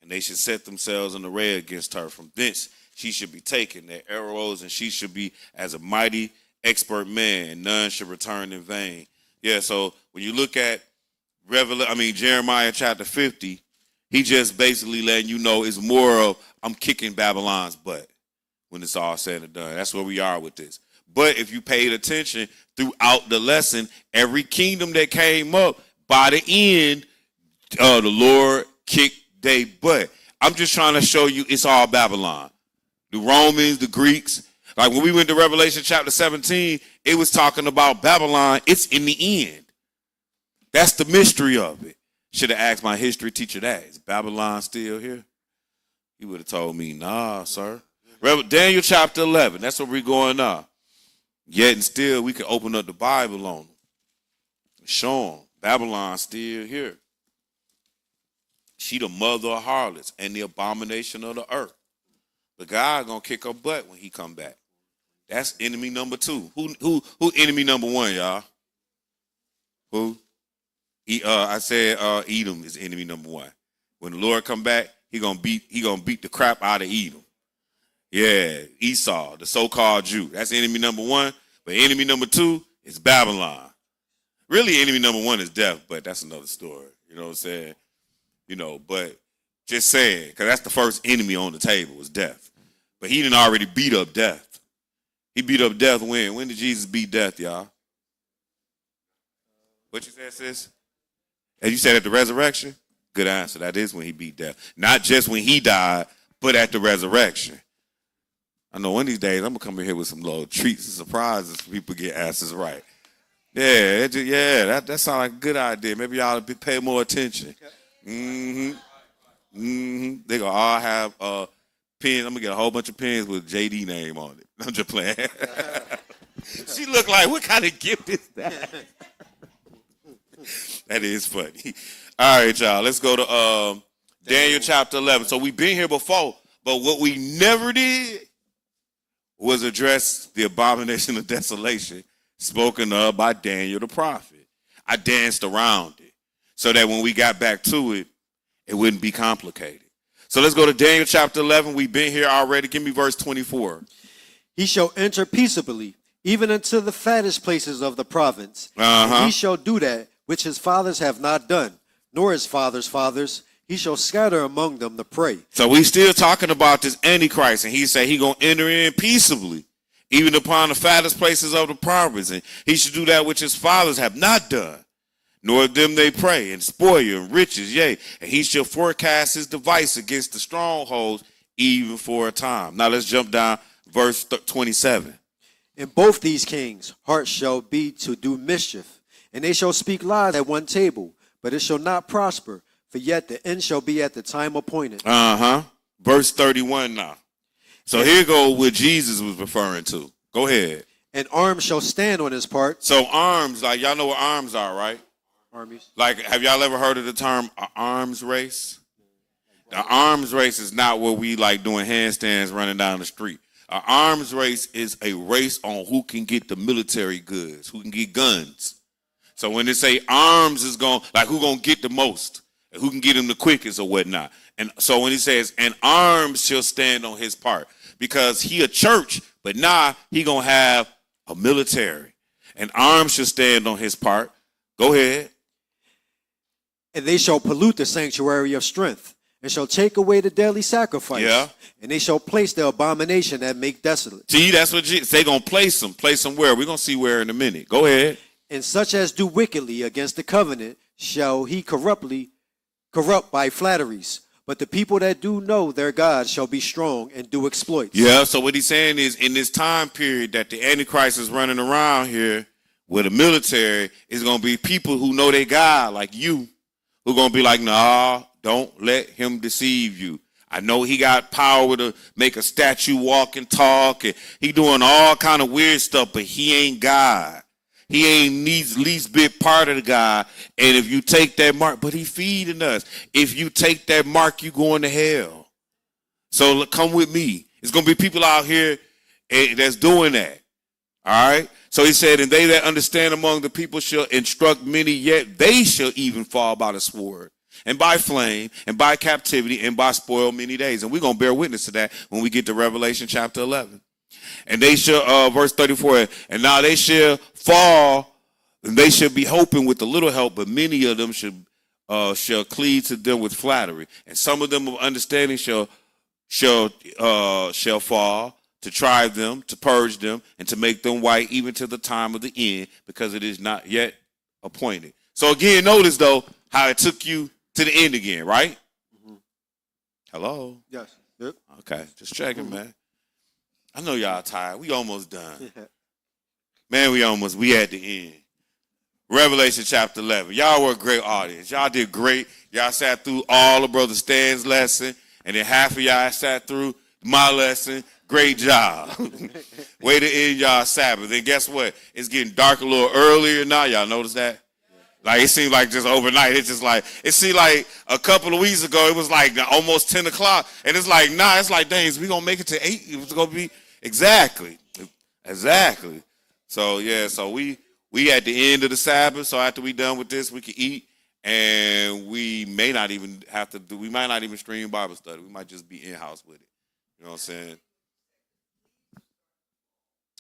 And they should set themselves in array against her. From thence she should be taken, their arrows, and she should be as a mighty expert man, and none should return in vain. Yeah, so when you look at Jeremiah chapter 50, he just basically letting you know it's more of I'm kicking Babylon's butt when it's all said and done. That's where we are with this. But if you paid attention throughout the lesson, every kingdom that came up, by the end, the Lord kicked their butt. I'm just trying to show you it's all Babylon. The Romans, the Greeks. Like when we went to Revelation chapter 17, it was talking about Babylon. It's in the end. That's the mystery of it. Should have asked my history teacher that. Is Babylon still here? He would have told me, nah, sir. Daniel chapter 11. That's where we're going now. Yet and still, we can open up the Bible on them. Show them Babylon's still here. She the mother of harlots and the abomination of the earth. But God gonna kick her butt when he come back. That's enemy number 2. Who enemy number 1, y'all? Who? I said Edom is enemy number 1. When the Lord come back, he gonna beat the crap out of Edom. Yeah, Esau, the so-called Jew. That's enemy number 1. But enemy number 2 is Babylon. Really, enemy number 1 is death, but that's another story. You know what I'm saying? But just saying, because that's the first enemy on the table was death. But he didn't already beat up death. He beat up death when? When did Jesus beat death, y'all? What you said, sis? And you said at the resurrection? Good answer. That is when he beat death. Not just when he died, but at the resurrection. I know one of these days I'm going to come in here with some little treats and surprises for people get answers right. Yeah, that sounds like a good idea. Maybe y'all pay more attention. They going to all have pens. I'm going to get a whole bunch of pens with JD name on it. I'm just playing. She looked like, what kind of gift is that? That is funny. All right, y'all. Let's go to Daniel chapter 11. So we've been here before, but what we never did was address the abomination of desolation spoken of by Daniel the prophet. I danced around it so that when we got back to it, it wouldn't be complicated. So let's go to Daniel chapter 11. We've been here already. Give me verse 24. He shall enter peaceably, even unto the fattest places of the province. And he shall do that which his fathers have not done, nor his fathers' fathers. He shall scatter among them the prey. So we still talking about this Antichrist, and he said he going to enter in peaceably even upon the fattest places of the province. And he should do that which his fathers have not done, nor of them they pray, and spoil and riches, yea, and he shall forecast his device against the strongholds, even for a time. Now let's jump down, verse 27. And both these kings' hearts shall be to do mischief, and they shall speak lies at one table, but it shall not prosper, for yet the end shall be at the time appointed. Verse 31 now. So here go what Jesus was referring to. Go ahead. And arms shall stand on his part. So arms, like y'all know what arms are, right? Armies. Like, have y'all ever heard of the term arms race? The arms race is not where we like doing handstands running down the street. An arms race is a race on who can get the military goods, who can get guns. So when they say arms is going, like who gonna get the most, who can get them the quickest or whatnot. And so when he says, and arms shall stand on his part, because he a church, but now he gonna have a military. And arms shall stand on his part. Go ahead. And they shall pollute the sanctuary of strength, and shall take away the daily sacrifice. Yeah. And they shall place the abomination that make desolate. See, that's what they gonna place them. Place them where? We're gonna see where in a minute. Go ahead. And such as do wickedly against the covenant shall he corrupt by flatteries. But the people that do know their God shall be strong and do exploits. Yeah, so what he's saying is in this time period that the Antichrist is running around here with the military, is going to be people who know their God, like you, who going to be like, nah, don't let him deceive you. I know he got power to make a statue walk and talk, and he doing all kind of weird stuff, but he ain't God. He ain't least bit part of the God. And if you take that mark, but he feeding us. If you take that mark, you going to hell. So look, come with me. It's going to be people out here that's doing that. All right. So he said, and they that understand among the people shall instruct many, yet they shall even fall by the sword, and by flame, and by captivity, and by spoil many days. And we're going to bear witness to that when we get to Revelation chapter 11. And they shall, verse 34, and now they shall fall, and they shall be hoping with a little help, but many of them shall cleave to them with flattery. And some of them of understanding shall fall, to try them, to purge them, and to make them white even to the time of the end, because it is not yet appointed. So again, notice though how it took you to the end again, right? Mm-hmm. Hello? Yes. Yep. Okay, just checking, man. I know y'all tired. We almost done. Man, we at the end. Revelation chapter 11. Y'all were a great audience. Y'all did great. Y'all sat through all of Brother Stan's lesson, and then half of y'all sat through my lesson. Great job. Way to end y'all Sabbath. And guess what? It's getting dark a little earlier now. Y'all notice that? Like, it seemed like just overnight. It's just like, it seemed like a couple of weeks ago, it was like almost 10 o'clock. And it's like, nah, it's like, dang, we going to make it to 8? It's going to be, exactly. So, yeah, so we at the end of the Sabbath. So after we done with this, we can eat. And we may not even have to we might not even stream Bible study. We might just be in-house with it. You know what I'm saying?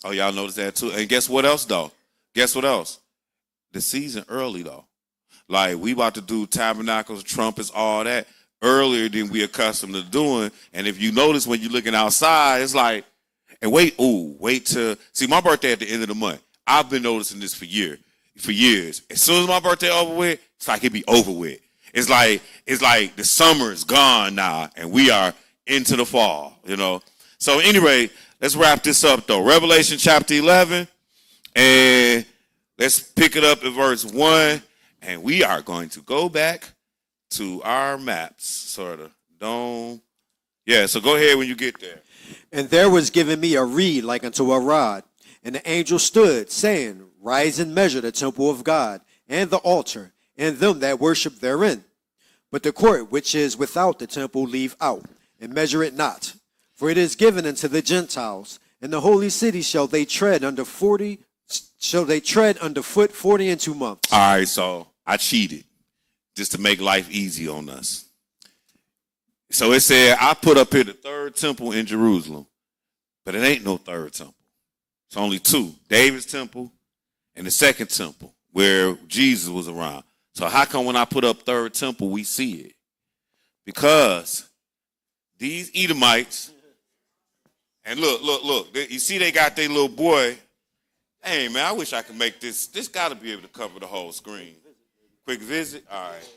Oh, y'all notice that too. And guess what else, though? Guess what else? The season early, though. Like, we about to do tabernacles, trumpets, all that earlier than we accustomed to doing. And if you notice when you're looking outside, it's like, and wait till, see, my birthday at the end of the month. I've been noticing this for years. As soon as my birthday over with, it's like it be over with. It's like the summer is gone now, and we are into the fall, you know. So anyway, let's wrap this up, though. Revelation chapter 11, and let's pick it up at verse 1, and we are going to go back to our maps, sort of. Yeah, so go ahead when you get there. And there was given me a reed like unto a rod, and the angel stood, saying, Rise and measure the temple of God, and the altar, and them that worship therein. But the court which is without the temple leave out, and measure it not. For it is given unto the Gentiles, and the holy city shall they tread under foot 40 and 2 months. All right, so I cheated just to make life easy on us. So it said, I put up here the third temple in Jerusalem, but it ain't no third temple. It's only two, David's temple and the second temple where Jesus was around. So how come when I put up third temple, we see it? Because these Edomites And look. You see they got their little boy. Hey, man, I wish I could make this. This got to be able to cover the whole screen. Quick visit? All right.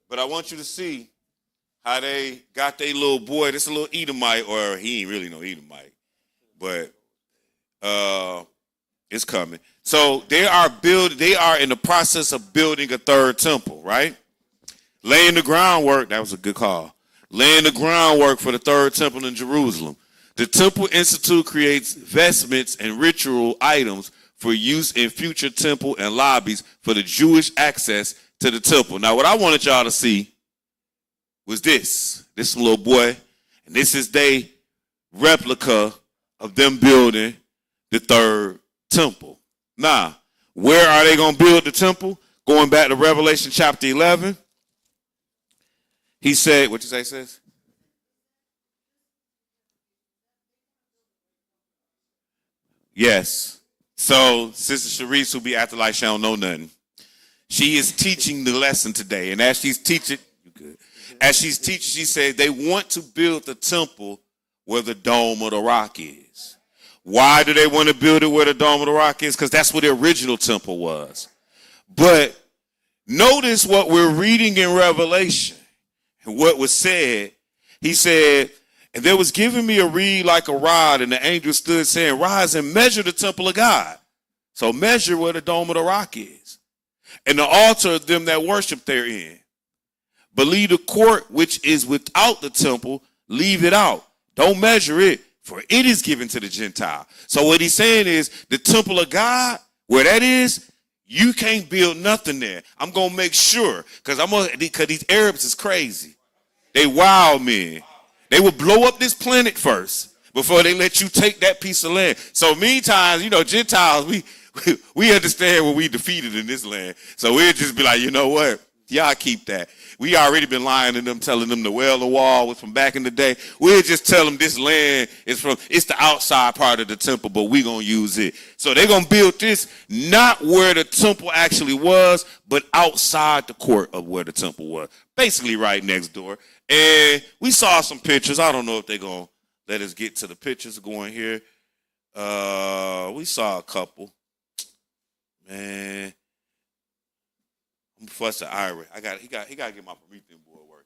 But I want you to see how they got their little boy. This a little Edomite, or he ain't really no Edomite. But it's coming. So they are in the process of building a third temple, right? Laying the groundwork. That was a good call. Laying the groundwork for the third temple in Jerusalem. The Temple Institute creates vestments and ritual items for use in future temple and lobbies for the Jewish access to the temple. Now, what I wanted y'all to see was this little boy, and this is their replica of them building the third temple. Now, where are they going to build the temple? Going back to Revelation chapter 11, he said, what you say, sis? Yes. So, Sister Sharice, who be acting like she don't know nothing, she is teaching the lesson today. And as she's teaching, she said they want to build the temple where the Dome of the Rock is. Why do they want to build it where the Dome of the Rock is? Because that's where the original temple was. But notice what we're reading in Revelation and what was said. He said, and there was given me a reed like a rod, and the angel stood saying, rise and measure the temple of God. So measure where the Dome of the Rock is, and the altar of them that worship therein. But leave the court which is without the temple, leave it out. Don't measure it, for it is given to the Gentile. So what he's saying is the temple of God, where that is, you can't build nothing there. I'm going to make sure, because these Arabs is crazy. They wild men. They will blow up this planet first before they let you take that piece of land. So meantime, Gentiles, we understand what we defeated in this land. So we'll just be like, you know what? Y'all keep that. We already been lying to them, telling them the well of the wall was from back in the day. We'll just tell them this land it's the outside part of the temple, but we going to use it. So they're going to build this not where the temple actually was, but outside the court of where the temple was. Basically right next door. And we saw some pictures. I don't know if they're going to let us get to the pictures going here. We saw a couple. Man. I'm fussing Ira. He got to get my Promethean board working.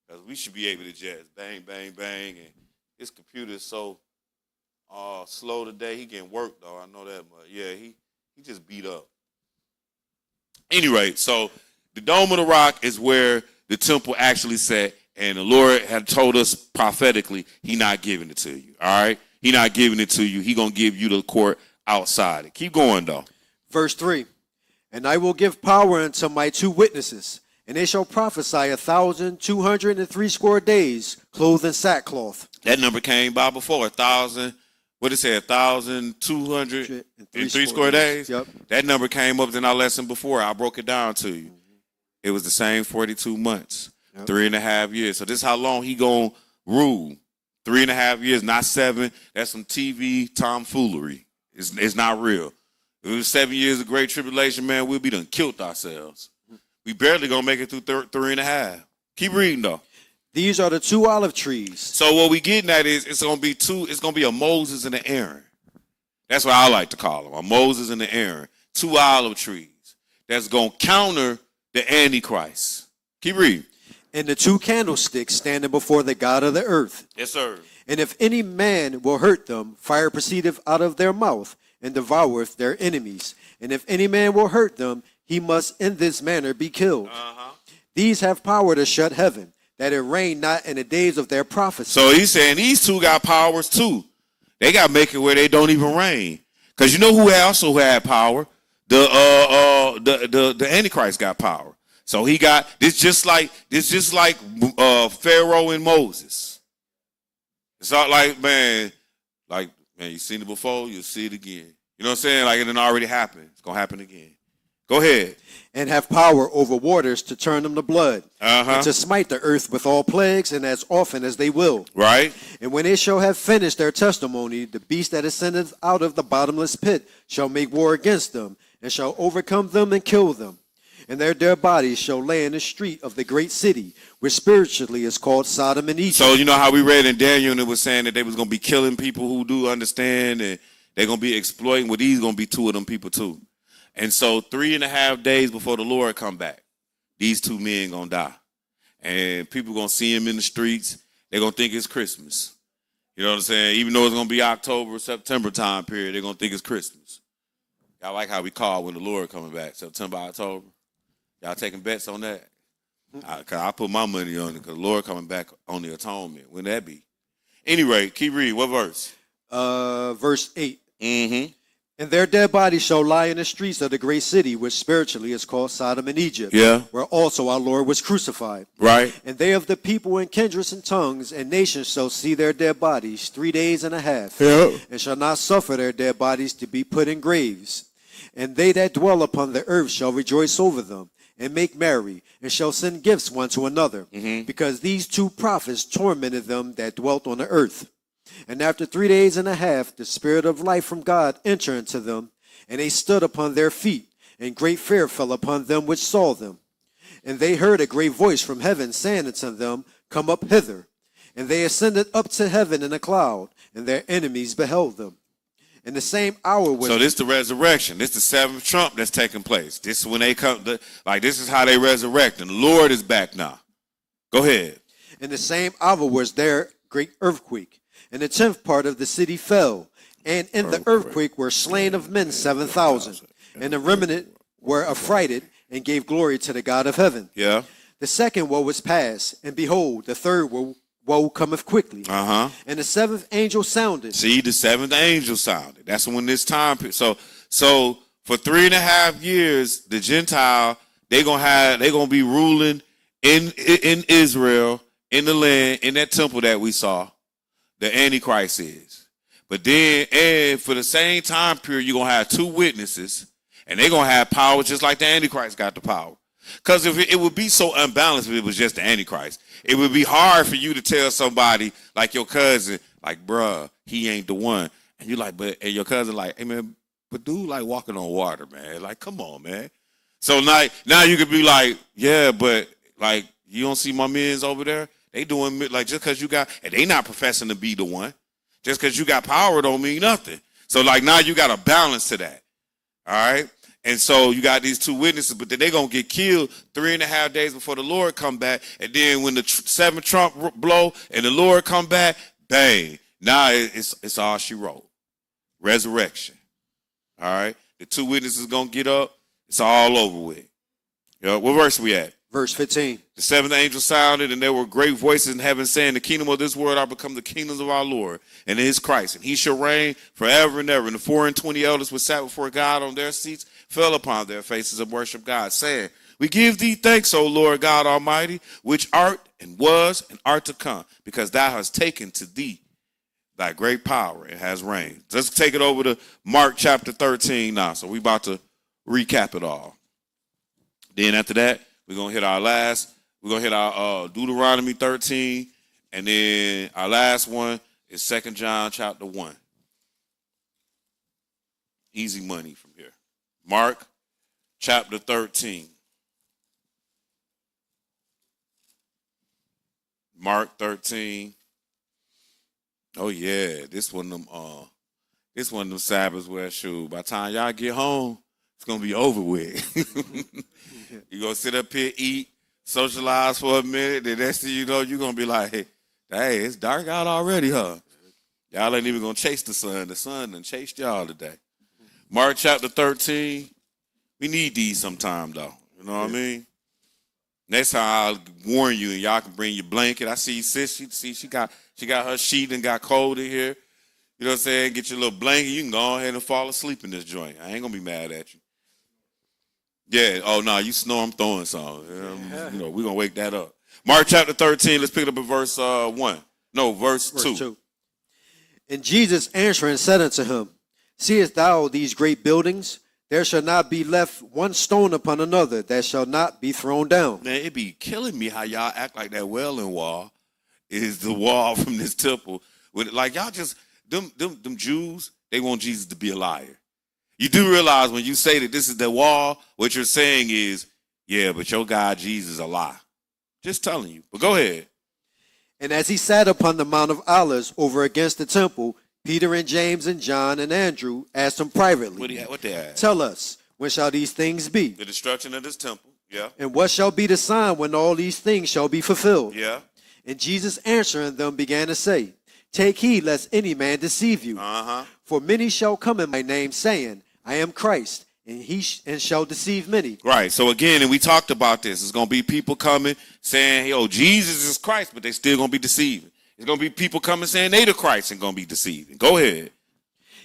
Because we should be able to just bang, bang, bang. And his computer is so slow today. He getting work, though. I know that. But yeah, he just beat up. Anyway, so the Dome of the Rock is where the temple actually sat. And the Lord had told us prophetically, he not giving it to you. All right? He not giving it to you. He going to give you the court outside it. Keep going, though. Verse 3. And I will give power unto my 2 witnesses, and they shall prophesy 1,260 days, clothed in sackcloth. That number came by before, 1,000. What did it say? 1,203 square days. Yep. That number came up in our lesson before. I broke it down to you. It was the same 42 months, 3.5 years. So this is how long he gonna rule. 3.5 years, not 7. That's some TV tomfoolery. It's not real. If it was 7 years of great tribulation, man, we'll be done killed ourselves. We barely gonna make it through 3.5. Keep reading though. These are the 2 olive trees. So what we getting at is it's gonna be a Moses and an Aaron. That's what I like to call them, a Moses and an Aaron. 2 olive trees that's gonna counter the Antichrist. Keep reading. And the 2 candlesticks standing before the God of the earth. Yes, sir. And if any man will hurt them, fire proceedeth out of their mouth, and devoureth their enemies. And if any man will hurt them, he must in this manner be killed. These have power to shut heaven, that it rain not in the days of their prophecy. So he's saying these 2 got powers too. They got to make it where they don't even rain. Because you know who also had power? The Antichrist got power. So he got this just like Pharaoh and Moses. It's not like man, you've seen it before, you'll see it again. You know what I'm saying? Like it didn't already happen. It's going to happen again. Go ahead. And have power over waters to turn them to blood. And to smite the earth with all plagues, and as often as they will. Right. And when they shall have finished their testimony, the beast that ascendeth out of the bottomless pit shall make war against them, and shall overcome them and kill them. And their dead bodies shall lay in the street of the great city, which spiritually is called Sodom and Egypt. So you know how we read in Daniel and it was saying that they was going to be killing people who do understand and they're going to be exploiting. Well, these going to be two of them people too. And so 3.5 days before the Lord come back, these two men going to die. And people going to see him in the streets. They're going to think it's Christmas. You know what I'm saying? Even though it's going to be October, September time period, they're going to think it's Christmas. Y'all like how we call when the Lord coming back, September, October? Y'all taking bets on that? I put my money on it because the Lord coming back on the atonement. When that be? Anyway, keep reading. What verse? Verse 8. Mm-hmm. And their dead bodies shall lie in the streets of the great city, which spiritually is called Sodom and Egypt, where also our Lord was crucified. Right. And they of the people and kindreds and tongues and nations shall see their dead bodies 3 days and a half, and shall not suffer their dead bodies to be put in graves. And they that dwell upon the earth shall rejoice over them, and make merry, and shall send gifts one to another, because these two prophets tormented them that dwelt on the earth. And after 3 days and a half, the Spirit of life from God entered into them, and they stood upon their feet, and great fear fell upon them which saw them. And they heard a great voice from heaven saying unto them, Come up hither. And they ascended up to heaven in a cloud, and their enemies beheld them. In the same hour was... So this the resurrection. This the seventh trump that's taking place. This is when they come, this is how they resurrect. And the Lord is back now. Go ahead. In the same hour was there great earthquake, and the 10th part of the city fell. And in the earthquake were slain of men 7,000. And the remnant were affrighted and gave glory to the God of heaven. Yeah. The second woe was past, and behold, the third woe cometh quickly. And the seventh angel sounded. See, the seventh angel sounded. That's when this time. So for 3.5 years, the Gentile, they're gonna be ruling in Israel, in the land, in that temple that we saw. The Antichrist is. But then, and for the same time period, you're gonna have two witnesses, and they're gonna have power just like the Antichrist got the power. Because if it would be so unbalanced if it was just the Antichrist. It would be hard for you to tell somebody like your cousin, like, bruh, he ain't the one. And you're like, and your cousin like, hey man, but dude like walking on water, man. Like, come on, man. So now you could be like, yeah, but like, you don't see my men's over there? They doing like just because you got, and they not professing to be the one. Just because you got power don't mean nothing. So like now you got a balance to that. All right. And so you got these two witnesses, but then they're going to get killed 3.5 days before the Lord come back. And then when the seventh trump blow and the Lord come back, bang. Now it's all she wrote. Resurrection. All right. The two witnesses going to get up. It's all over with. You know, what verse we at? Verse 15. The seventh angel sounded, and there were great voices in heaven saying, the kingdom of this world are become the kingdoms of our Lord and his Christ. And he shall reign forever and ever. And the 24 elders which sat before God on their seats fell upon their faces and worship God, saying, we give thee thanks, O Lord God Almighty, which art and was and art to come, because thou hast taken to thee thy great power and has reigned. Let's take it over to Mark chapter 13 now. So we about to recap it all. Then after that, we're going to hit our Deuteronomy 13, and then our last one is 2 John chapter 1. Easy money from here. Mark chapter 13. Mark 13. Oh yeah, this one of them Sabbaths where shoes. By the time y'all get home, it's gonna be over with. You gonna sit up here, eat, socialize for a minute, the next thing you know, you're gonna be like, hey, it's dark out already, huh? Y'all ain't even gonna chase the sun. The sun done chased y'all today. Mark chapter 13. We need these sometime though. You know what I mean? Next time I'll warn you and y'all can bring your blanket. I see sis, she got her sheet and got cold in here. You know what I'm saying? Get your little blanket. You can go ahead and fall asleep in this joint. I ain't gonna be mad at you. Yeah, oh no, you snore, I'm throwing some. You know, we're gonna wake that up. Mark chapter 13, let's pick it up at verse 1. No, verse 2. And Jesus answering said unto him, seest thou these great buildings? There shall not be left one stone upon another that shall not be thrown down. Man, it be killing me how y'all act like that Wailing Wall is the wall from this temple. Like y'all just, them Jews, they want Jesus to be a liar. You do realize when you say that this is the wall, what you're saying is Yeah, but your God Jesus a lie. Just telling you. But go ahead. And as he sat upon the Mount of Olives over against the temple, Peter and James and John and Andrew asked him privately, What they ask? Tell us, when shall these things be? The destruction of this temple. Yeah. And what shall be the sign when all these things shall be fulfilled? Yeah. And Jesus answering them began to say, Take heed lest any man deceive you. For many shall come in my name, saying, I am Christ, and shall deceive many. Right. So again, and we talked about this. It's going to be people coming saying, yo, Jesus is Christ, but they still going to be deceiving. It's going to be people coming saying they the Christ and going to be deceiving. Go ahead.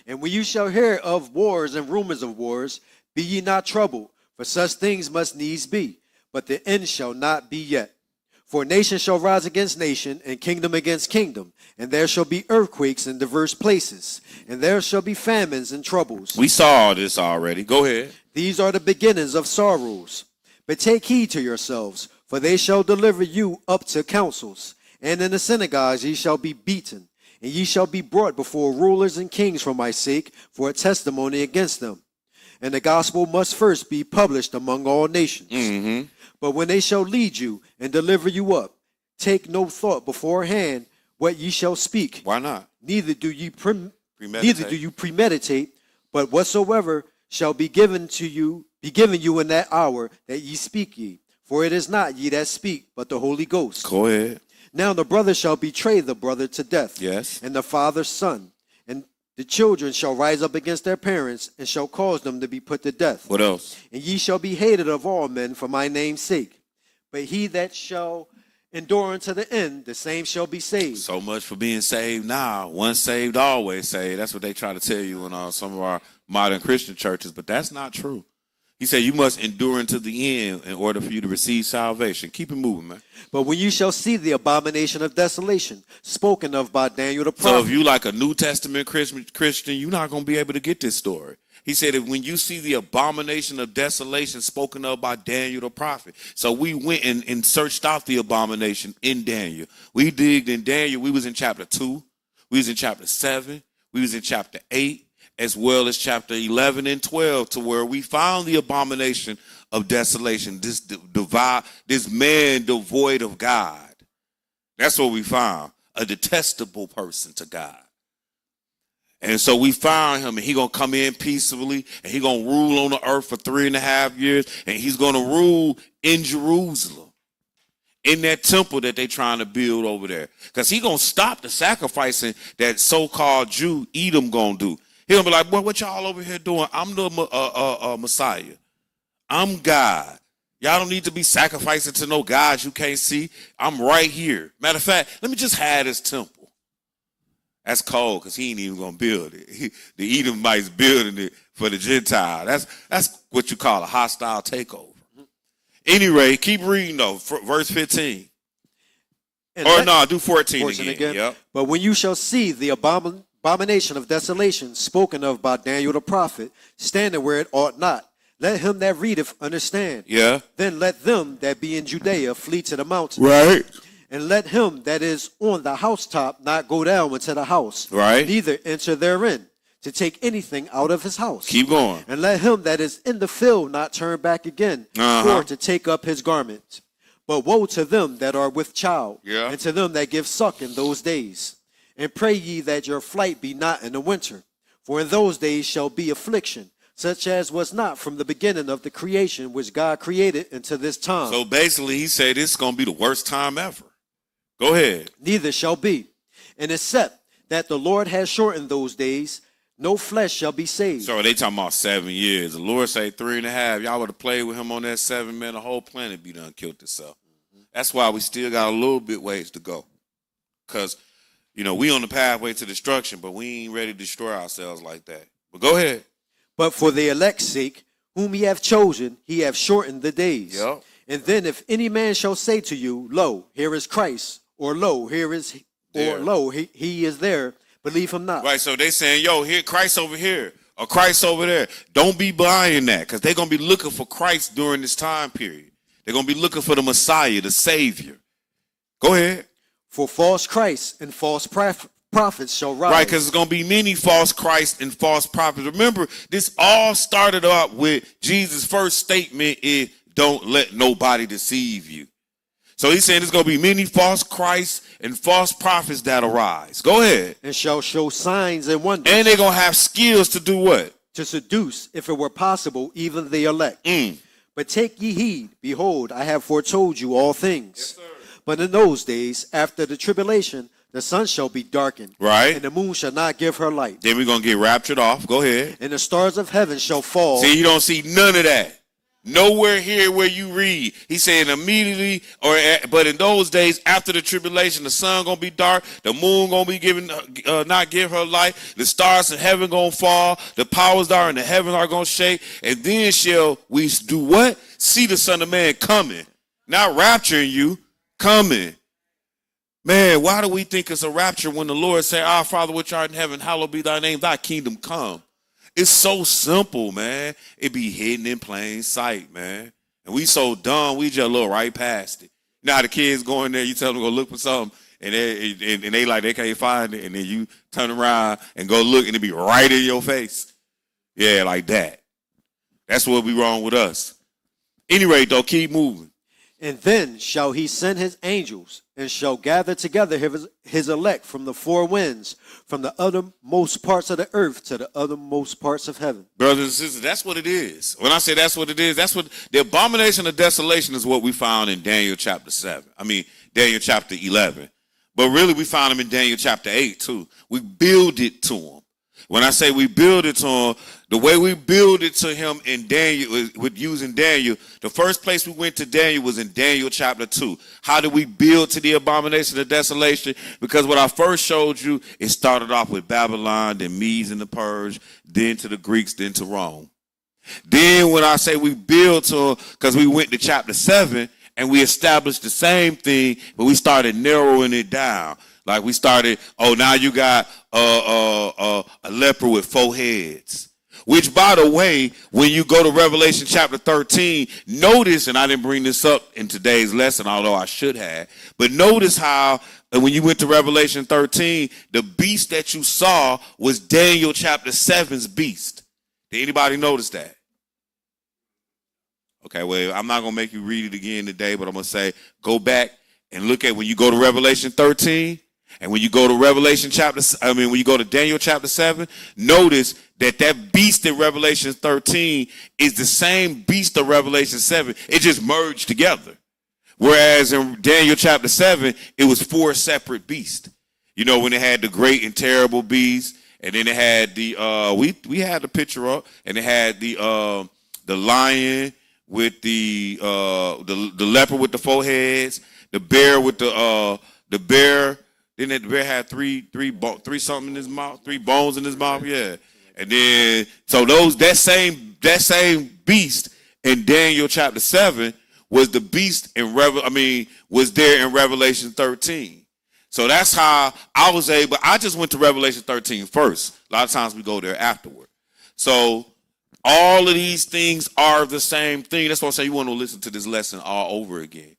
And when you shall hear of wars and rumors of wars, be ye not troubled, for such things must needs be, but the end shall not be yet. For nation shall rise against nation, and kingdom against kingdom, and there shall be earthquakes in diverse places, and there shall be famines and troubles. We saw this already. Go ahead. These are the beginnings of sorrows. But take heed to yourselves, for they shall deliver you up to councils, and in the synagogues ye shall be beaten, and ye shall be brought before rulers and kings for my sake, for a testimony against them. And the gospel must first be published among all nations. But when they shall lead you and deliver you up, take no thought beforehand what ye shall speak. Why not? Neither do you premeditate, but whatsoever shall be given you in that hour that ye speak ye. For it is not ye that speak, but the Holy Ghost. Go ahead. Now the brother shall betray the brother to death. Yes. And the father's son. And the children shall rise up against their parents, and shall cause them to be put to death. What else? And ye shall be hated of all men for my name's sake. But he that shall endure unto the end, the same shall be saved. So much for being saved now. Once saved, always saved. That's what they try to tell you in some of our modern Christian churches, but that's not true. He said you must endure unto the end in order for you to receive salvation. Keep it moving, man. But when you shall see the abomination of desolation, spoken of by Daniel the prophet. So if you like a New Testament Christian, you're not going to be able to get this story. He said that when you see the abomination of desolation spoken of by Daniel the prophet. So we went and searched out the abomination in Daniel. We digged in Daniel. We was in chapter 2. We was in chapter 7. We was in chapter 8. As well as chapter 11 and 12, to where we found the abomination of desolation, this man devoid of God. That's what we found, a detestable person to God. And so we found him, and he's going to come in peacefully, and he's going to rule on the earth for 3.5 years, and he's going to rule in Jerusalem, in that temple that they're trying to build over there. Because he's going to stop the sacrificing that so-called Jew Edom going to do. He'll be like, boy, what y'all over here doing? I'm the Messiah. I'm God. Y'all don't need to be sacrificing to no gods you can't see. I'm right here. Matter of fact, let me just have this temple. That's cold because he ain't even going to build it. The Edomites building it for the Gentile. That's what you call a hostile takeover. Anyway, keep reading though. Verse 15. Do 14 again. Yep. But when you shall see the abomination of desolation spoken of by Daniel the prophet, standing where it ought not, let him that readeth understand. Yeah. Then let them that be in Judea flee to the mountains. Right. And let him that is on the housetop not go down into the house. Right. Neither enter therein to take anything out of his house. Keep going. And let him that is in the field not turn back again, or to take up his garment. But woe to them that are with child, and to them that give suck in those days. And pray ye that your flight be not in the winter. For in those days shall be affliction, such as was not from the beginning of the creation which God created unto this time. So basically he said this is going to be the worst time ever. Go ahead. Neither shall be. And except that the Lord has shortened those days, no flesh shall be saved. So they talking about 7 years. The Lord say 3.5. Y'all would have played with him on that 7, man. The whole planet be done killed itself. That's why we still got a little bit ways to go. Because we on the pathway to destruction, but we ain't ready to destroy ourselves like that. But go ahead. But for the elect's sake, whom he hath chosen, he hath shortened the days. Yep. And then if any man shall say to you, Lo, here is Christ, or Lo, he is there, believe him not. Right, so they saying, yo, here Christ over here, or Christ over there. Don't be buying that, because they're going to be looking for Christ during this time period. They're going to be looking for the Messiah, the Savior. Go ahead. For false Christs and false prophets shall rise. Right, because there's going to be many false Christs and false prophets. Remember, this all started up with Jesus' first statement in don't let nobody deceive you. So he's saying there's going to be many false Christs and false prophets that arise. Go ahead. And shall show signs and wonders. And they're going to have skills to do what? To seduce, if it were possible, even the elect. But take ye heed, behold, I have foretold you all things. Yes, but in those days, after the tribulation, the sun shall be darkened. Right. And the moon shall not give her light. Then we're going to get raptured off. Go ahead. And the stars of heaven shall fall. See, you don't see none of that. Nowhere here where you read. He's saying immediately, but in those days after the tribulation, the sun gonna be dark, the moon gonna be not give her light, the stars in heaven gonna fall, the powers that are in the heaven are gonna shake, and then shall we do what? See the Son of Man coming, not rapturing you, coming. Man, why do we think it's a rapture when the Lord say, "Our Father which art in heaven, hallowed be thy name, thy kingdom come"? It's so simple, man. It be hidden in plain sight, man. And we so dumb, we just look right past it. Now the kids go in there, you tell them to go look for something, and they like they can't find it, and then you turn around and go look, and it be right in your face. Yeah, like that. That's what be wrong with us. Anyway, though, keep moving. And then shall he send his angels, and shall gather together his elect from the four winds, from the uttermost parts of the earth to the uttermost parts of heaven. Brothers and sisters, that's what it is. When I say that's what it is, that's what the abomination of desolation is, what we found in Daniel chapter 7. Daniel chapter 11. But really, we found him in Daniel chapter 8 too. We build it to him. When I say we build it to him, the way we build it to him in Daniel, with using Daniel, the first place we went to Daniel was in Daniel chapter 2. How did we build to the abomination of desolation? Because what I first showed you, it started off with Babylon, then Medes and the Persians, then to the Greeks, then to Rome. Then when I say we build to, because we went to chapter 7 and we established the same thing, but we started narrowing it down. Like we started, now you got a leper with 4 heads. Which, by the way, when you go to Revelation chapter 13, notice, and I didn't bring this up in today's lesson, although I should have, but notice how when you went to Revelation 13, the beast that you saw was Daniel chapter 7's beast. Did anybody notice that? Okay, well, I'm not going to make you read it again today, but I'm going to say go back and look at when you go to Revelation 13. And when you go to when you go to Daniel chapter 7, notice that beast in Revelation 13 is the same beast of Revelation 7. It just merged together. Whereas in Daniel chapter 7, it was 4 separate beasts. You know, when it had the great and terrible beast, and then it had the we had the picture up, and it had the lion with the leper with the 4 heads, the bear with the bear. Then the bear had three something in his mouth, 3 bones in his mouth, yeah. And then so that same beast in Daniel chapter 7 was the beast was there in Revelation 13. So that's how I just went to Revelation 13 first. A lot of times we go there afterward. So all of these things are the same thing. That's why I say you want to listen to this lesson all over again.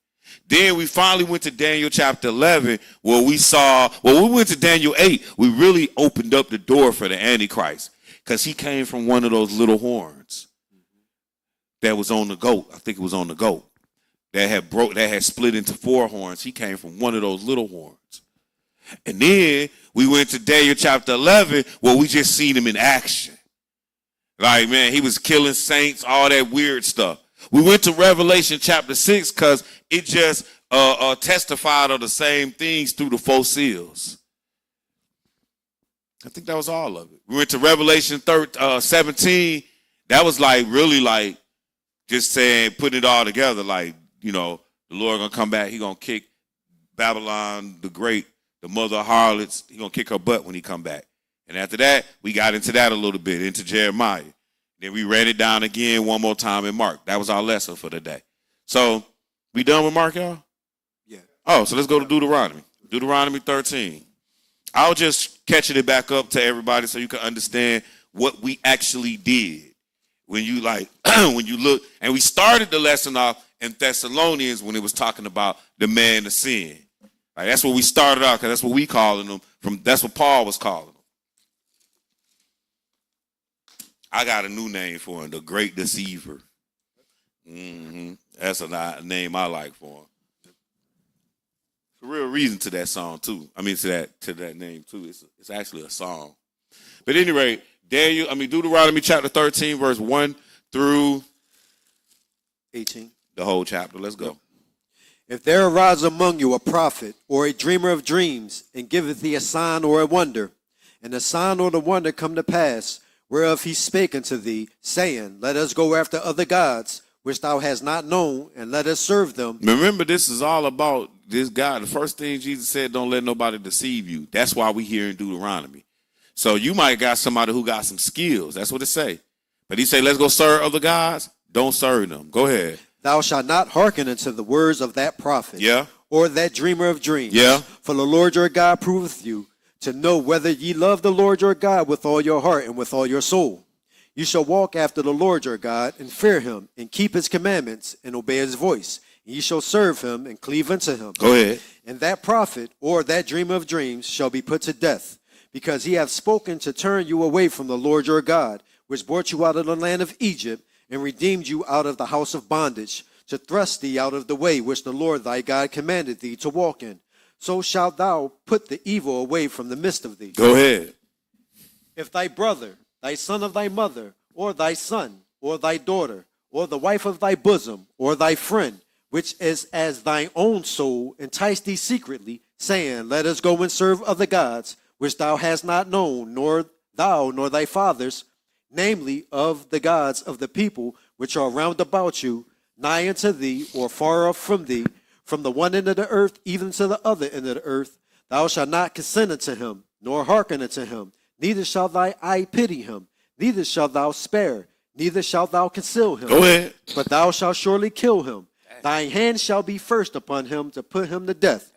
Then we finally went to Daniel chapter 11 where we went to Daniel 8, we really opened up the door for the Antichrist because he came from one of those little horns that was on the goat. I think it was on the goat that had split into 4 horns. He came from one of those little horns. And then we went to Daniel chapter 11 where we just seen him in action. Like, man, he was killing saints, all that weird stuff. We went to Revelation chapter 6 because it just testified of the same things through the 4 seals. I think that was all of it. We went to Revelation 17. That was really just saying, putting it all together. Like, you know, the Lord going to come back. He going to kick Babylon the Great, the mother of harlots. He going to kick her butt when he come back. And after that, we got into that a little bit, into Jeremiah. Then we ran it down again one more time in Mark. That was our lesson for the day. So, we done with Mark, y'all? Yeah. Oh, so let's go to Deuteronomy. Deuteronomy 13. I'll just catch it back up to everybody so you can understand what we actually did. When you when you look, and we started the lesson off in Thessalonians when it was talking about the man of sin. Like, that's what we started out, because that's what we calling them. That's what Paul was calling them. I got a new name for him, the Great Deceiver. That's a name I like for him. It's a real reason to that song too. I mean to that name too. It's actually a song. But at any rate, Deuteronomy chapter 13, verse 1 through 18. The whole chapter. Let's go. If there arise among you a prophet or a dreamer of dreams, and giveth thee a sign or a wonder, and the sign or the wonder come to pass, whereof he spake unto thee, saying, Let us go after other gods, which thou hast not known, and let us serve them. Remember, this is all about this God. The first thing Jesus said, don't let nobody deceive you. That's why we here in Deuteronomy. So you might got somebody who got some skills. That's what it say. But he say, let's go serve other gods. Don't serve them. Go ahead. Thou shalt not hearken unto the words of that prophet, Yeah. or that dreamer of dreams. Yeah. For the Lord your God proveth you to know whether ye love the Lord your God with all your heart and with all your soul. You shall walk after the Lord your God, and fear him, and keep his commandments, and obey his voice. And ye shall serve him, and cleave unto him. Go ahead. And that prophet, or that dreamer of dreams, shall be put to death, because he hath spoken to turn you away from the Lord your God, which brought you out of the land of Egypt, and redeemed you out of the house of bondage, to thrust thee out of the way which the Lord thy God commanded thee to walk in. So shalt thou put the evil away from the midst of thee. Go ahead. If thy brother, thy son of thy mother, or thy son, or thy daughter, or the wife of thy bosom, or thy friend, which is as thine own soul, entice thee secretly, saying, Let us go and serve other gods, which thou hast not known, nor thou nor thy fathers, namely of the gods of the people which are round about you, nigh unto thee, or far off from thee, from the one end of the earth even to the other end of the earth, thou shalt not consent unto him, nor hearken unto him, neither shall thy eye pity him, neither shalt thou spare, neither shalt thou conceal him. Go ahead. But thou shalt surely kill him. Thine hand shall be first upon him to put him to death,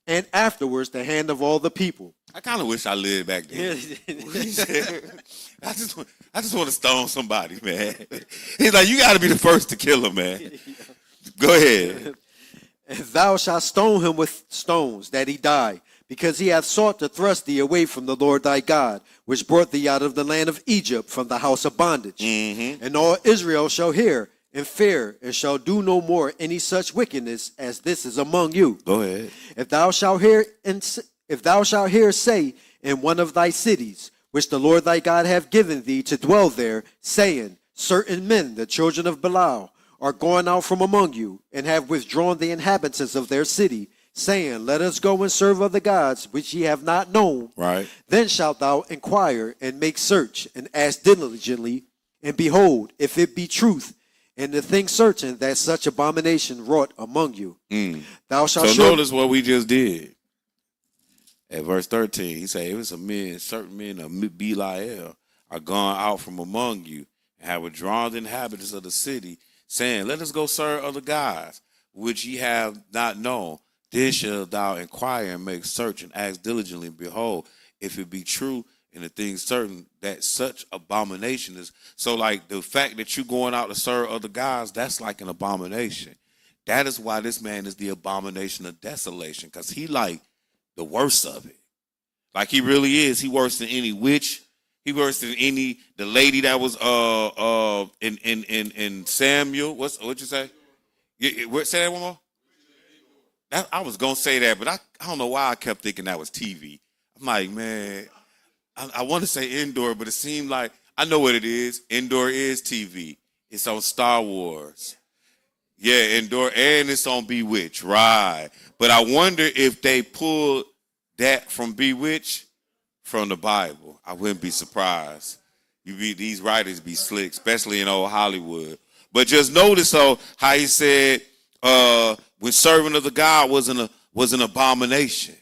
and afterwards the hand of all the people. I kind of wish I lived back then. I just want to stone somebody, man. He's like, you got to be the first to kill him, man. Go ahead. And thou shalt stone him with stones, that he die, because he hath sought to thrust thee away from the Lord thy God, which brought thee out of the land of Egypt, from the house of bondage. Mm-hmm. And all Israel shall hear and fear, and shall do no more any such wickedness as this is among you. Go ahead. If thou shalt hear say in one of thy cities, which the Lord thy God hath given thee to dwell there, saying, Certain men, the children of Belial, are gone out from among you, and have withdrawn the inhabitants of their city, saying, Let us go and serve other gods, which ye have not known. Right. Then shalt thou inquire, and make search, and ask diligently, and behold, if it be truth, and the thing certain that such abomination wrought among you. Thou shalt notice what we just did. At verse 13, he said, If it's certain men of Belial are gone out from among you, and have withdrawn the inhabitants of the city, saying, Let us go serve other gods, which ye have not known. Then shalt thou inquire and make search, and ask diligently, and behold, if it be true, and the thing certain that such abomination is. So like the fact that you going out to serve other gods, that's like an abomination. That is why this man is the abomination of desolation, because he like the worst of it. Like he really is. He worse than any witch. He worse than the lady that was in Samuel. What you say? Say that one more. I was gonna say that, but I don't know why I kept thinking that was TV. I'm like, man, I want to say indoor, but it seemed like I know what it is. Indoor is TV. It's on Star Wars. Yeah, indoor, and it's on Bewitched, right? But I wonder if they pulled that from Bewitched from the Bible. I wouldn't be surprised. These writers be slick, especially in old Hollywood. But just notice how he said when serving of the God was an abomination.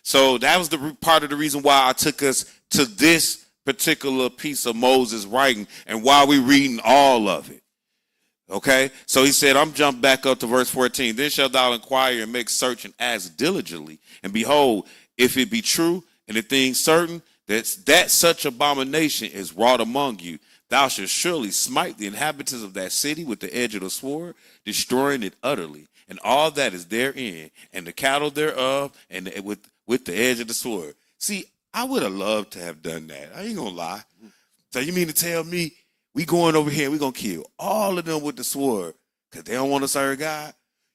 So that was the part of the reason why I took us to this particular piece of Moses' writing and why we reading all of it. Okay? So he said, I'm jumping back up to verse 14. Then shalt thou inquire and make search and ask diligently. And behold, if it be true and the thing certain that such abomination is wrought among you, thou shalt surely smite the inhabitants of that city with the edge of the sword, destroying it utterly, and all that is therein, and the cattle thereof, and with the edge of the sword. See, I would have loved to have done that. I ain't gonna lie. So you mean to tell me we going over here and we gonna kill all of them with the sword? because they don't want to serve God.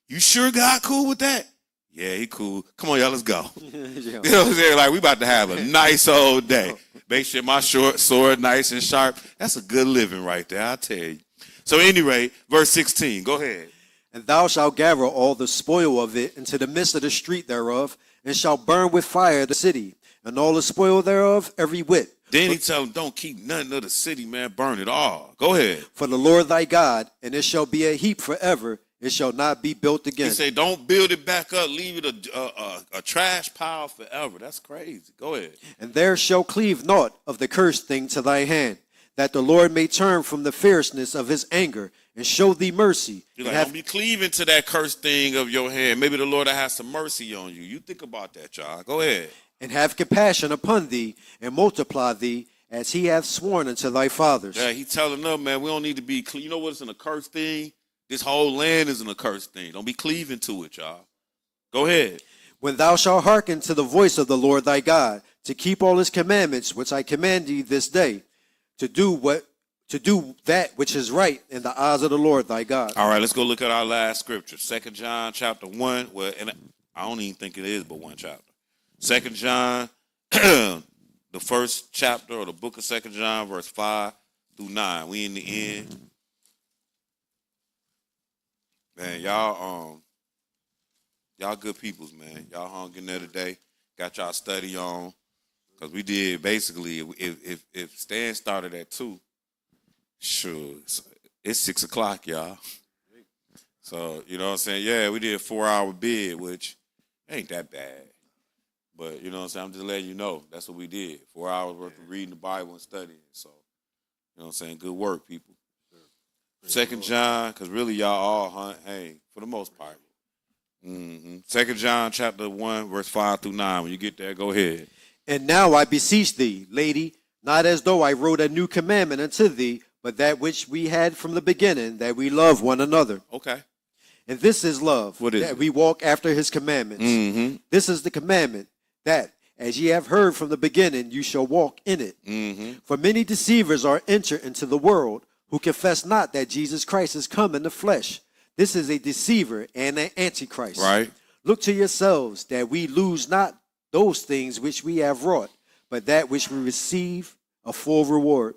You sure God cool with that? Yeah, he cool. Come on, y'all, let's go. You know what I'm saying? Like, we about to have a nice old day. Make sure my short sword nice and sharp. That's a good living right there, I tell you. So, at any rate, verse 16. Go ahead. And thou shalt gather all the spoil of it into the midst of the street thereof, and shalt burn with fire the city, and all the spoil thereof every whit. Then he tell them, don't keep nothing of the city, man. Burn it all. Go ahead. For the Lord thy God, and it shall be a heap forever. It shall not be built again. He say, don't build it back up. Leave it a trash pile forever. That's crazy. Go ahead. And there shall cleave naught of the cursed thing to thy hand, that the Lord may turn from the fierceness of his anger and show thee mercy. You're like, don't be cleaving to that cursed thing of your hand. Maybe the Lord will have some mercy on you. You think about that, y'all. Go ahead. And have compassion upon thee, and multiply thee, as he hath sworn unto thy fathers. Yeah, he telling them, man, we don't need to be, you know what's an accursed thing? This whole land is an accursed thing. Don't be cleaving to it, y'all. Go ahead. When thou shalt hearken to the voice of the Lord thy God, to keep all his commandments, which I command thee this day, to do that which is right in the eyes of the Lord thy God. All right, let's go look at our last scripture. 2 John chapter 1. Well, and I don't even think it is but one chapter. 2 John, the first chapter of the book of 2 John, verse 5 through 9. We in the end. Man, y'all good peoples, man. Y'all hung in there today. Got y'all study on. Because we did basically, if Stan started at 2, sure, it's 6 o'clock, y'all. So, you know what I'm saying? Yeah, we did a 4-hour bid, which ain't that bad. But, you know what I'm saying? I'm just letting you know. That's what we did. 4 hours worth of reading the Bible and studying. So, you know what I'm saying? Good work, people. Second John, because really y'all all hunt, hey, for the most part. 2 John chapter 1, verse 5 through 9. When you get there, go ahead. And now I beseech thee, lady, not as though I wrote a new commandment unto thee, but that which we had from the beginning, that we love one another. Okay. And this is love, what is that it? we walk after his commandments. This is the commandment, that as ye have heard from the beginning, you shall walk in it. For many deceivers are entered into the world, who confess not that Jesus Christ is come in the flesh. This is a deceiver and an antichrist. Right. Look to yourselves, that we lose not those things which we have wrought, but that which we receive a full reward.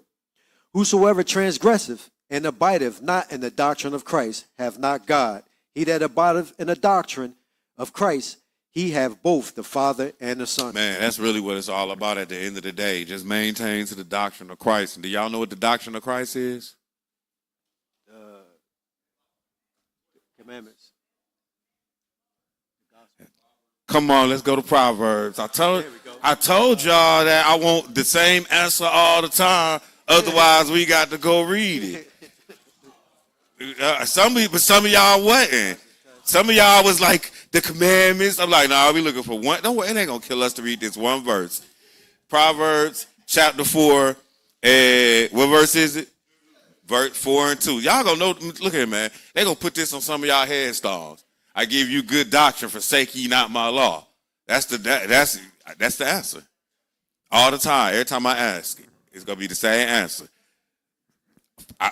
Whosoever transgresseth and abideth not in the doctrine of Christ hath not God. He that abideth in the doctrine of Christ, he have both the Father and the Son. Man, that's really what it's all about at the end of the day. Just maintain to the doctrine of Christ. And do y'all know what the doctrine of Christ is? Commandments. Come on, let's go to Proverbs. I told y'all that I want the same answer all the time. Otherwise, we got to go read it. Some of y'all wasn't. Some of y'all was like the commandments. I'm like, nah, we looking for one. Don't worry, it ain't gonna kill us to read this one verse. Proverbs chapter 4. What verse is it? Verse 4 and 2. Y'all gonna know. Look at it, man. They gonna put this on some of y'all headstones. I give you good doctrine, forsake ye not my law. That's the answer. All the time. Every time I ask it, it's gonna be the same answer.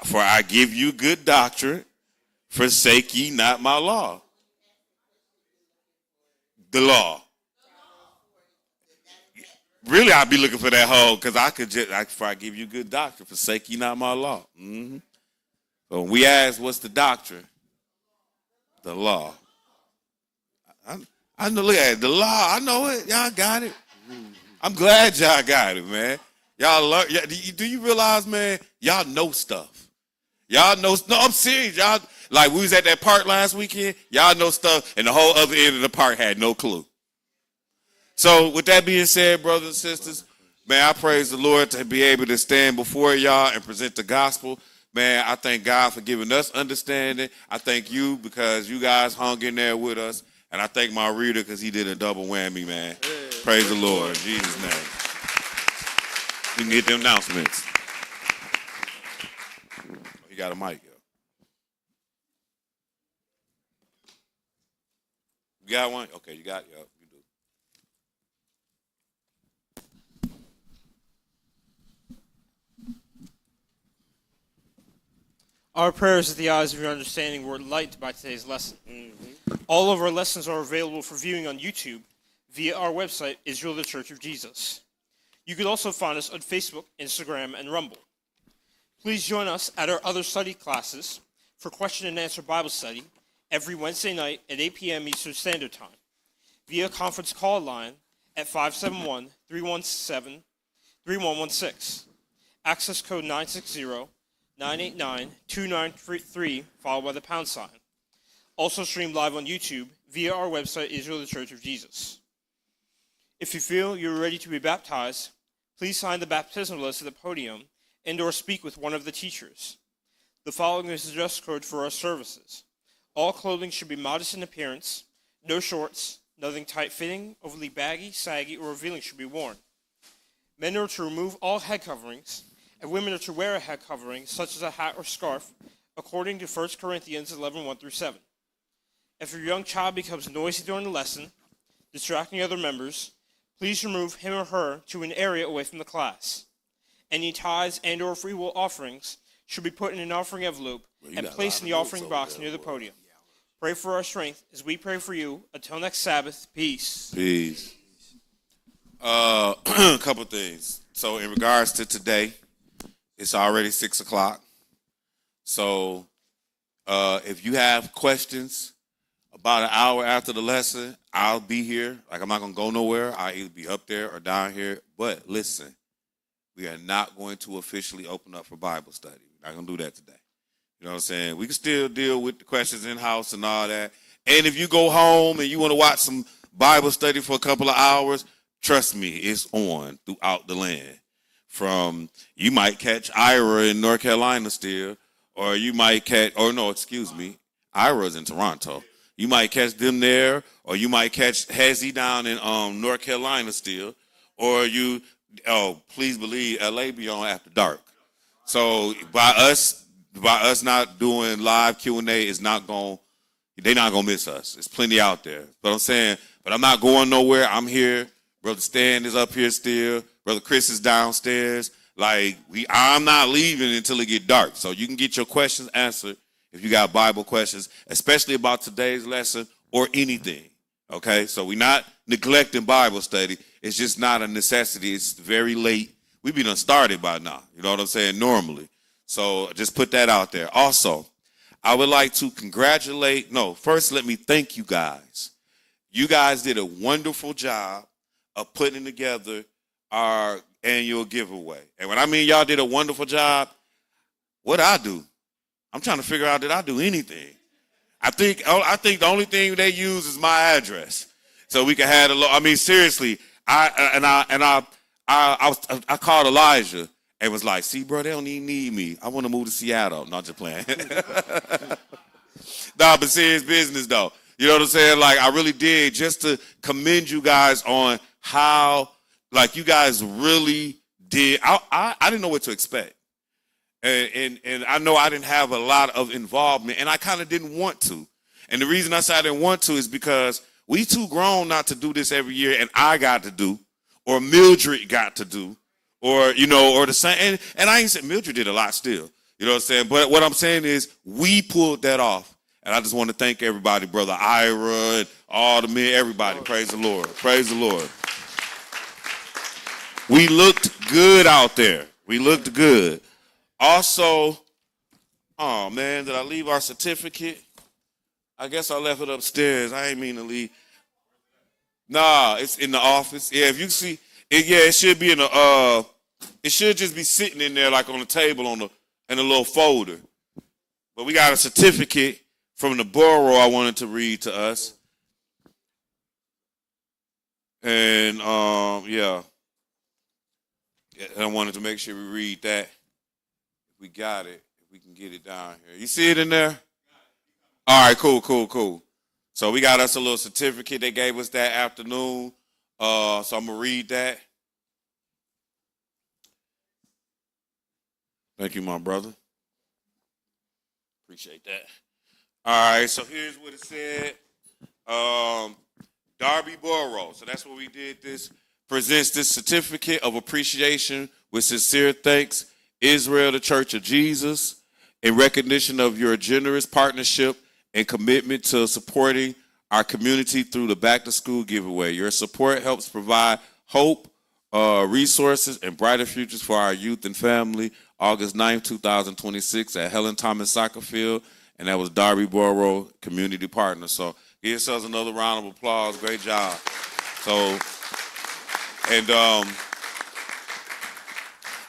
For I give you good doctrine, forsake ye not my law. The law. Really, I'd be looking for that whole, because I could just, for I give you good doctrine, forsake ye not my law. So when we ask, what's the doctrine? The law. I know, look at it, the law, I know it. Y'all got it. I'm glad y'all got it, man. Y'all learn. Do you realize, man, y'all know stuff. Y'all know, no, I'm serious. Y'all, like we was at that park last weekend, y'all know stuff, and the whole other end of the park had no clue. So with that being said, brothers and sisters, man, I praise the Lord to be able to stand before y'all and present the gospel. Man, I thank God for giving us understanding. I thank you because you guys hung in there with us. And I thank my reader because he did a double whammy, man. Praise the Lord. In Jesus' name. You can get the announcements. You got a mic, yo. You got one? Okay, you got it, yo. You do. Our prayer is that the eyes of your understanding were enlightened by today's lesson. All of our lessons are available for viewing on YouTube via our website, Israel the Church of Jesus. You can also find us on Facebook, Instagram, and Rumble. Please join us at our other study classes for question and answer Bible study every Wednesday night at 8 p.m. Eastern Standard Time via conference call line at 571-317-3116. Access code 960-989-2933, followed by the pound sign. Also streamed live on YouTube via our website, Israel the Church of Jesus. If you feel you're ready to be baptized, please sign the baptismal list at the podium and or speak with one of the teachers. The following is the dress code for our services. All clothing should be modest in appearance. No shorts, nothing tight-fitting, overly baggy, saggy, or revealing should be worn. Men are to remove all head coverings, and women are to wear a head covering, such as a hat or scarf, according to 1 Corinthians 11:1-7. If your young child becomes noisy during the lesson, distracting other members, please remove him or her to an area away from the class. Any tithes and or free will offerings should be put in an offering envelope and placed in the offering box near the podium. Pray for our strength as we pray for you. Until next Sabbath, peace. Peace. A couple things. So in regards to today, it's already 6 o'clock. So if you have questions about an hour after the lesson, I'll be here. Like, I'm not going to go nowhere. I'll either be up there or down here. But listen, we are not going to officially open up for Bible study. We're not going to do that today. You know what I'm saying? We can still deal with the questions in-house and all that. And if you go home and you want to watch some Bible study for a couple of hours, trust me, it's on throughout the land. You might catch Ira in North Carolina still, or you might catch, Ira's in Toronto. You might catch them there, or you might catch Hezzy down in North Carolina still, or please believe LA be on after dark. So by us not doing live Q&A, they're not gonna miss us. There's plenty out there. But I'm not going nowhere. I'm here. Brother Stan is up here still. Brother Chris is downstairs. I'm not leaving until it get dark. So you can get your questions answered if you got Bible questions, especially about today's lesson or anything. Okay? So we're not neglecting Bible study. It's just not a necessity. It's very late. We be done started by now. You know what I'm saying? Normally. So just put that out there. Also, I would like to first let me thank you guys. You guys did a wonderful job of putting together our annual giveaway. And when I mean y'all did a wonderful job, what'd I do? I'm trying to figure out, did I do anything? I think the only thing they use is my address. So we can have seriously, I called Elijah and was like, see, bro, they don't even need me. I want to move to Seattle. Not just playing. Nah, but serious business though. You know what I'm saying? I really did, just to commend you guys on how, you guys really did. I didn't know what to expect. And I know I didn't have a lot of involvement, and I kind of didn't want to. And the reason I said I didn't want to is because we too grown not to do this every year, and I got to do, or Mildred got to do, or the same. And I ain't said Mildred did a lot still. You know what I'm saying? But what I'm saying is we pulled that off. And I just want to thank everybody, Brother Ira and all the men, everybody. Praise the Lord. Praise the Lord. We looked good out there. We looked good. Also, oh man, did I leave our certificate? I guess I left it upstairs. I ain't mean to leave. Nah, it's in the office. Yeah, if you see it, it should be it should just be sitting in there on the table in a little folder. But we got a certificate from the borough I wanted to read to us. And I wanted to make sure we read that. If we got it, if we can get it down here. You see it in there? All right, cool. So we got us a little certificate they gave us that afternoon. So I'm going to read that. Thank you, my brother. Appreciate that. All right, so here's what it said. Darby Borough. So that's what we did this. Presents this certificate of appreciation with sincere thanks. Israel, the Church of Jesus. in recognition of your generous partnership and commitment to supporting our community through the Back to School giveaway. Your support helps provide hope, resources, and brighter futures for our youth and family. August 9th, 2026 at Helen Thomas Soccer Field, and that was Darby Borough Community Partner. So give yourselves another round of applause. Great job. So, and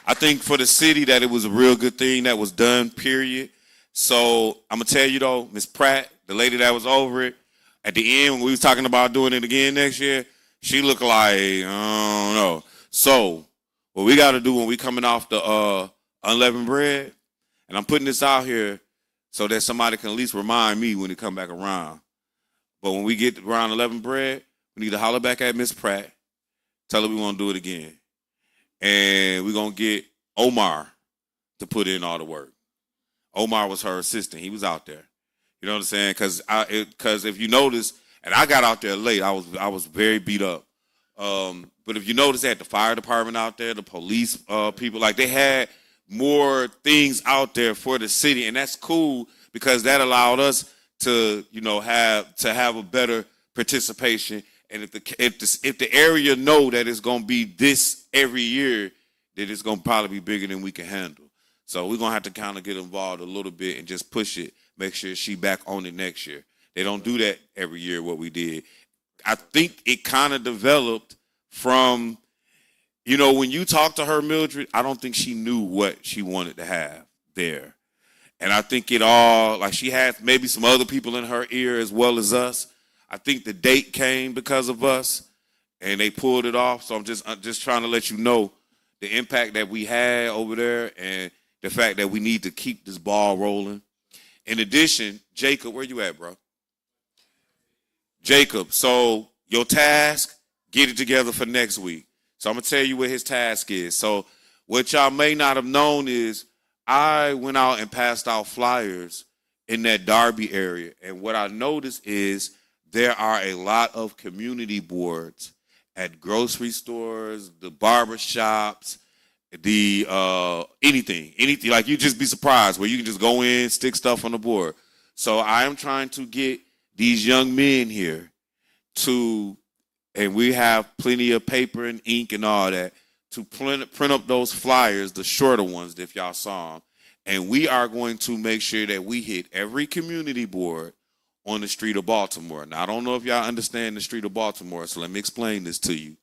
I think for the city that it was a real good thing that was done, period. So I'm going to tell you though, Miss Pratt, the lady that was over it, at the end when we was talking about doing it again next year, she looked like, I don't know. So what we got to do when we coming off the unleavened bread, and I'm putting this out here so that somebody can at least remind me when it come back around. But when we get around unleavened bread, we need to holler back at Miss Pratt, tell her we want to do it again. And we're going to get Omar to put in all the work. Omar was her assistant. He was out there. You know what I'm saying? Because if you notice, and I got out there late, I was very beat up. But if you notice, they had the fire department out there, the police people, like they had more things out there for the city, and that's cool because that allowed us to, have a better participation. And if the area know that it's gonna be this every year, then it's gonna probably be bigger than we can handle. So we're gonna have to kind of get involved a little bit and just push it, make sure she back on it next year. They don't do that every year, what we did. I think it kind of developed from, when you talk to her, Mildred, I don't think she knew what she wanted to have there. And I think it all, like she had maybe some other people in her ear as well as us. I think the date came because of us and they pulled it off. So I'm just trying to let you know the impact that we had over there and the fact that we need to keep this ball rolling. In addition, Jacob, where you at, bro? Jacob, so your task, get it together for next week. So I'm going to tell you what his task is. So what y'all may not have known is I went out and passed out flyers in that Darby area. And what I noticed is there are a lot of community boards at grocery stores, the barber shops, the anything. Like you just be surprised where you can just go in, stick stuff on the board. So I am trying to get these young men here and we have plenty of paper and ink and all that, to print up those flyers, the shorter ones, if y'all saw them. And we are going to make sure that we hit every community board on the street of Baltimore. Now, I don't know if y'all understand the street of Baltimore, so let me explain this to you.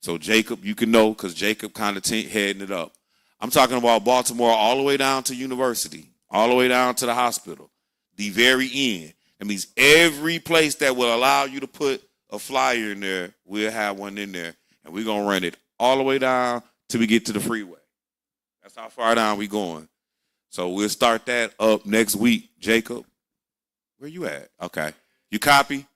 So, Jacob, you can know because Jacob kind of heading it up. I'm talking about Baltimore all the way down to University, all the way down to the hospital, the very end. That means every place that will allow you to put a flyer in there, we'll have one in there, and we're going to run it all the way down till we get to the freeway. That's how far down we going. So we'll start that up next week. Jacob, where you at? Okay. You copy?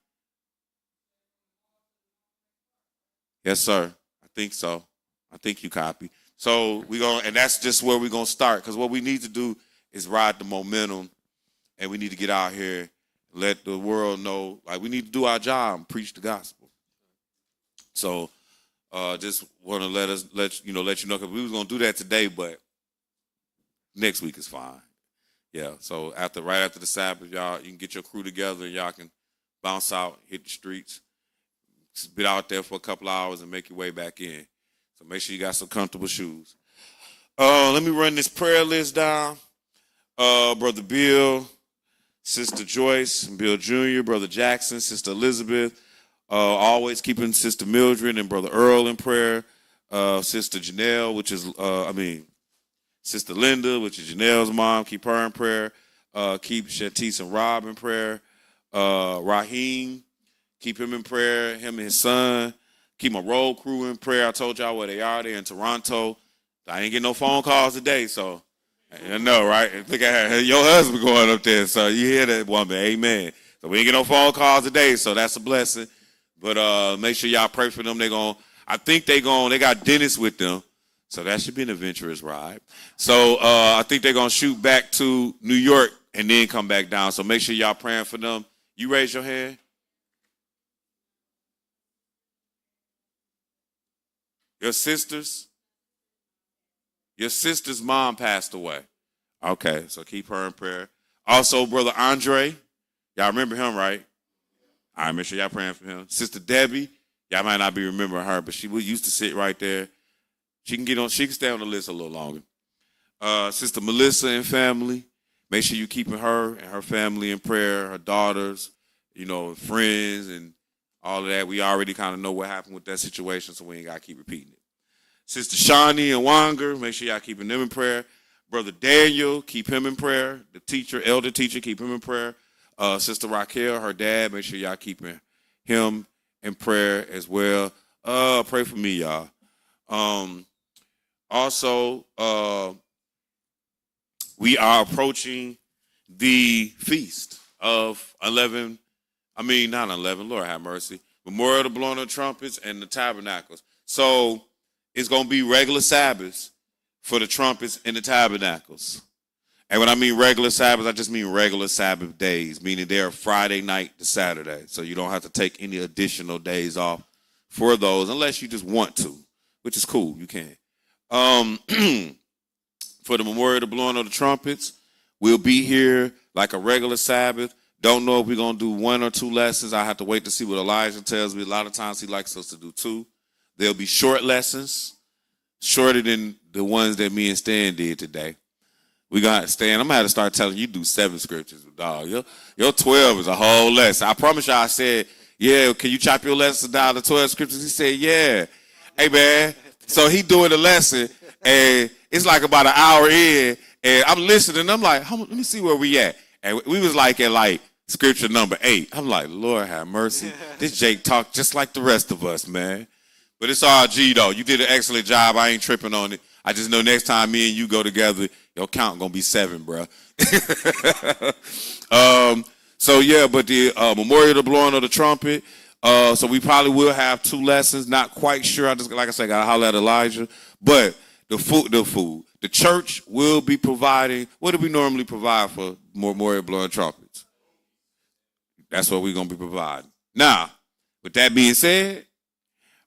Yes, sir. I think so. I think you copy. So and that's just where we're going to start, because what we need to do is ride the momentum, and we need to get out here, let the world know, like we need to do our job and preach the gospel. So just want to let you know, because we was going to do that today, but next week is fine. Yeah, so right after the Sabbath, y'all, you can get your crew together and y'all can bounce out, hit the streets, be out there for a couple hours and make your way back in. So make sure you got some comfortable shoes. Let me run this prayer list down. Brother Bill, Sister Joyce, Bill Jr., Brother Jackson, Sister Elizabeth, always keeping Sister Mildred and Brother Earl in prayer. Sister Janelle, Sister Linda, which is Janelle's mom, keep her in prayer. Keep Shantice and Rob in prayer. Raheem, keep him in prayer, him and his son. Keep my road crew in prayer. I told y'all where they are. They're in Toronto. I ain't getting no phone calls today, so I know, right? I think I had your husband going up there, so you hear that woman, amen. So we ain't get no phone calls today, so that's a blessing. But make sure y'all pray for them. They got Dennis with them, so that should be an adventurous ride. So I think they're going to shoot back to New York and then come back down. So make sure y'all praying for them. You raise your hand. Your sister's mom passed away. Okay, so keep her in prayer. Also, Brother Andre, y'all remember him, right? All right, make sure y'all praying for him. Sister Debbie, y'all might not be remembering her, but she used to sit right there. She can stay on the list a little longer. Sister Melissa and family, make sure you keeping her and her family in prayer, her daughters, friends and all of that. We already kind of know what happened with that situation, so we ain't got to keep repeating it. Sister Shawnee and Wanger, make sure y'all keeping them in prayer. Brother Daniel, keep him in prayer. The teacher, elder teacher, keep him in prayer. Sister Raquel, her dad, make sure y'all keeping him in prayer as well. Pray for me, y'all. Also, we are approaching the feast of Lord have mercy, Memorial of the Blowing of Trumpets and the Tabernacles. So it's going to be regular Sabbaths for the trumpets and the tabernacles. And when I mean regular Sabbaths, I just mean regular Sabbath days, meaning they're Friday night to Saturday. So you don't have to take any additional days off for those unless you just want to, which is cool. You can. For the Memorial of the Blowing of the Trumpets, we'll be here like a regular Sabbath. Don't know if we're going to do 1 or 2 lessons. I have to wait to see what Elijah tells me. A lot of times he likes us to do 2. There'll be short lessons, shorter than the ones that me and Stan did today. We got Stan. I'm going to have to start telling you do 7 scriptures, dog. Your 12 is a whole lesson. I promise you, I said, yeah, can you chop your lesson down to 12 scriptures? He said, yeah. Hey, man. So he doing the lesson, and it's like about an hour in, and I'm listening. I'm like, let me see where we at. And we was like at scripture number 8. I'm like, Lord have mercy. This Jake talk just like the rest of us, man. But it's all G, though. You did an excellent job. I ain't tripping on it. I just know next time me and you go together, your count going to be 7, bro. So, yeah, but the Memorial of the Blowing of the Trumpet. So we probably will have 2 lessons. Not quite sure. Like I said, got to holler at Elijah. But the church will be providing. What do we normally provide for Memorial Blowing Trumpets? That's what we're going to be providing. Now, with that being said,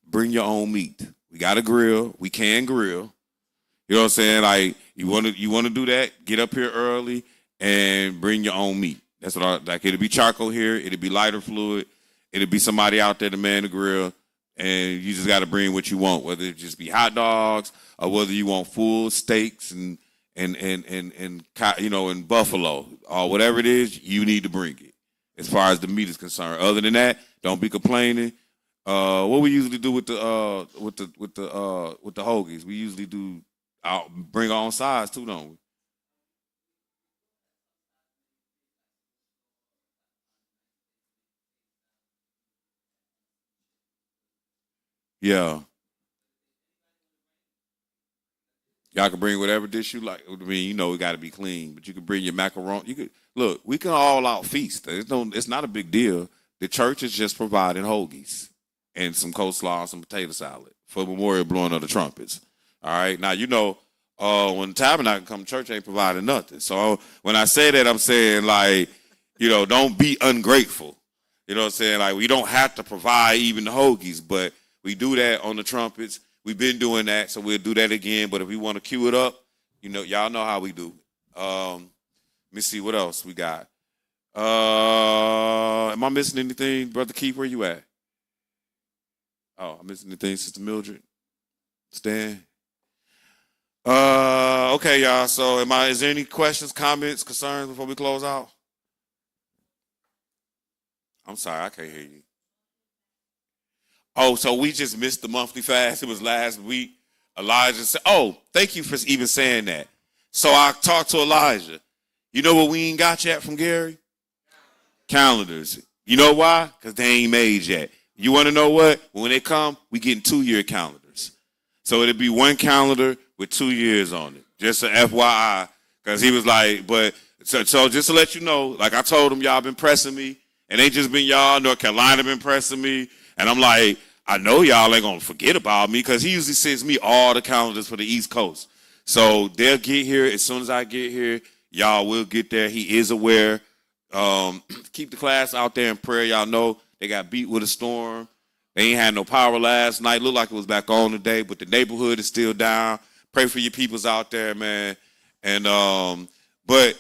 bring your own meat. We got a grill. We can grill. You know what I'm saying? Like, you want to do that, get up here early and bring your own meat. That's what it'll be charcoal here. It'll be lighter fluid. It'll be somebody out there to man the grill. And you just got to bring what you want, whether it just be hot dogs or whether you want full steaks and buffalo or whatever it is, you need to bring it as far as the meat is concerned. Other than that, don't be complaining. What we usually do with the hoagies, we usually do bring our own sides too, don't we? Yeah. Y'all can bring whatever dish you like. I mean, it got to be clean, but you can bring your macaroni. We can all out feast. It's not a big deal. The church is just providing hoagies and some coleslaw and some potato salad for Memorial Blowing of the Trumpets. All right. Now, when the tabernacle come, church ain't providing nothing. So when I say that, I'm saying don't be ungrateful. You know what I'm saying? Like, we don't have to provide even the hoagies, but we do that on the trumpets. We've been doing that, so we'll do that again. But if we want to cue it up, y'all know how we do. Let me see what else we got. Am I missing anything, Brother Keith? Where you at? Oh, I'm missing anything, Sister Mildred? Stan? Okay, y'all. So is there any questions, comments, concerns before we close out? I'm sorry, I can't hear you. Oh, so we just missed the monthly fast. It was last week. Elijah said, thank you for even saying that. So I talked to Elijah. You know what we ain't got yet from Gary? Calendars. You know why? Because they ain't made yet. You want to know what? When they come, we getting 2-year calendars. So it'll be 1 calendar with 2 years on it. Just an FYI. Because he was like, so just to let you know, like I told him, y'all been pressing me. And ain't just been y'all. North Carolina been pressing me. And I'm like, I know y'all ain't going to forget about me because he usually sends me all the calendars for the East Coast. So they'll get here. As soon as I get here, y'all will get there. He is aware. Keep the class out there in prayer. Y'all know they got beat with a storm. They ain't had no power last night. Looked like it was back on today, but the neighborhood is still down. Pray for your peoples out there, man. And But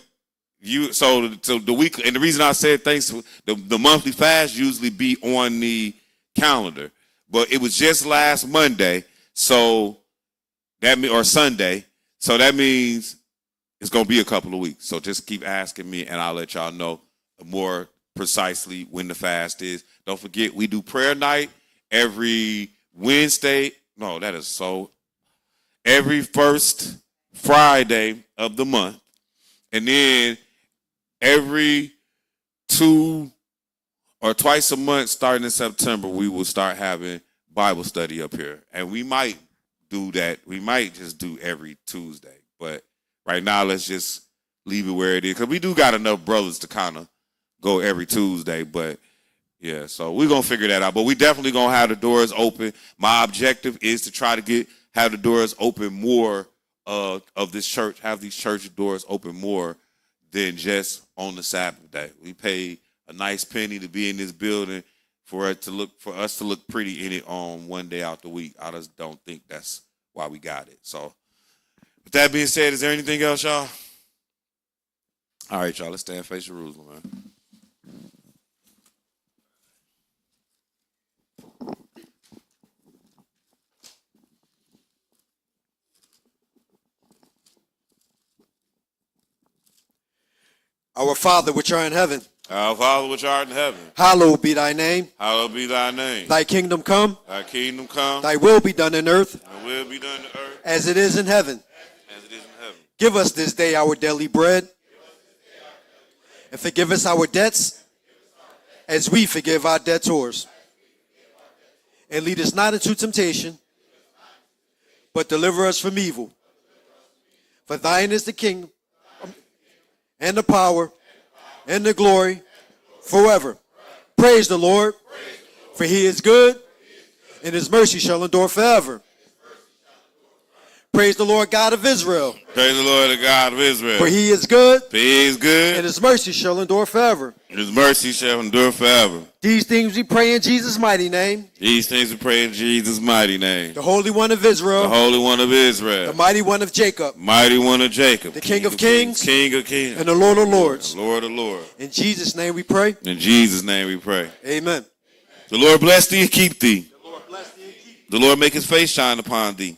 so the week, and the reason I said thanks, the monthly fast usually be on the calendar, but it was just last Monday, so or Sunday, so that means it's gonna be a couple of weeks. So just keep asking me, and I'll let y'all know more precisely when the fast is. Don't forget, we do prayer night every Wednesday. No, that is every first Friday of the month, and then every 2 or twice a month, starting in September, we will start having Bible study up here. And we might do that. We might just do every Tuesday. But right now, let's just leave it where it is. Because we do got enough brothers to kind of go every Tuesday. But, yeah, so we're going to figure that out. But we definitely going to have the doors open. My objective is to try to have the doors open more of this church, have these church doors open more than just on the Sabbath day. We pay a nice penny to be in this building for us to look pretty in it on one day out the week. I just don't think that's why we got it. So with that being said, is there anything else, y'all? All right, y'all, let's stand and face Jerusalem, man. Our Father which art in heaven, Our Father which art in heaven, hallowed be thy name. hallowed be thy name. Thy kingdom come, Thy kingdom come, thy will be done in earth thy will be done on earth as it is in heaven. as it is in heaven. Give us this day our daily bread, and forgive us our debts as we forgive our debtors. And lead us not into temptation, but deliver us from evil. For thine is the kingdom, and the power, and the glory, forever. Praise the Lord, for he is good, and his mercy shall endure forever. Praise the Lord God of Israel, Praise the Lord, the God of Israel. for he is good, For he is good, and his mercy shall endure forever. and his mercy shall endure forever. These things we pray in Jesus' mighty name, These things we pray in Jesus' mighty name. the Holy One of The Israel, Holy One of Israel, the mighty one of Jacob, mighty one of Jacob, the King of kings, King of kings, and the Lord of lords. Lord of lords. In Jesus' name we pray. In Jesus' name we pray. Amen. The Lord bless thee and keep thee. The Lord bless thee and keep The Lord make his face shine upon thee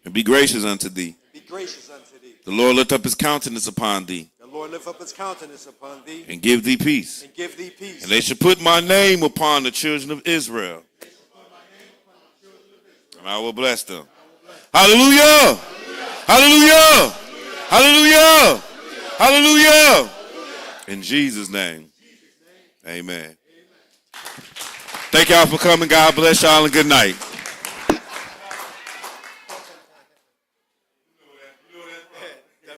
and be gracious unto thee. Be gracious unto thee. The Lord lift up his countenance upon thee The Lord lift up his countenance upon thee and give thee peace. and give thee peace. And they shall put my name upon the children of Israel, and I will bless them. Hallelujah! Hallelujah! Hallelujah! Hallelujah! In Jesus' name, amen. Thank y'all for coming. God bless y'all and good night.